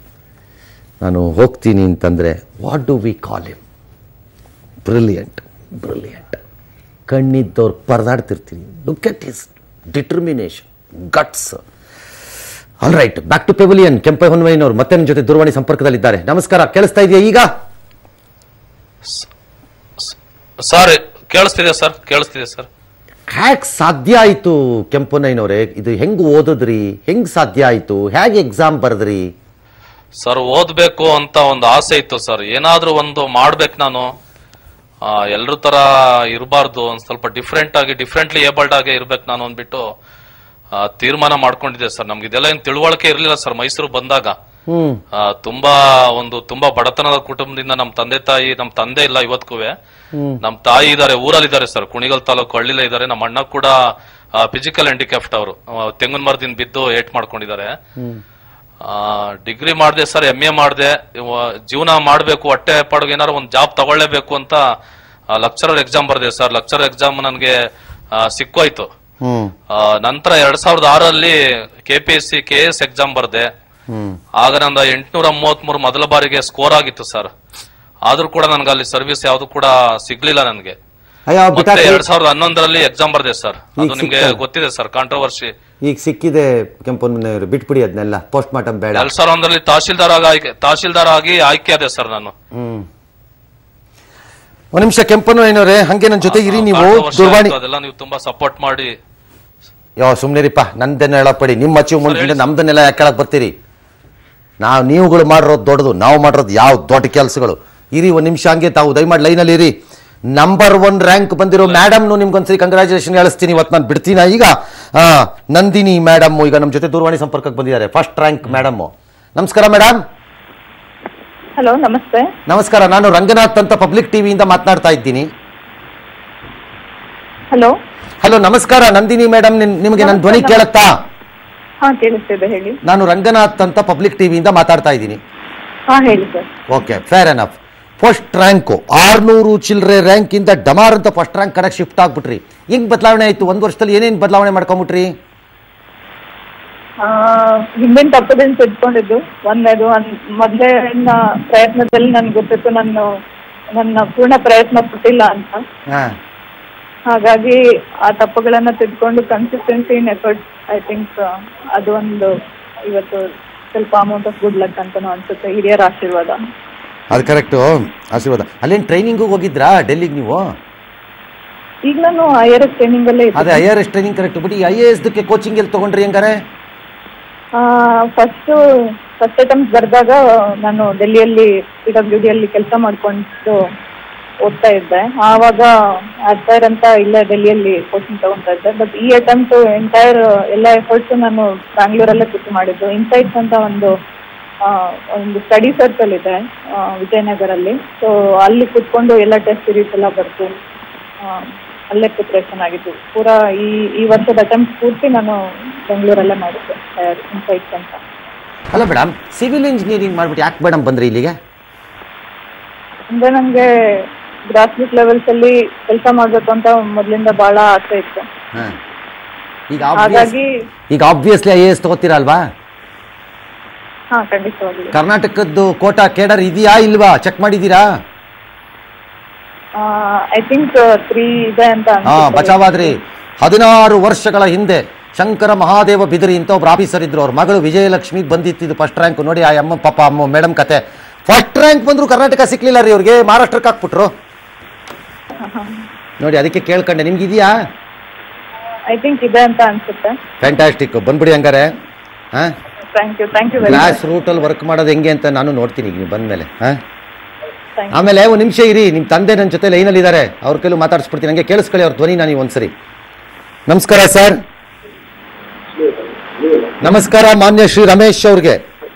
ನಾನು ಹೋಗ್ತೀನಿ ಅಂತಂದರೆ what do we call him? Brilliant. ಕಣ್ಣಿದ್ದವ್ರು ಪರದಾಡ್ತಿರ್ತೀನಿ. Look at his determination, guts. All right, back to pavilion. ಕೆಂಪಣ್ಣನವರು ಮತ್ತೆ ನನ್ನ ಜೊತೆ ದೂರವಾಣಿ ಸಂಪರ್ಕದಲ್ಲಿದ್ದಾರೆ. ನಮಸ್ಕಾರ, ಕೇಳಿಸ್ತಾ ಇದೆಯಾ ಈಗ? ಸರ್ ಕೇಳಿಸ್ತಿದೆ ಸರ್. ಹ್ಯಾಕ್ ಸಾಧ್ಯ ಆಯಿತು ಕೆಂಪಣ್ಣನವರೇ? ಇದು ಹೆಂಗ್ ಓದಿದ್ರಿ? ಹೆಂಗ್ ಸಾಧ್ಯ ಆಯಿತು? ಹೇಗೆ ಎಕ್ಸಾಮ್ ಬರೆದ್ರಿ? ಸರ್, ಓದ್ಬೇಕು ಅಂತ ಒಂದು ಆಸೆ ಇತ್ತು ಸರ್. ಏನಾದ್ರೂ ಒಂದು ಮಾಡ್ಬೇಕು ನಾನು, ಎಲ್ರ ತರ ಇರಬಾರ್ದು, ಒಂದ್ ಸ್ವಲ್ಪ ಡಿಫ್ರೆಂಟ್ಲಿ ಏಬಲ್ಡ್ ಆಗಿ ಇರ್ಬೇಕು ನಾನು ಅಂದ್ಬಿಟ್ಟು ತೀರ್ಮಾನ ಮಾಡ್ಕೊಂಡಿದ್ದೆ ಸರ್. ನಮ್ಗೆ ಇದೆಲ್ಲ ಏನ್ ತಿಳುವಳಿಕೆ ಇರ್ಲಿಲ್ಲ ಸರ್. ಮೈಸೂರು ಬಂದಾಗ ತುಂಬಾ ಬಡತನದ ಕುಟುಂಬದಿಂದ ನಮ್ಮ ತಂದೆ ಇಲ್ಲ ಇವತ್ಗೂ. ನಮ್ ತಾಯಿ ಇದಾರೆ, ಊರಲ್ಲಿದ್ದಾರೆ ಸರ್, ಕುಣಿಗಲ್ ತಾಲೂಕು ಹಳ್ಳಿಲೇ ಇದಾರೆ. ನಮ್ಮ ಅಣ್ಣ ಕೂಡ ಫಿಸಿಕಲ್ ಹ್ಯಾಂಡಿಕ್ಯಾಪ್ಟ್. ಅವರು ತೆಂಗಿನ ಮರದಿಂದ ಬಿದ್ದು ಏಟ್ ಮಾಡ್ಕೊಂಡಿದ್ದಾರೆ. ಡಿಗ್ರಿ ಮಾಡಿದೆ ಸರ್, MA ಮಾಡಿದೆ. ಜೀವನ ಮಾಡ್ಬೇಕು, ಹೊಟ್ಟೆ ಪಾಡಿಗೆ ಏನಾರು ಒಂದು ಜಾಬ್ ತಗೊಳ್ಳೇಬೇಕು ಅಂತ ಲೆಕ್ಚರರ್ ಎಕ್ಸಾಮ್ ಬರ್ದೆ ಸರ್. ಲೆಕ್ಚರರ್ ಎಕ್ಸಾಮ್ ನನ್ಗೆ ಸಿಕ್ಕೋಯ್ತು. ನಂತರ 2006 KPSC KS ಎಕ್ಸಾಮ್ ಬರ್ದೆ. ಆಗ ನಂದ 833 ಮೊದಲ ಬಾರಿಗೆ ಸ್ಕೋರ್ ಆಗಿತ್ತು ಸರ್. ಆದ್ರೂ ಕೂಡ ನನ್ಗೆ ಅಲ್ಲಿ ಸರ್ವಿಸ್ ಯಾವ್ದು ಕೂಡ ಸಿಗ್ಲಿಲ್ಲ ನನ್ಗೆ. 2011 ಎಕ್ಸಾಮ್ ಬರ್ದೆ ಸರ್. ಅದು ನಿಮ್ಗೆ ಗೊತ್ತಿದೆ ಸರ್, ಕಾಂಟ್ರವರ್ಸಿ. ಈಗ ಸಿಕ್ಕಿದೆ ಕೆಂಪಣ್ಣನವರು, ಬಿಟ್ಬಿಡಿ ಅದನ್ನೆಲ್ಲ, ಪೋಸ್ಟ್ ಮಾರ್ಟಮ್ ಬೇಡ. 2001 ತಹಶೀಲ್ದಾರ್ ಆಗಿ ಆಯ್ಕೆ ಆದೆ ಸರ್ ನಾನು. ಒಂದ್ ನಿಮಿಷ ಕೆಂಪಣ್ಣನವರೇ, ಹಂಗೆ ನನ್ನ ಜೊತೆ ಇರಿ ನೀವು. ದೂರವಾಣಿ ಅದೆಲ್ಲ ನೀವು ತುಂಬಾ ಸಪೋರ್ಟ್ ಮಾಡಿ. ಸುಮ್ನಿರಿಪ್ಪ, ನಂದನ್ನ ಹೇಳಪ್ಪಡಿ. ನಿಮ್ಮ ಅಚೀವ್ಮೆಂಟ್ ನಮ್ದನ್ನೆಲ್ಲ ಯಾಕೆ ಹೇಳಕ್ ಬರ್ತೀರಿ? ನೀವುಗಳು ಮಾಡಿರೋದು ದೊಡ್ಡದು, ನಾವು ಮಾಡಿರೋದು ಯಾವ ದೊಡ್ಡ ಕೆಲಸಗಳು. ಇರಿ ಒಂದ್ ನಿಮಿಷ, ಹಂಗೆ ತಾವು ದಯಮಾಡಿ ಲೈನಲ್ಲಿ ಇರಿ. ನಂಬರ್ 1 ರ್ಯಾಂಕ್ ಬಂದಿರೋ ಮೇಡಮ್ ನಿಮ್ಗೊಂದ್ಸರಿ ಕಂಗ್ರಾಚುಲೇಷನ್ ಹೇಳಿಸ್ತೀನಿ. ಇವತ್ತು ನಾನು ಬಿಡ್ತೀನ. ಈಗ ನಂದಿನಿ ಮೇಡಮ್ ಈಗ ನಮ್ಮ ಜೊತೆ ದೂರವಾಣಿ ಸಂಪರ್ಕಕ್ಕೆ ಬಂದಿದ್ದಾರೆ. First rank madam. ನಮಸ್ಕಾರ ಮೇಡಮ್. ಹಲೋ, ನಮಸ್ತೆ. ನಮಸ್ಕಾರ, ನಾನು ರಂಗನಾಥ್ ಅಂತ ಪಬ್ಲಿಕ್ ಟಿವಿಯಿಂದ ಮಾತನಾಡ್ತಾ ಇದ್ದೀನಿ. ಹಲೋ ನಮಸ್ಕಾರ ನಂದಿನಿ ಮೇಡಮ್, ನಿಮಗೆ ನನ್ನ ಧ್ವನಿ ಕೇಳುತ್ತಾ? ಕೇಳಿಸ್ತಿದೆ, ಹೇಳಿ. ನಾನು ರಂಗನಾಥ್ ಅಂತ ಪಬ್ಲಿಕ್ ಟಿವಿಯಿಂದ ಮಾತಾಡ್ತಾ ಇದ್ದೀನಿ. ಹೇಳಿ sir. Okay, fair enough. First rank 600 ಚಿಲ್ಲರೆ ರ್ಯಾಂಕ್ ಇಂದ ಡಮಾರ್ ಅಂತ ಫಸ್ಟ್ ರ್ಯಾಂಕ್ ಕಡೆಗೆ ಶಿಫ್ಟ್ ಆಗ್ಬಿಟ್ರಿ. ಹೆಂಗ್ ಬದಲಾವಣೆ ಆಯ್ತು? 1 ವರ್ಷದಲ್ಲಿ ಏನೇನು ಬದಲಾವಣೆ ಮಾಡ್ಕೊಂಡ್ಬಿಟ್ರಿ? ಹಿಂದಿನ ತಪ್ಪದಿಂದ ತಿಳ್ಕೊಂಡಿದ್ದು ಒಂದೇದು. ಮೊದಲಿನ ಪ್ರಯತ್ನದಲ್ಲಿ ನನ್ಗೆ ಗೊತ್ತಿತ್ತು ನನ್ನ ಪೂರ್ಣ ಪ್ರಯತ್ನ ಪಟ್ಟಿಲ್ಲ ಅಂತ. ಹಾಗಾಗಿ ಆ ತಪ್ಪುಗಳನ್ನ ತಿಳ್ಕೊಂಡು consistency in effort, I think ಅದು ಒಂದು ಇವತ್ತು ಸ್ವಲ್ಪ ಅಮೌಂಟ್ ಆಫ್ ಗುಡ್ ಲಕ್ ಅಂತಾನು ಅನ್ಸುತ್ತೆ. ಹಿರಿಯರ ಆಶೀರ್ವಾದ. ಅದು ಕರೆಕ್ಟು, ಆಶೀರ್ವಾದ. ಅಲ್ಲೇನು ಟ್ರೈನಿಂಗು ಹೋಗಿದ್ರಾ ಡೆಲ್ಲಿಗೆ ನೀವು? ಈಗ ನಾನು IRS ಟ್ರೈನಿಂಗ್ ಅಲ್ಲೇ ಇದ್ದೆ. ಅದೇ IRS ಟ್ರೈನಿಂಗ್ ಕರೆಕ್ಟ್. ಬಟ್ ಈ IAS ಕೋಚಿಂಗ್ ಎಲ್ಲಿ ತಗೊಂಡ್ರಿ ಹೆಂಗಾರೆ? ಫಸ್ಟ್ ಅಟೆಂಪ್ಟ್ ಬರೆದಾಗ ನಾನು ಡೆಲ್ಲಿಯಲ್ಲಿ PWD ಅಲ್ಲಿ ಕೆಲಸ ಮಾಡ್ಕೊಂಡು ಓದ್ತಾ ಇದ್ದೆ. ಆವಾಗ ಆಡ್ಫೈರ್ ಅಂತ ಇಲ್ಲೇ ಡೆಲ್ಲಿಯಲ್ಲಿ ಕೋಚಿಂಗ್ ತಗೊಂತಾ ಇದ್ದೆ. ಬಟ್ ಈ ಅಟೆಂಪ್ಟ್ ಎಂಟೈರ್ ಎಲ್ಲ ಎಫರ್ಟ್ಸ್ ನಾನು ಬ್ಯಾಂಗ್ಳೂರಲ್ಲೇ ಕೂತು ಮಾಡಿದ್ದು. ಇನ್ಸೈಟ್ಸ್ ಅಂತ ಒಂದು ಸ್ಟಡಿ ಸರ್ಕಲ್ ಇದೆ ವಿಜಯನಗರಲ್ಲಿ. ಸೊ ಅಲ್ಲಿ ಕೂತ್ಕೊಂಡು ಎಲ್ಲ ಟೆಸ್ಟ್ ಸೀರೀಸ್ ಎಲ್ಲ ಬರ್ತು. ಅಲ್ಲೇ ಪ್ರಿಪ್ರೇಷನ್ ಆಗಿದ್ದು. ಪೂರಾ ಈ ವರ್ಷದ ಅಟೆಂಪ್ಟ್ ಪೂರ್ತಿ ನಾನು ಬೆಂಗಳೂರಲ್ಲೇ ಮಾಡಿದ್ದೆ, ಇನ್ಸೈಟ್ಸ್ ಅಂತ. ಅಲ್ಲ ಮೇಡಮ್, ಸಿವಿಲ್ ಇಂಜಿನಿಯರಿಂಗ್ ಮಾಡ್ಬಿಟ್ಟು ಯಾಕೆ ಮೇಡಮ್ ಬಂದ್ರಿ ಇಲ್ಲಿಗೆ? ಅಂದ್ರೆ ನಂಗೆ ಗ್ರಾಸ್ ರೂಟ್ ಲೆವೆಲ್ಸ್ ಅಲ್ಲಿ ಕೆಲಸ ಮಾಡ್ಬೇಕು ಅಂತ ಮೊದಲಿಂದ ಬಹಳ ಆಸೆ ಇತ್ತು. ಹಾಗಾಗಿ ಈಗ ಆಬ್ವಿಯಸ್ಲಿ IAS ತಗೋತೀರಾ ಅಲ್ವಾ? ಖಂಡಿತವಾಗಿ. ಕರ್ನಾಟಕದ್ದು ಕೋಟಾ ಕೇಡರ್ ಇದೆಯಾ ಇಲ್ವಾ? ಚೆಕ್ ಮಾಡಿದೀರಾ? ಐ ಥಿಂಕ್ 3 ಇದೆ ಅಂತ. ಬಚಾವಾದ್ರಿ. 16 ವರ್ಷಗಳ ಹಿಂದೆ ಶಂಕರ ಮಹಾದೇವ ಬಿದರಿ ಅಂತ ಒಬ್ರು ಆಫೀಸರ್ ಇದ್ರು. ಅವ್ರ ಮಗಳು ವಿಜಯಲಕ್ಷ್ಮಿ ಬಂದಿತ್ತು ಫಸ್ಟ್ ರ್ಯಾಂಕ್. ನೋಡಿ ಆ ಅಮ್ಮ ಮೇಡಮ್ ಕತೆ. ಫಸ್ಟ್ ರ್ಯಾಂಕ್ ಬಂದ್ರು ಕರ್ನಾಟಕ ಸಿಕ್ಲಿಲ್ಲ ರೀ ಅವ್ರಿಗೆ, ಮಹಾರಾಷ್ಟ್ರಕ್ಕೆ ಹಾಕ್ಬಿಟ್ರು. ನೋಡಿ ಅದಕ್ಕೆ ಕೇಳ್ಕೊಂಡೆ. ನಿಮ್ಗೆ ಇದೆಯಾ? ಐ ಥಿಂಕ್ ಇದೆ ಅಂತ ಅನ್ಸುತ್ತೆ. ಫ್ಯಾಂಟಾಸ್ಟಿಕ್, ಬಂದ್ಬಿಡಿ ಹಂಗಾರೆ. ಹಾ, thank you very much. Glass ರೂಟಲ್ಲಿ ವರ್ಕ್ ಮಾಡೋದು ಹೆಂಗೆ ಅಂತ ನಾನು ನೋಡ್ತೀನಿ ಈಗ ನೀವು ಬಂದ್ಮೇಲೆ. ಆಮೇಲೆ ಒಂದು ನಿಮಿಷ ಇರಿ, ನಿಮ್ಮ ತಂದೆ ನನ್ನ ಜೊತೆ ಲೈನಲ್ಲಿ ಇದ್ದಾರೆ, ಅವ್ರ ಕೈಲೂ ಮಾತಾಡಿಸ್ಬಿಡ್ತೀನಿ. ಹಂಗೆ ಕೇಳಿಸ್ಕೊಳ್ಳಿ ಅವ್ರ ಧ್ವನಿ ನಾನು ಒಂದ್ಸರಿ. ನಮಸ್ಕಾರ ಸರ್. ನಮಸ್ಕಾರ ಮಾನ್ಯ ಶ್ರೀ ರಮೇಶ್ ಅವ್ರಿಗೆ.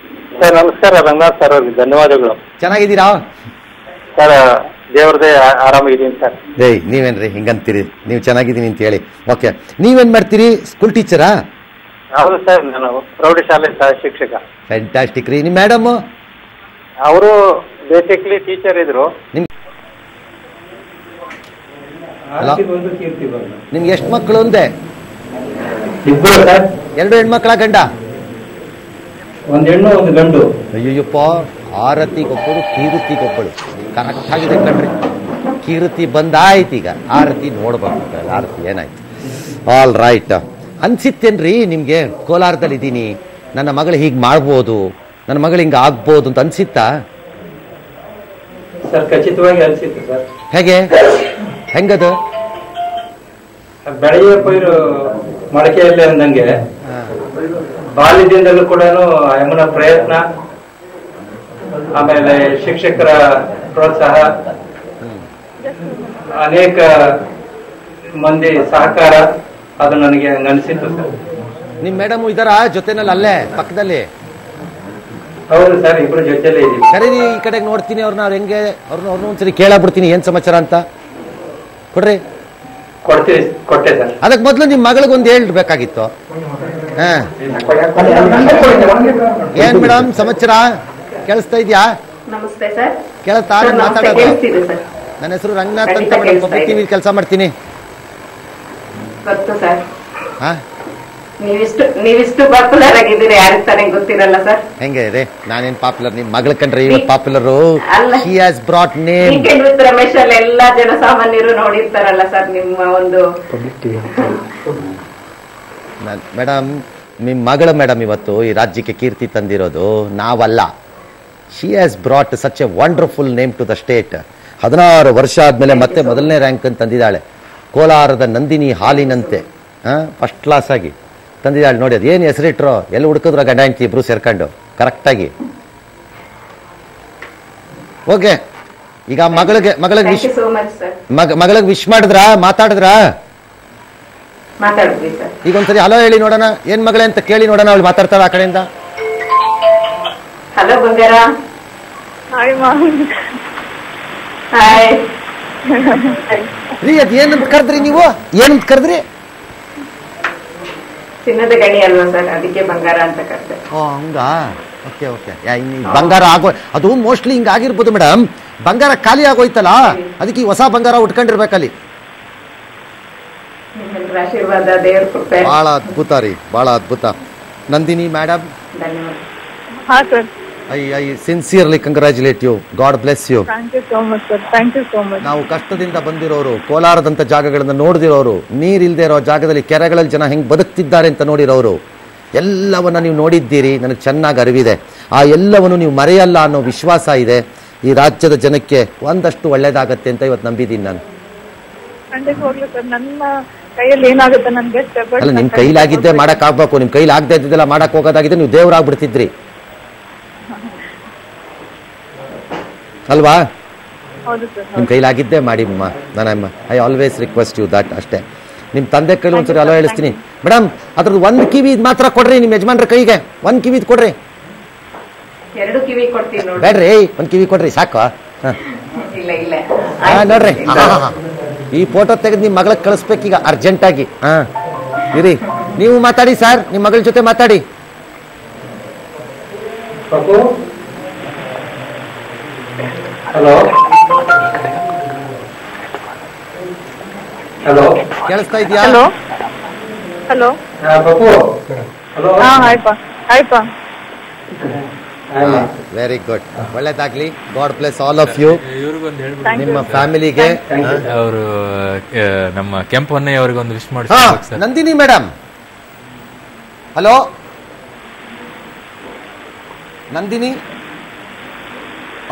ಸರ್ ನಮಸ್ಕಾರ ರಂಗನಾಥ್ ಸರ್ ಅವ್ರಿಗೆ ಧನ್ಯವಾದಗಳು. ಚೆನ್ನಾಗಿದ್ದೀರಾ ಸರ್? ದೇವ್ರದೇ ಆರಾಮಾಗಿದ್ದೀನಿ ಸರ್. ನೀವೇನ್ರಿ ಹಿಂಗಂತೀರಿ? ನೀವು ಚೆನ್ನಾಗಿದ್ದೀನಿ ಅಂತ ಹೇಳಿ. ಓಕೆ, ನೀವೇನ್ ಮಾಡ್ತೀರಿ? ಸ್ಕೂಲ್ ಟೀಚರಾ? ಹೌದು ಸರ್, ನಾನು ಪ್ರೌಢಶಾಲೆ ಶಿಕ್ಷಕ. ಫ್ಯಾಂಟಾಸ್ಟಿಕ್ ರೀ. ನಿಮ್ಮ ಮೇಡಮ್ ಅವರು ಬೇಸಿಕ್ಲಿ ಟೀಚರ್ ಇದ್ರು. ನಿಮ್ಗೆ ಎಷ್ಟು ಮಕ್ಕಳು? ಒಂದೇ? ಇಬ್ಬರು ಸರ್. 2 ಹೆಣ್ಮಕ್ಳ ಗಂಡ? ಒಂದು ಹೆಣ್ಣು ಒಂದು ಗಂಡು. ಅಯ್ಯಪ್ಪ, ಆರತಿಗೊಬ್ಬಳು ಕೀರುತಿಗೊಬ್ಬಳು. ಕರೆಕ್ಟ್ ಆಗಿದೆ ಕಣ್ರಿ. ಕೀರುತಿ ಬಂದಾಯ್ತು, ಈಗ ಆರತಿ ನೋಡ್ಬೇಕು. ಆರತಿ ಏನಾಯ್ತು? All right. ಅನ್ಸಿತ್ತೇನ್ರಿ ನಿಮ್ಗೆ ಕೋಲಾರದಲ್ಲಿ ಇದ್ದೀನಿ, ನನ್ನ ಮಗಳು ಹೀಗೆ ಮಾಡ್ಬೋದು, ನನ್ನ ಮಗಳು ಹಿಂಗೆ ಆಗ್ಬೋದು ಅಂತ ಅನ್ಸಿತ್ತಾ? ಸರ್ ಖಚಿತವಾಗಿ ಅನ್ಸಿತ್ತು ಸರ್. ಹೇಗೆ? ಹೆಂಗದು? ಬೆಳೆಯ ಪೈರು ಮೊಳಕೆಯಲ್ಲಿ ಅಂದಂಗೆ ಬಾಲ್ಯದಿಂದಲೂ ಕೂಡ ಯಮನ ಪ್ರಯತ್ನ, ಆಮೇಲೆ ಶಿಕ್ಷಕರ ಪ್ರೋತ್ಸಾಹ, ಅನೇಕ ಮಂದಿ ಸಹಕಾರ, ಅದು ನನಗೆ ಅನಿಸಿತ್ತು ಸರ್. ನಿಮ್ ಮೇಡಮ್ ಇದಾರ ಜೊತೆನಲ್ಲಿ ಅಲ್ಲೇ ಪಕ್ಕದಲ್ಲಿ? ಹೌದು ಸರ್, ಇಬ್ರು ಜೊತೆಲೇ ಇದೀವಿ. ಕರೀರಿ ಈ ಕಡೆಗೆ ನೋಡ್ತೀನಿ ಅವ್ರನ್ನ. ಅವ್ರು ಹೆಂಗೆ ಅವ್ರನ್ನ ಒಂದ್ಸರಿ ಕೇಳಬಿಡ್ತೀನಿ ಏನ್ ಸಮಾಚಾರ ಅಂತ. ಕೊಡ್ರಿ. ಕೊಟ್ಟೆ ಸರ್. ಅದಕ್ಕೆ ಮೊದಲು ನಿಮ್ ಮಗಳಿಗೊಂದು ಹೇಳ್ಬೇಕಾಗಿತ್ತು. ಏನ್ ಮೇಡಮ್ ಸಮಾಚಾರ? ಕೇಳಿಸ್ತಾ ಇದ್ಯಾ? ನಮಸ್ತೆ ಸರ್. ಕೇಳುತ್ತಾ? ಮಾತಾಡೋದು. ನನ್ನ ಹೆಸರು ರಂಗನಾಥ್ ಅಂತ ಮೇಡಮ್, ಪಬ್ಲಿಕ್ ಟಿವಿಲಿ ಕೆಲಸ ಮಾಡ್ತೀನಿ. ಗೊತ್ತು ಸರ್. ನೀವಿಷ್ಟು ಪಾಪ್ಯುಲರ್ ಆಗಿದ್ದೀರಿ, ಯಾರಿಗೆ ತಾನೇ ಗೊತ್ತಿರಲ್ಲ ಸರ್. ಹೆಂಗೆ ಇದೆ? ನಾನೇನ್ ಪಾಪ್ಯುಲರ್? ನಿಮ್ ಮಗಳ ಕಂಡ್ರೆ ಇವತ್ತು popular. She has brought name. Weekend with Ramesh ಅಲ್ಲಿ ಎಲ್ಲಾ ಜನಸಾಮಾನ್ಯರು ನೋಡಿರ್ತಾರಲ್ಲ ಸರ್ ನಿಮ್ಮ ಒಂದು. ಮೇಡಮ್, ನಿಮ್ ಮಗಳ ಮೇಡಮ್ ಇವತ್ತು ಈ ರಾಜ್ಯಕ್ಕೆ ಕೀರ್ತಿ ತಂದಿರೋದು ನಾವಲ್ಲ. She has brought such a wonderful name to the state. 16 ವರ್ಷ ಆದ್ಮೇಲೆ ಮತ್ತೆ ಮೊದಲನೇ ರ್ಯಾಂಕ್ ಅಂತ ತಂದಿದ್ದಾಳೆ. ಕೋಲಾರದ ನಂದಿನಿ ಹಾಲಿನಂತೆ ಫಸ್ಟ್ ಕ್ಲಾಸ್ ಆಗಿ ತಂದಿದ್ದಾಳೆ. ನೋಡಿ ಅದು ಏನು ಹೆಸರಿಟ್ರು, ಎಲ್ಲಿ ಹುಡುಕಿದ್ರು ಗಂಡ ಹೆಂಡತಿ ಇಬ್ರು ಸೇರ್ಕೊಂಡು ಕರೆಕ್ಟಾಗಿ. ಓಕೆ, ಈಗ ಮಗಳಿಗೆ ವಿಶ್ ಮಾಡಿದ್ರಾ? ಮಾತಾಡಿದ್ರಾ? ಈಗ ಒಂದ್ಸರಿ ಹಲೋ ಹೇಳಿ ನೋಡೋಣ. ಏನ್ ಮಗಳೇ ಅಂತ ಕೇಳಿ ನೋಡೋಣ. ಅವಳು ಮಾತಾಡ್ತಾಳ ಆ ಕಡೆಯಿಂದ. ಹಲೋ ಬಂಗಾರ. ರೀ ಅದ್ ಏನಂತ ಕರೆದ್ರಿ ನೀವು? ಏನಂತ ಕರೆದ್ರಿ? ಚಿನ್ನದ ಗಣಿ ಅಲ್ವಾ ಸರ್, ಅದಕ್ಕೆ ಬಂಗಾರ ಅಂತ ಕರೆದೆ. ಓ ಹಂಗಾ? Okay okay. ಬಂಗಾರ ಆಗೋ ಅದು ಮೋಸ್ಟ್ಲಿ ಹಿಂಗ ಆಗಿರ್ಬೋದು ಮೇಡಮ್. ಬಂಗಾರ ಖಾಲಿ ಆಗೋಯ್ತಲ್ಲ, ಅದಕ್ಕೆ ಹೊಸ ಬಂಗಾರ ಉಟ್ಕೊಂಡಿರ್ಬೇಕಲ್ಲಿ. ಆಶೀರ್ವಾದ, ದೇವ್ರ ಕೃಪೆ. ಬಹಳ ಅದ್ಭುತ ರೀ, ಬಹಳ ಅದ್ಭುತ. Nandini madam, I sincerely congratulate you. God bless you. ನಾವು ಕಷ್ಟದಿಂದ ಬಂದಿರೋರು, ಕೋಲಾರದಂತ ಜಾಗಗಳನ್ನ ನೋಡಿದಿರೋರು, ನೀರಿಲ್ದೇ ಇರೋ ಜಾಗದಲ್ಲಿ ಕೆರೆಗಳಲ್ಲಿ ಜನ ಹೆಂಗ್ ಬದುಕ್ತಿದ್ದಾರೆ ಅಂತ ನೋಡಿರೋರು, ಎಲ್ಲವನ್ನ ನೀವು ನೋಡಿದ್ದೀರಿ. ನನಗೆ ಚೆನ್ನಾಗಿ ಅರಿವಿದೆ. ಆ ಎಲ್ಲವನ್ನು ನೀವು ಮರೆಯಲ್ಲ ಅನ್ನೋ ವಿಶ್ವಾಸ ಇದೆ. ಈ ರಾಜ್ಯದ ಜನಕ್ಕೆ ಒಂದಷ್ಟು ಒಳ್ಳೇದಾಗತ್ತೆ ಅಂತ ಇವತ್ತು ನಂಬಿದ್ದೀನಿ ನಾನು. ಅಲ್ಲ, ನಿಮ್ ಕೈಲಾಗಿದ್ದೆ ಮಾಡಕ್ ಆಗ್ಬೇಕು. ನಿಮ್ ಕೈಲಿ ಆಗದೆ ಇದ್ದಿದ್ದೆಲ್ಲ ಮಾಡಕ್ ಹೋಗೋದಾಗಿದ್ದೆ ನೀವು ದೇವ್ರಾಗ್ಬಿಡ್ತಿದ್ರಿ ಅಲ್ವಾ? ನಿಮ್ ಕೈಲಾಗಿದ್ದೆ ಮಾಡಿ ನಾನು I always request you that. ಅಷ್ಟೇ. ನಿಮ್ ತಂದೆ ಕೈಲಿ ಒಂದ್ಸರಿ ಅಲೋ ಹೇಳಿಸ್ತೀನಿ ಮೇಡಮ್. ಅದ್ರದ್ದು ಒಂದು ಕಿವಿ ಮಾತ್ರ ಕೊಡ್ರಿ ನಿಮ್ ಯಜಮಾನ್ರ ಕೈಗೆ. ಒಂದ್ ಕಿವಿ ಕೊಡ್ರಿ. ಬೇಡ್ರಿ, ಒಂದ್ ಕಿವಿ ಕೊಡ್ರಿ ಸಾಕು. ನೋಡ್ರಿ, ಈ ಫೋಟೋ ತೆಗೆದು ನಿಮ್ ಮಗಳಿಗೆ ಕಳಿಸ್ಬೇಕೀಗ ಅರ್ಜೆಂಟ್ ಆಗಿ. ಇರಿ, ನೀವು ಮಾತಾಡಿ ಸರ್, ನಿಮ್ ಮಗಳ ಜೊತೆ ಮಾತಾಡಿ. ಹಲೋ ಹಲೋ, ಕೇಳಿಸ್ತಾ ಇದೆಯಾ? Hello hello. ವೆರಿ ಗುಡ್, ಒಳ್ಳೇದಾಗ್ಲಿ. God bless all of you. ನಿಮ್ಮ ಫ್ಯಾಮಿಲಿಗೆ. ಅವರು ನಮ್ಮ ಕೆಂಪನ್ನಯ್ಯ ಅವರಿಗೆ ಒಂದು ವಿಶ್ ಮಾಡಿ. Nandini madam, hello Nandini,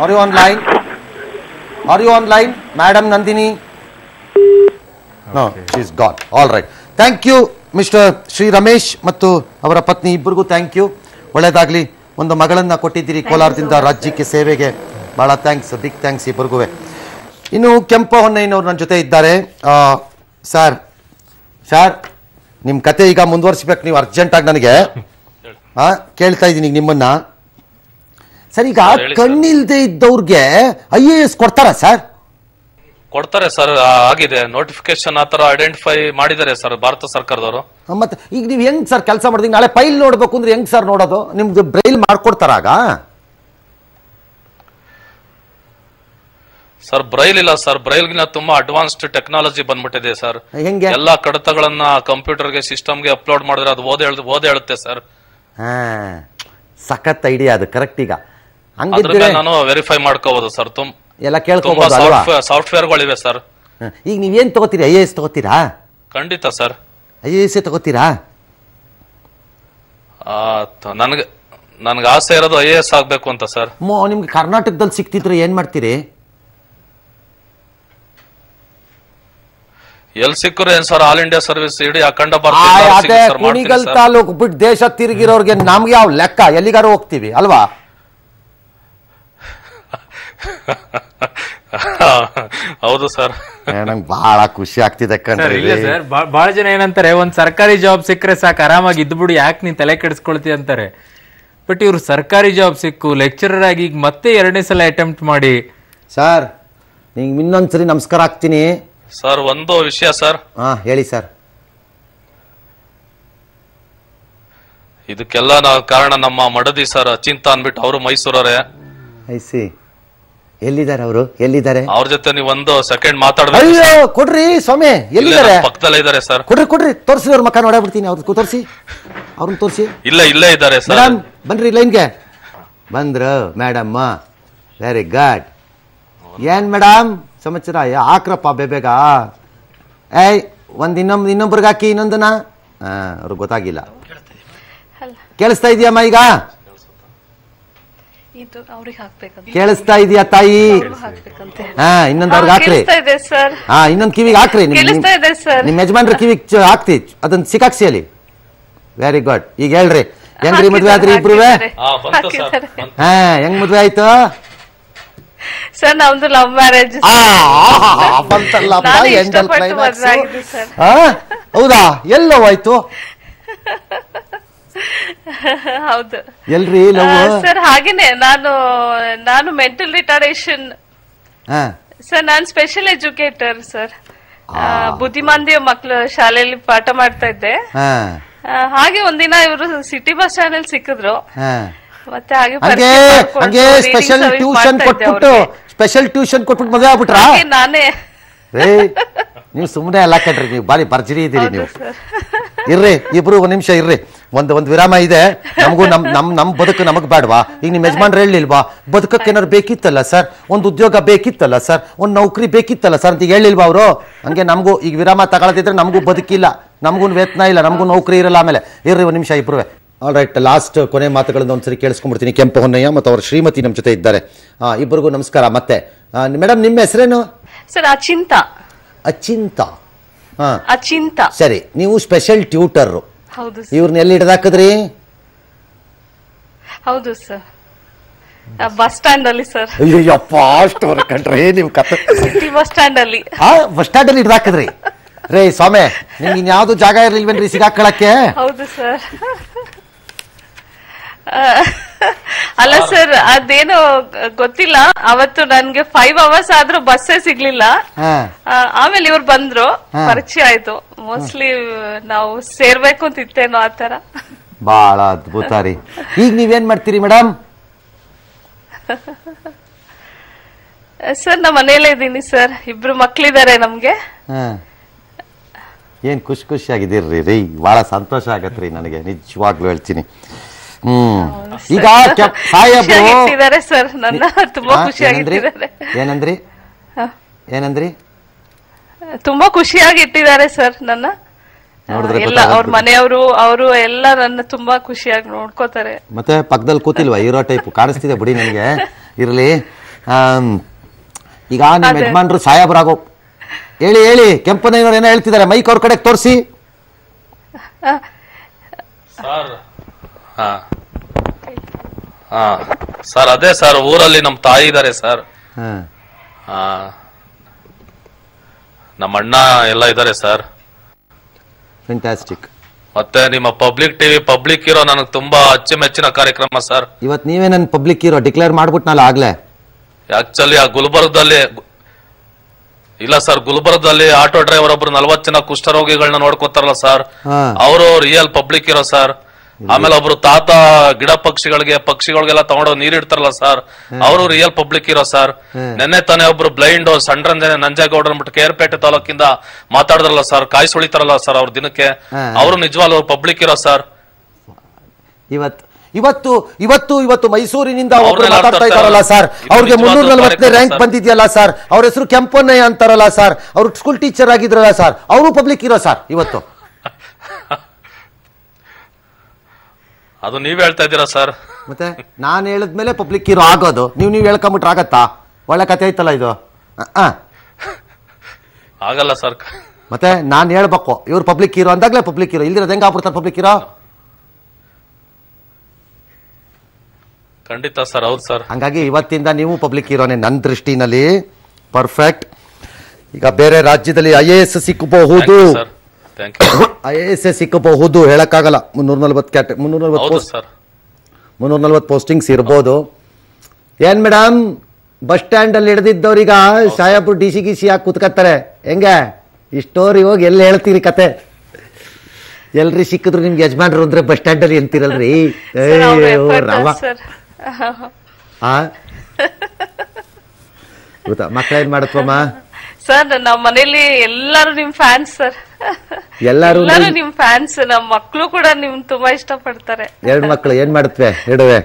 are you online? Are you online? Madam Nandini. She is gone. All right, thank you mister Shri Ramesh ಮತ್ತು ಅವರ ಪತ್ನಿ ಇಬ್ಬರಿಗೂ ಥ್ಯಾಂಕ್ ಯು. ಒಳ್ಳೇದಾಗ್ಲಿ. ಒಂದು ಮಗಳನ್ನ ಕೊಟ್ಟಿದ್ದೀರಿ ಕೋಲಾರದಿಂದ ರಾಜ್ಯಕ್ಕೆ ಸೇವೆಗೆ, ಬಹಳ ಥ್ಯಾಂಕ್ಸ್, ಬಿಗ್ ಥ್ಯಾಂಕ್ಸ್ ಇಬ್ಬರಿಗೂ. ಇನ್ನು ಕೆಂಪ ಹೊನ್ನಯ್ಯನವರು ನನ್ನ ಜೊತೆ ಇದ್ದಾರೆ. ಸರ್ ನಿಮ್ಮ ಕತೆ ಈಗ ಮುಂದುವರಿಸ್ಬೇಕು ನೀವು ಅರ್ಜೆಂಟಾಗಿ. ನನಗೆ ಕೇಳ್ತಾ ಇದ್ದೀನಿ ನಿಮ್ಮನ್ನ. ಸರ್, ಈಗ ಕಣ್ಣಿಲ್ದೇ ಇದ್ದವ್ರಿಗೆ IAS ಕೊಡ್ತಾರ ಸರ್? ಕೊಡ್ತಾರೆ ಸರ್, ಆಗಿದೆ ನೋಟಿಫಿಕೇಶನ್ ಆತರ ಐಡೆಂಟಿಫೈ ಮಾಡಿದ್ದಾರೆ ಸರ್ ಭಾರತ ಸರ್ಕಾರದವರು. ಮತ್ತೆ ಈಗ ನೀವು ಹೆಂಗ್ ಸರ್ ಕೆಲಸ ಮಾಡಿದ್ರೆ ನಾಳೆ ಫೈಲ್ ನೋಡ್ಬೇಕು ಅಂದ್ರೆ ಹೆಂಗ್ ಸರ್ ನೋಡೋದು? ನಿಮ್ದು ಬ್ರೈಲ್ ಮಾಡ್ಕೊಡ್ತಾರಾಗ? ಸರ್ ಬ್ರೈಲ್ ಇಲ್ಲ ಸರ್, ಬ್ರೈಲ್ಗಿನ ತುಂಬಾ ಅಡ್ವಾನ್ಸ್ಡ್ ಟೆಕ್ನಾಲಜಿ ಬಂದ್ಬಿಟ್ಟಿದೆ ಸರ್. ಎಲ್ಲಾ ಕಡತಗಳನ್ನ ಕಂಪ್ಯೂಟರ್ಗೆ ಸಿಸ್ಟಮ್ಗೆ ಅಪ್ಲೋಡ್ ಮಾಡಿದ್ರೆ ಅದು ಓದೇ ಹೇಳುತ್ತೆ ಸರ್. ಸಖತ್ ಐಡಿಯಾ ಅದು. ಕರೆಕ್ಟ್. ಈಗ ಅದ್ರಿಂದ ನಾನು ವೆರಿಫೈ ಮಾಡ್ಕೋಬಹುದು ಸರ್. ಎಲ್ಲ ಕೇಳ್ಕೋಬಹುದು ಅಲ್ವಾ? ಸಾಫ್ಟ್ವೇರ್ಗಳಿವೆ ಸರ್. ಈಗ ನೀವೇನ್ ತಗೋತೀರಿ? IAS ತಗೋತೀರಾ? ಖಂಡಿತ ಸರ್. IAS ತಗೋತೀರಾ? ನನ್ಗೆ ಆಸೆ ಇರೋದು IAS ಆಗ್ಬೇಕು ಅಂತ ಸರ್. ನಿಮ್ಗೆ ಕರ್ನಾಟಕದಲ್ಲಿ ಸಿಕ್ತಿದ್ರೆ ಏನ್ ಮಾಡ್ತೀರಿ? ಎಲ್ ಸಿಕ್ಕರು ಏನ್ ಸರ್, ಆಲ್ ಇಂಡಿಯಾ ಸರ್ವಿಸ್ ಇಡೀ ಅಖಂಡ ಅದೇ ಕುಣಿಗಲ್ ತಾಲೂಕು ಬಿಟ್ಟು ದೇಶ ತಿರುಗಿರೋರ್ಗೆ ನಮ್ಗೆ ಯಾವ ಲೆಕ್ಕ? ಎಲ್ಲಿಗಾರು ಹೋಗ್ತೀವಿ ಅಲ್ವಾ? ಹೌದು ಸರ್. ನಂಗೆ ಬಹಳ ಖುಷಿ ಆಗ್ತಿದೆ ಕಣ್ರಿ. ಇಲ್ಲ ಸರ್, ಬಹಳ ಜನ ಏನಂತಾರೆ, ಒಂದ್ ಸರ್ಕಾರಿ ಜಾಬ್ ಸಿಕ್ಕರೆ ಸಾಕು, ಆರಾಮಾಗಿ ಇದ್ಬಿಡು, ಯಾಕೆ ನೀನ್ ತಲೆ ಕೆಡಿಸ್ಕೊಳ್ತಿ ಅಂತಾರೆ. ಬಟ್ ಇವ್ರು ಸರ್ಕಾರಿ ಜಾಬ್ ಸಿಕ್ಕು ಲೆಕ್ಚರರ್ ಆಗಿ ಈಗ ಮತ್ತೆ 2ನೇ ಸಲ ಅಟೆಂಪ್ಟ್ ಮಾಡಿ. ಸರ್, ನಿಂಗೆ ಇನ್ನೊಂದ್ಸರಿ ನಮಸ್ಕಾರ ಆಗ್ತೀನಿ ಸರ್. ಒಂದು ವಿಷಯ ಸರ್. ಹೇಳಿ ಸರ್. ಇದಕ್ಕೆಲ್ಲ ಕಾರಣ ನಮ್ಮ ಮಡದಿ ಸರ್, ಅಚಿಂತ ಅನ್ಬಿಟ್ಟು. ಅವರು ಮೈಸೂರವರೇ. ಎಲ್ಲಿದ್ದಾರೆ ಅವರು? ಎಲ್ಲಿದ್ದಾರೆ? ಅವ್ರ ಜೊತೆ ನೀವು ಒಂದು ಸೆಕೆಂಡ್ ಮಾತಾಡ್ಬೇಕು. ಅಯ್ಯೋ ಕೊಡ್ರಿ ಸ್ವಾಮಿ, ಎಲ್ಲಿದ್ದಾರೆ? ಪಕ್ಕದಲ್ಲೇ ಇದ್ದಾರೆ ಸರ್. ಕೊಡ್ರಿ ತೋರಿಸಿ, ಅವ್ರ ಮಕ್ಕ ನೋಡಬಿಡ್ತೀನಿ. ಅವ್ರ ತೋರಿಸಿ, ಅವ್ರನ್ನ ತೋರಿಸಿ. ಇಲ್ಲೇ ಇದ್ದಾರೆ ಸರ್. ಮೇಡಮ್ ಬನ್ರಿ ಲೈನ್ಗೆ. ಬಂದ್ರು ಮೇಡಮ್, ವೆರಿ ಗುಡ್. ಏನ್ ಮೇಡಮ್ ಸಮಾಚಾರ? ಹಾಕ್ರಪ್ಪ ಬೇಗ. ಇನ್ನೊಬ್ರಿಗೆ ಹಾಕಿ ಇನ್ನೊಂದನ. ಅವ್ರಿಗೆ ಗೊತ್ತಾಗಿಲ್ಲ. ಕೇಳಿಸ್ತಾ ಇದೆಯಮ್ಮ ಈಗ? ಕೇಳಿಸ್ತಾ ಇದೆಯಾ ತಾಯಿ? ಇನ್ನೊಂದು ಅವ್ರಿಗೆ ಹಾಕ್ರಿ. ಇನ್ನೊಂದು ಕಿವಿಗೆ ಹಾಕ್ರಿ. ನಿಮ್ ಯಜಮಾನ್ರ ಕಿವಿಗೆ ಹಾಕ್ತಿ, ಅದನ್ನ ಸಿಕ್ಕಾಕ್ಸಿ ಅಲ್ಲಿ. Very good. ಈಗ ಹೇಳ್ರಿ, ಹೆಂಗ್ರಿ ಮದ್ವೆ ಆದ್ರಿ ಇಬ್ರು? ಹೆಂಗ್ ಮದ್ವೆ ಆಯ್ತು ಸರ್? ನಮ್ದು ಲವ್ ಮ್ಯಾರೇಜ್. ಹೌದಾ? ಎಲ್ಲೋ ಆಯ್ತು? ಹೌದು. ಎಲ್ರಿ ಲವ್ ಸರ್? ಹಾಗೇನೆ ನಾನು ಮೆಂಟಲ್ ರಿಟಾರ್ಡೇಷನ್ ಸರ್. ನಾನು ಸ್ಪೆಷಲ್ ಎಜುಕೇಟರ್ ಸರ್. ಬುದ್ಧಿಮಾಂದ್ಯ ಮಕ್ಕಳು ಶಾಲೆಯಲ್ಲಿ ಪಾಠ ಮಾಡ್ತಾ ಇದ್ದೆ. ಹಾಗೆ ಒಂದಿನ ಇವರು ಸಿಟಿ ಬಸ್ ಸ್ಟ್ಯಾಂಡ್ ಅಲ್ಲಿ ಸಿಕ್ಕಿದ್ರು. ಮತ್ತೆ ಹಾಗೆ ಸ್ಪೆಷಲ್ ಟ್ಯೂಷನ್ ಕೊಟ್ಬಿಟ್ಟು ಮದುವೆ ಆಗ್ಬಿಟ್ರ? ನಾನೇ. ನೀವು ಸುಮ್ಮನೆ ಅಲ್ಲ ಕಣ್ರಿ, ನೀವು ಬಾರಿ ಭರ್ಜರಿ ಇದ್ದೀರಿ ನೀವು. ಇರ್ರಿ ಇಬ್ರು ಒಂದ್ ನಿಮಿಷ ಇರ್ರಿ. ಒಂದ್ ವಿರಾಮ ಇದೆ. ನಮಗೂ ನಮ್ ಬದುಕು ನಮಗ್ ಬೇಡವಾ? ಈಗ ನಿಮ್ ಯಜಮಾನ್ರು ಹೇಳಿಲ್ವಾ ಬದುಕಕ್ಕೆ ಏನಾರು ಬೇಕಿತ್ತಲ್ಲ ಸರ್, ಒಂದು ಉದ್ಯೋಗ ಬೇಕಿತ್ತಲ್ಲ ಸರ್, ಒಂದ್ ನೌಕರಿ ಬೇಕಿತ್ತಲ್ಲ ಸರ್ ಅಂತ ಹೇಳಿಲ್ವಾ ಅವರು? ಹಂಗೆ ನಮಗೂ ಈಗ ವಿರಾಮ ತಗೊಳದಿದ್ರೆ ನಮಗೂ ಬದುಕಿಲ್ಲ, ನಮಗೂ ವೇತನ ಇಲ್ಲ, ನಮಗೂ ನೌಕರಿ ಇರಲ್ಲ. ಆಮೇಲೆ ಇರ್ರಿ ಒಂದ್ ನಿಮಿಷ ಇಬ್ರು. ಆಲ್ ರೈಟ್, ಲಾಸ್ಟ್ ಕೊನೆ ಮಾತುಗಳನ್ನ ಒಂದ್ಸರಿ ಕೇಳಿಸ್ಕೊಂಡ್ಬಿಡ್ತೀನಿ. ಕೆಂಪ ಹೊನ್ನಯ್ಯ ಮತ್ತು ಅವರ ಶ್ರೀಮತಿ ನಮ್ಮ ಜೊತೆ ಇದ್ದಾರೆ. ಇಬ್ಬರಿಗೂ ನಮಸ್ಕಾರ. ಮತ್ತೆ ಮೇಡಮ್ ನಿಮ್ಮ ಹೆಸರೇನು? ಸರ್ ಅಚಿಂತ. ಅಚಿಂತ. ಸರಿ, ನೀವು ಸ್ಪೆಷಲ್ ಟ್ಯೂಟರ್. ಹೌದು. ಇವ್ರನ್ನ ಎಲ್ಲಿ ಹಿಡ್ದಾಕಿದ್ರಿ? ಹೌದು ಸರ್, ಬಸ್ ಸ್ಟ್ಯಾಂಡ್ ಅಲ್ಲಿ ಸರ್. ಅಯ್ಯಪ್ಪ, ಅಷ್ಟು ಕಂಡ್ರೆ ನಿಮ್ ಕತೆ. ಸಿಟಿ ಬಸ್ ಸ್ಟ್ಯಾಂಡ್ ಅಲ್ಲಿ. ಬಸ್ ಸ್ಟ್ಯಾಂಡ್ ಅಲ್ಲಿ ಹಿಡ್ದಾಕಿದ್ರಿ? ರೇ ಸ್ವಾಮಿ, ನಿಮ್ಗೆ ಇನ್ಯಾವ್ದು ಜಾಗ ಇರ್ಲಿಲ್ವೇನ್ರಿ ಸಿಗಾಕೊಳ್ಳಕ್ಕೆ? ಹೌದು ಸರ್. ಅಲ್ಲ ಸರ್, ಅದೇನೋ ಗೊತ್ತಿಲ್ಲ. ಅವತ್ತು ನನ್ಗೆ 5 hours ಆದ್ರೂ ಬಸ್ಸೇ ಸಿಗ್ಲಿಲ್ಲ. ಆಮೇಲೆ ಇವ್ರು ಬಂದ್ರು, ಪರಿಚಯ ಆಯ್ತು. ಮೋಸ್ಟ್ಲಿ ನಾವು ಸೇರ್ಬೇಕು ಅಂತ ಇತ್ತೇನೋ ಆತರ. ಬಹಳ ಅದ್ಭುತ ರೀ. ಈಗ ನೀವೇನ್ ಮಾಡ್ತೀರಿ ಮೇಡಮ್? ಸರ್ ನಾ ಮನೇಲೇ ಇದ್ದೀನಿ ಸರ್. 2 ಮಕ್ಳಿದಾರೆ ನಮ್ಗೆ. ಏನ್ ಖುಷಿಯಾಗಿದ್ದೀರಿ ರೀ? ಬಹಳ ಸಂತೋಷ ಆಗತ್ರಿ ನನಗೆ, ನಿಜವಾಗ್ಲೂ ಹೇಳ್ತೀನಿ. ಈಗ ಸಾಹೇಬ್ರು ಸರ್ ನನ್ನ ತುಂಬಾ ಖುಷಿಯಾಗಿಟ್ಟಿದ್ದಾರೆ. ಏನಂದ್ರಿ? ತುಂಬಾ ಖುಷಿಯಾಗಿ ಇಟ್ಟಿದ್ದಾರೆ ಸರ್ ನನ್ನ. ಎಲ್ಲ ಅವ್ರ ಮನೆಯವರು ಅವರು ಎಲ್ಲ ನನ್ನ ತುಂಬಾ ಖುಷಿಯಾಗಿ ನೋಡ್ಕೋತಾರೆ. ಮತ್ತೆ ಪಕ್ಕದಲ್ಲಿ ಕೂತಿಲ್ವಾ? ಹೀರೋ ಟೈಪ್ ಕಾಣಿಸ್ತಿದೆ ಬಿಡಿ ನನಗೆ. ಇರ್ಲಿ. ಈಗ ನಿಮ್ಮ ಯಜಮಾನ್ರು ಸಾಹೇಬ್ರಾಗೋ ಹೇಳಿ ಹೇಳಿ, ಕೆಂಪನಯ್ಯನವ್ರು ಏನೋ ಹೇಳ್ತಿದ್ದಾರೆ, ಮೈಕ್ ಅವ್ರ ಕಡೆ ತೋರಿಸಿ. ಸರ್ ಸರ್ ಅದೇ ಸರ್, ಊರಲ್ಲಿ ನಮ್ಮ ತಾಯಿ ಇದ್ದಾರೆ ಸರ್, ನಮ್ಮ ಅಣ್ಣ ಎಲ್ಲ ಇದ್ದಾರೆ ಸರ್. ಫ್ಯಾಂಟಾಸ್ಟಿಕ್. ಮತ್ತೆ ನಿಮ್ಮ ಪಬ್ಲಿಕ್ ಟಿವಿ ಪಬ್ಲಿಕ್ ಹೀರೋ ನನಗೆ ತುಂಬಾ ಅಚ್ಚುಮೆಚ್ಚಿನ ಕಾರ್ಯಕ್ರಮ ಸರ್. ಇವತ್ತು ನೀವೇ ನನ್ನ ಪಬ್ಲಿಕ್ ಹೀರೋ ಡಿಕ್ಲೇರ್ ಮಾಡ್ಬಿಟ್ನಲ್ಲ ಆಗ್ಲೇ. ಆಕ್ಚುಲಿ ಆ ಗುಲ್ಬರ್ಗದಲ್ಲಿ ಇಲ್ಲ ಸರ್, ಗುಲ್ಬರ್ಗದಲ್ಲಿ ಆಟೋ ಡ್ರೈವರ್ ಒಬ್ರು 40 ಜನ ಕುಷ್ಠರೋಗಿಗಳನ್ನ ನೋಡ್ಕೊತಾರಲ್ಲ ಸರ್, ಅವರು ರಿಯಲ್ ಪಬ್ಲಿಕ್ ಹೀರೋ ಸರ್. ಆಮೇಲೆ ಒಬ್ರು ತಾತ ಗಿಡ ಪಕ್ಷಿಗಳಿಗೆಲ್ಲ ತಗೊಂಡೋಗಿ ನೀರಿಡ್ತಾರಲ್ಲ ಸರ್, ಅವರು ರಿಯಲ್ ಪಬ್ಲಿಕ್ ಹೀರೋ ಸರ್. ನೆನ್ನೆ ತಾನೇ ಒಬ್ರು ಬ್ಲೈಂಡ್ ಸಂಡ್ರಂಜನೆ ನಂಜೇಗೌಡ ಅಂದ್ಬಿಟ್ಟು ಕೇರ್ಪೇಟೆ ತಾಲೂಕಿಂದ ಮಾತಾಡಿದ್ರಲ್ಲ ಸರ್, ಕಾಯಿ ಸುಳಿತಾರಲ್ಲ ಸರ್ ಅವ್ರ ದಿನಕ್ಕೆ, ಅವರು ನಿಜವಾಗ್ಲೂ ಪಬ್ಲಿಕ್ ಹೀರೋ ಸರ್. ಇವತ್ತು ಮೈಸೂರಿನಿಂದ ಒಬ್ರು ಮಾತಾಡ್ತಾ ಇದಾರಲ್ಲ ಸರ್, ಅವ್ರಿಗೆ 340ನೇ ರ್ಯಾಂಕ್ ಬಂದಿದೆಯಲ್ಲ ಸರ್, ಅವ್ರ ಹೆಸರು ಕೆಂಪಣ್ಣಯ್ಯ ಅಂತಾರಲ್ಲ ಸರ್, ಅವ್ರು ಸ್ಕೂಲ್ ಟೀಚರ್ ಆಗಿದ್ರಲ್ಲ ಸರ್, ಅವರು ಪಬ್ಲಿಕ್ ಹೀರೋ ಸರ್ ಇವತ್ತು. ಅದು ನೀವ್ ಹೇಳ್ತಾ ಇದ್ದೀರಾ ಸರ್. ಮತ್ತೆ ನಾನು ಹೇಳಿದ್ಮೇಲೆ ಪಬ್ಲಿಕ್ ಹೀರೋ ಆಗೋದು, ನೀವು ಹೇಳ್ಕೊಂಬಿಟ್ರೆ ಆಗತ್ತಾ? ಒಳ್ಳೆ ಕತೆ ಐತಲ್ಲ ಇದು. ಆಗಲ್ಲ ಸರ್. ಮತ್ತೆ ನಾನು ಹೇಳ್ಬೇಕು ಇವ್ರು ಪಬ್ಲಿಕ್ ಹೀರೋ ಅಂದಾಗ್ಲೇ ಪಬ್ಲಿಕ್ ಹೀರೋ, ಇಲ್ದಿರೋದು ಹೆಂಗ ಆಗ್ಬಿಡ್ತಾರೆ ಪಬ್ಲಿಕ್ ಹೀರೋ? ಖಂಡಿತ ಸರ್, ಹೌದು ಸರ್. ಹಂಗಾಗಿ ಇವತ್ತಿಂದ ನೀವು ಪಬ್ಲಿಕ್ ಹೀರೋನೇ ನನ್ನ ದೃಷ್ಟಿನಲ್ಲಿ. ಪರ್ಫೆಕ್ಟ್. ಈಗ ಬೇರೆ ರಾಜ್ಯದಲ್ಲಿ IAS ಸಿಕ್ಕಬಹುದು, IAS ಸಿಕ್ಕಬಹುದು, ಹೇಳಕ್ಕಾಗಲ್ಲ. 340 ಪೋಸ್ಟಿಂಗ್ಸ್ ಇರ್ಬೋದು. ಏನ್ ಮೇಡಮ್, ಬಸ್ ಸ್ಟ್ಯಾಂಡ್ ಅಲ್ಲಿ ಹಿಡಿದಿದ್ದವ್ರೀಗ ಸಾಯಾಪುರ್ DC ಗಿಸಿ ಹಾಕಿ ಕುತ್ಕತ್ತಾರೆ, ಹೆಂಗೆ ಇಷ್ಟೋರಿ ಹೋಗಿ ಎಲ್ಲಿ ಹೇಳ್ತೀರಿ ಕತೆ? ಎಲ್ರಿ ಸಿಕ್ಕಿದ್ರು ನಿಮ್ಗೆ ಯಜಮಾನ್ರು ಅಂದ್ರೆ ಬಸ್ ಸ್ಟ್ಯಾಂಡ್ ಅಲ್ಲಿ ಎಂತಿರಲ್ರಿ? ಮಕ್ಕಳೇನ್ ಮಾಡತ್ವಮ್ಮ? ಸರ್ ನಮ್ಮ ಮನೇಲಿ ಎಲ್ಲಾರು ನಿಮ್ ಫ್ಯಾನ್ಸ್ ಸರ್, ಎಲ್ಲಾರು ನಿಮ್ ಫ್ಯಾನ್ಸ್. ನಮ್ಮ ಮಕ್ಕಳು ಕೂಡ ನಿಮ್ ತುಂಬಾ ಇಷ್ಟ ಪಡ್ತಾರೆ. 2 ಮಕ್ಕಳು ಏನ್ ಮಾಡುತ್ತವೆ ಹೇಳುವೆ?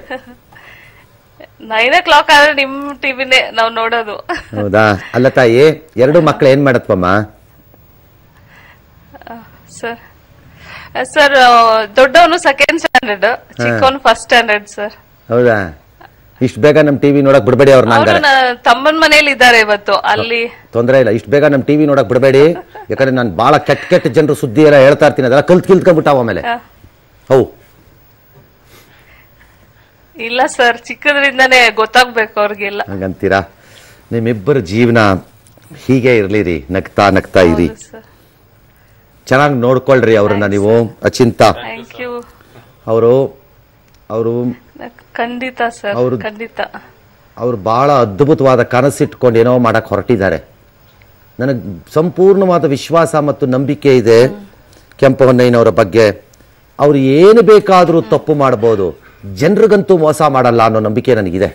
9 o'clock ಆದ್ರೆ ನಿಮ್ ಟಿವಿನೇ ನಾವ್ ನೋಡೋದು. ಹೌದಾ? ಅಲ್ಲ ತಾಯಿ, 2 ಮಕ್ಕಳು ಏನ್ ಮಾಡತ್ವಮ್ಮ? ಸರ್ ಸರ್ ದೊಡ್ಡವನು 2nd standard, ಚಿಕ್ಕವನು 1st standard sir. ಹೌದಾ? ಇಷ್ಟು ಬೇಗ ನಮ್ ಟಿವಿ ನೋಡಕ್ ಬಿಡಬೇಡಿ ಅವ್ರನ್ನ. ತಮ್ಮನ ಮನೇಲಿ ಇದ್ದಾರೆ ಇವತ್ತು, ಅಲ್ಲಿ ತೊಂದರೆ ಇಲ್ಲ. ಇಷ್ಟು ಬೇಗ ನಮ್ ಟಿವಿ ನೋಡಕ್ ಬಿಡಬೇಡಿ, ಯಾಕಂದ್ರೆ ನಾನು ಬಹಳ ಕೆಟ್ಟ ಜನರು ಸುದ್ದಿ ಎಲ್ಲ ಹೇಳ್ತಾ ಇರ್ತೀನಿ, ಅದೆಲ್ಲ ಕಿಲ್ತ್ಕೊಂಡ್ಬಿಟ್ಟಾವ ಆಮೇಲೆ. ಹೌ ಇಲ್ಲ ಸರ್, ಚಿಕ್ಕದ್ರಿಂದಾನೇ ಗೊತ್ತಾಗ್ಬೇಕು ಅವ್ರಿಗೆಲ್ಲ. ಹಂಗಂತೀರಾ? ನಿಮ್ಮಿಬ್ಬರ ಜೀವನ ಹೀಗೆ ಇರ್ಲಿರಿ, ನಗ್ತಾ ಇರಿ, ಚೆನ್ನಾಗಿ ನೋಡ್ಕೊಳ್ರಿ ಅವ್ರನ್ನ ನೀವು. ಅಚಿಂತ ಅವರು ಖಂಡಿತ ಸರ್, ಖಂಡಿತ. ಅವ್ರು ಬಹಳ ಅದ್ಭುತವಾದ ಕನಸಿಟ್ಕೊಂಡು ಏನೋ ಮಾಡಕ್ ಹೊರಟಿದ್ದಾರೆ. ನನಗೆ ಸಂಪೂರ್ಣವಾದ ವಿಶ್ವಾಸ ಮತ್ತು ನಂಬಿಕೆ ಇದೆ ಕೆಂಪಣ್ಣಯ್ಯನವರ ಬಗ್ಗೆ. ಅವ್ರು ಏನು ಬೇಕಾದರೂ ತಪ್ಪು ಮಾಡಬಹುದು, ಜನರಿಗಂತೂ ಮೋಸ ಮಾಡಲ್ಲ ಅನ್ನೋ ನಂಬಿಕೆ ನನಗಿದೆ.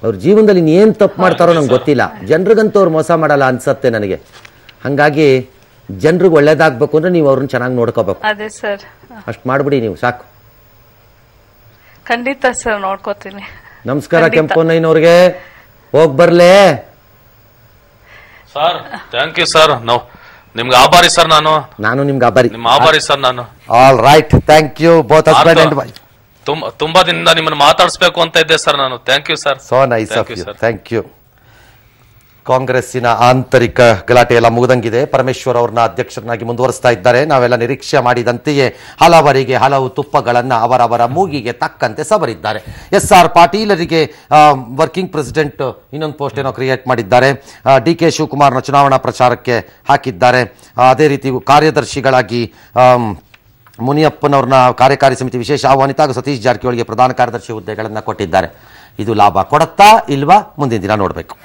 ಅವ್ರ ಜೀವನದಲ್ಲಿ ಇನ್ನೇನು ತಪ್ಪು ಮಾಡ್ತಾರೋ ನಂಗೆ ಗೊತ್ತಿಲ್ಲ, ಜನರಿಗಂತೂ ಅವ್ರು ಮೋಸ ಮಾಡಲ್ಲ ಅನ್ಸತ್ತೆ ನನಗೆ. ಹಂಗಾಗಿ ಜನರಿಗೆ ಒಳ್ಳೇದಾಗ್ಬೇಕು ಅಂದ್ರೆ ನೀವು ಅವ್ರನ್ನ ಚೆನ್ನಾಗಿ ನೋಡ್ಕೋಬೇಕು. ಅದೇ ಸರ್, ಅಷ್ಟು ಮಾಡ್ಬಿಡಿ ನೀವು, ಸಾಕು. ಖಂಡಿತ ಸರ್, ನೋಡ್ಕೋತೀನಿ. ನಮಸ್ಕಾರ ಕೆಂಪಣ್ಣಯ್ಯನವ್ರಿಗೆ, ಹೋಗ್ ಬರ್ಲೇ ಸರ್. ಥ್ಯಾಂಕ್ ಯು ಸರ್, ನಿಮ್ಗೆ ಆಭಾರಿ ಸರ್. ನಾನು ನಿಮ್ಗೆ ಆಭಾರಿ, ನಿಮ್ಮ ಆಭಾರಿ ಸರ್ ನಾನು. All right, thank you both husband and wife. ತುಂಬಾ ದಿನದಿಂದ ನಿಮ್ಮನ್ನು ಮಾತಾಡಿಸ್ಬೇಕು ಅಂತ ಇದ್ದೆ ಸರ್ ನಾನು. Thank you sir. So nice of you, thank you. ಕಾಂಗ್ರೆಸ್ಸಿನ ಆಂತರಿಕ ಗಲಾಟೆ ಎಲ್ಲ ಮುಗಿದಂಗಿದೆ. ಪರಮೇಶ್ವರ್ ಅವ್ರನ್ನ ಅಧ್ಯಕ್ಷರನ್ನಾಗಿ ಮುಂದುವರಿಸ್ತಾ ಇದ್ದಾರೆ. ನಾವೆಲ್ಲ ನಿರೀಕ್ಷೆ ಮಾಡಿದಂತೆಯೇ ಹಲವರಿಗೆ ಹಲವು ತುಪ್ಪಗಳನ್ನು ಅವರವರ ಮೂಗಿಗೆ ತಕ್ಕಂತೆ ಸವರಿದ್ದಾರೆ. SR ಪಾಟೀಲರಿಗೆ ವರ್ಕಿಂಗ್ ಪ್ರೆಸಿಡೆಂಟ್ ಇನ್ನೊಂದು ಪೋಸ್ಟ್ ಏನೋ ಕ್ರಿಯೇಟ್ ಮಾಡಿದ್ದಾರೆ. DK ಶಿವಕುಮಾರ್ನ ಚುನಾವಣಾ ಪ್ರಚಾರಕ್ಕೆ ಹಾಕಿದ್ದಾರೆ. ಅದೇ ರೀತಿ ಕಾರ್ಯದರ್ಶಿಗಳಾಗಿ ಮುನಿಯಪ್ಪನವ್ರನ್ನ ಕಾರ್ಯಕಾರಿ ಸಮಿತಿ ವಿಶೇಷ ಆಹ್ವಾನಿತ ಹಾಗೂ ಸತೀಶ್ ಜಾರಕಿಹೊಳಿಗೆ ಪ್ರಧಾನ ಕಾರ್ಯದರ್ಶಿ ಹುದ್ದೆಗಳನ್ನು ಕೊಟ್ಟಿದ್ದಾರೆ. ಇದು ಲಾಭ ಕೊಡುತ್ತಾ ಇಲ್ವಾ ಮುಂದಿನ ದಿನ ನೋಡಬೇಕು.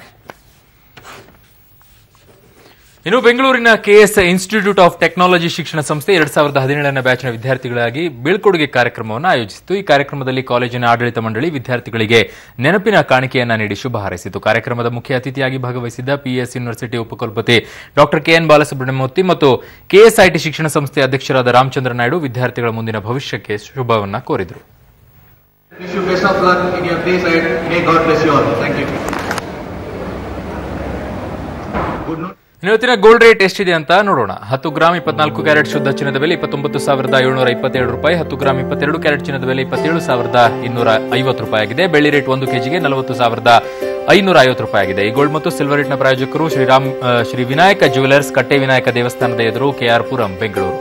ಇನ್ನು ಬೆಂಗಳೂರಿನ KS ಇನ್ಸ್ಟಿಟ್ಯೂಟ್ ಆಫ್ ಟೆಕ್ನಾಲಜಿ ಶಿಕ್ಷಣ ಸಂಸ್ಥೆ 2017ನೇ ಬ್ಯಾಚ್ನ ವಿದ್ಯಾರ್ಥಿಗಳಾಗಿ ಬೀಳ್ಕೊಡುಗೆ ಕಾರ್ಯಕ್ರಮವನ್ನು ಆಯೋಜಿಸಿತು. ಈ ಕಾರ್ಯಕ್ರಮದಲ್ಲಿ ಕಾಲೇಜಿನ ಆಡಳಿತ ಮಂಡಳಿ ವಿದ್ಯಾರ್ಥಿಗಳಿಗೆ ನೆನಪಿನ ಕಾಣಿಕೆಯನ್ನ ನೀಡಿ ಶುಭ ಹಾರೈಸಿತು. ಕಾರ್ಯಕ್ರಮದ ಮುಖ್ಯ ಅತಿಥಿಯಾಗಿ ಭಾಗವಹಿಸಿದ್ದ PS ಯೂನಿವರ್ಸಿಟಿ ಉಪಕುಲಪತಿ ಡಾಕ್ಟರ್ KN ಬಾಲಸುಬ್ರಹ್ಮಣ್ಯಮೂರ್ತಿ ಮತ್ತು KSIT ಶಿಕ್ಷಣ ಸಂಸ್ಥೆ ಅಧ್ಯಕ್ಷರಾದ ರಾಮಚಂದ್ರ ನಾಯ್ಡು ವಿದ್ಯಾರ್ಥಿಗಳ ಮುಂದಿನ ಭವಿಷ್ಯಕ್ಕೆ ಶುಭವನ್ನ ಕೋರಿದರು. ಇವತ್ತಿನ ಗೋಲ್ಡ್ ರೇಟ್ ಎಷ್ಟಿದೆ ಅಂತ ನೋಡೋಣ. 10 ಗ್ರಾಂ 24 ಕ್ಯಾರೆಟ್ ಶುದ್ಧ ಚಿನ್ನದ ಬೆಲೆ 29,727 ರೂಪಾಯಿ. 10 ಗ್ರಾಂ 22 ಕ್ಯಾರೆಟ್ ಚಿನ್ನದ ಬೆಲೆ 27,250 ರೂಪಾಯಿ ಆಗಿದೆ. ಬೆಳ್ಳಿ ರೇಟ್ 1 ಕೆಜಿಗೆ 40,100 550 ಆಗಿದೆ. ಈ ಗೋಲ್ಡ್ ಮತ್ತು ಸಿಲ್ವರ್ ರೇಟ್ನ ಪ್ರಾಯೋಜಕರು ಶ್ರೀ ವಿನಾಯಕ ಜ್ಯುವೆಲರ್ಸ್, ಕಟ್ಟೆ ವಿನಾಯಕ ದೇವಸ್ಥಾನದ ಎದುರು, ಕೆಆರ್ ಪುರಂ, ಬೆಂಗಳೂರು.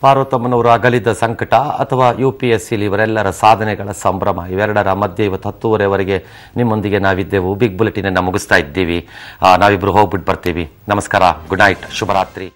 ಪಾರ್ವತಮ್ಮನವರು ಅಗಲಿದ ಸಂಕಟ ಅಥವಾ UPSCಲಿ ಇವರೆಲ್ಲರ ಸಾಧನೆಗಳ ಸಂಭ್ರಮ, ಇವೆರಡರ ಮಧ್ಯೆ ಇವತ್ತು 10:30ವರೆಗೆ ನಿಮ್ಮೊಂದಿಗೆ ನಾವಿದ್ದೆವು. ಬಿಗ್ ಬುಲೆಟಿನ್ ಮುಗಿಸ್ತಾ ಇದ್ದೀವಿ. ನಾವಿಬ್ರು ಹೋಗ್ಬಿಟ್ಟು ಬರ್ತೀವಿ. ನಮಸ್ಕಾರ, ಗುಡ್ ನೈಟ್, ಶುಭರಾತ್ರಿ.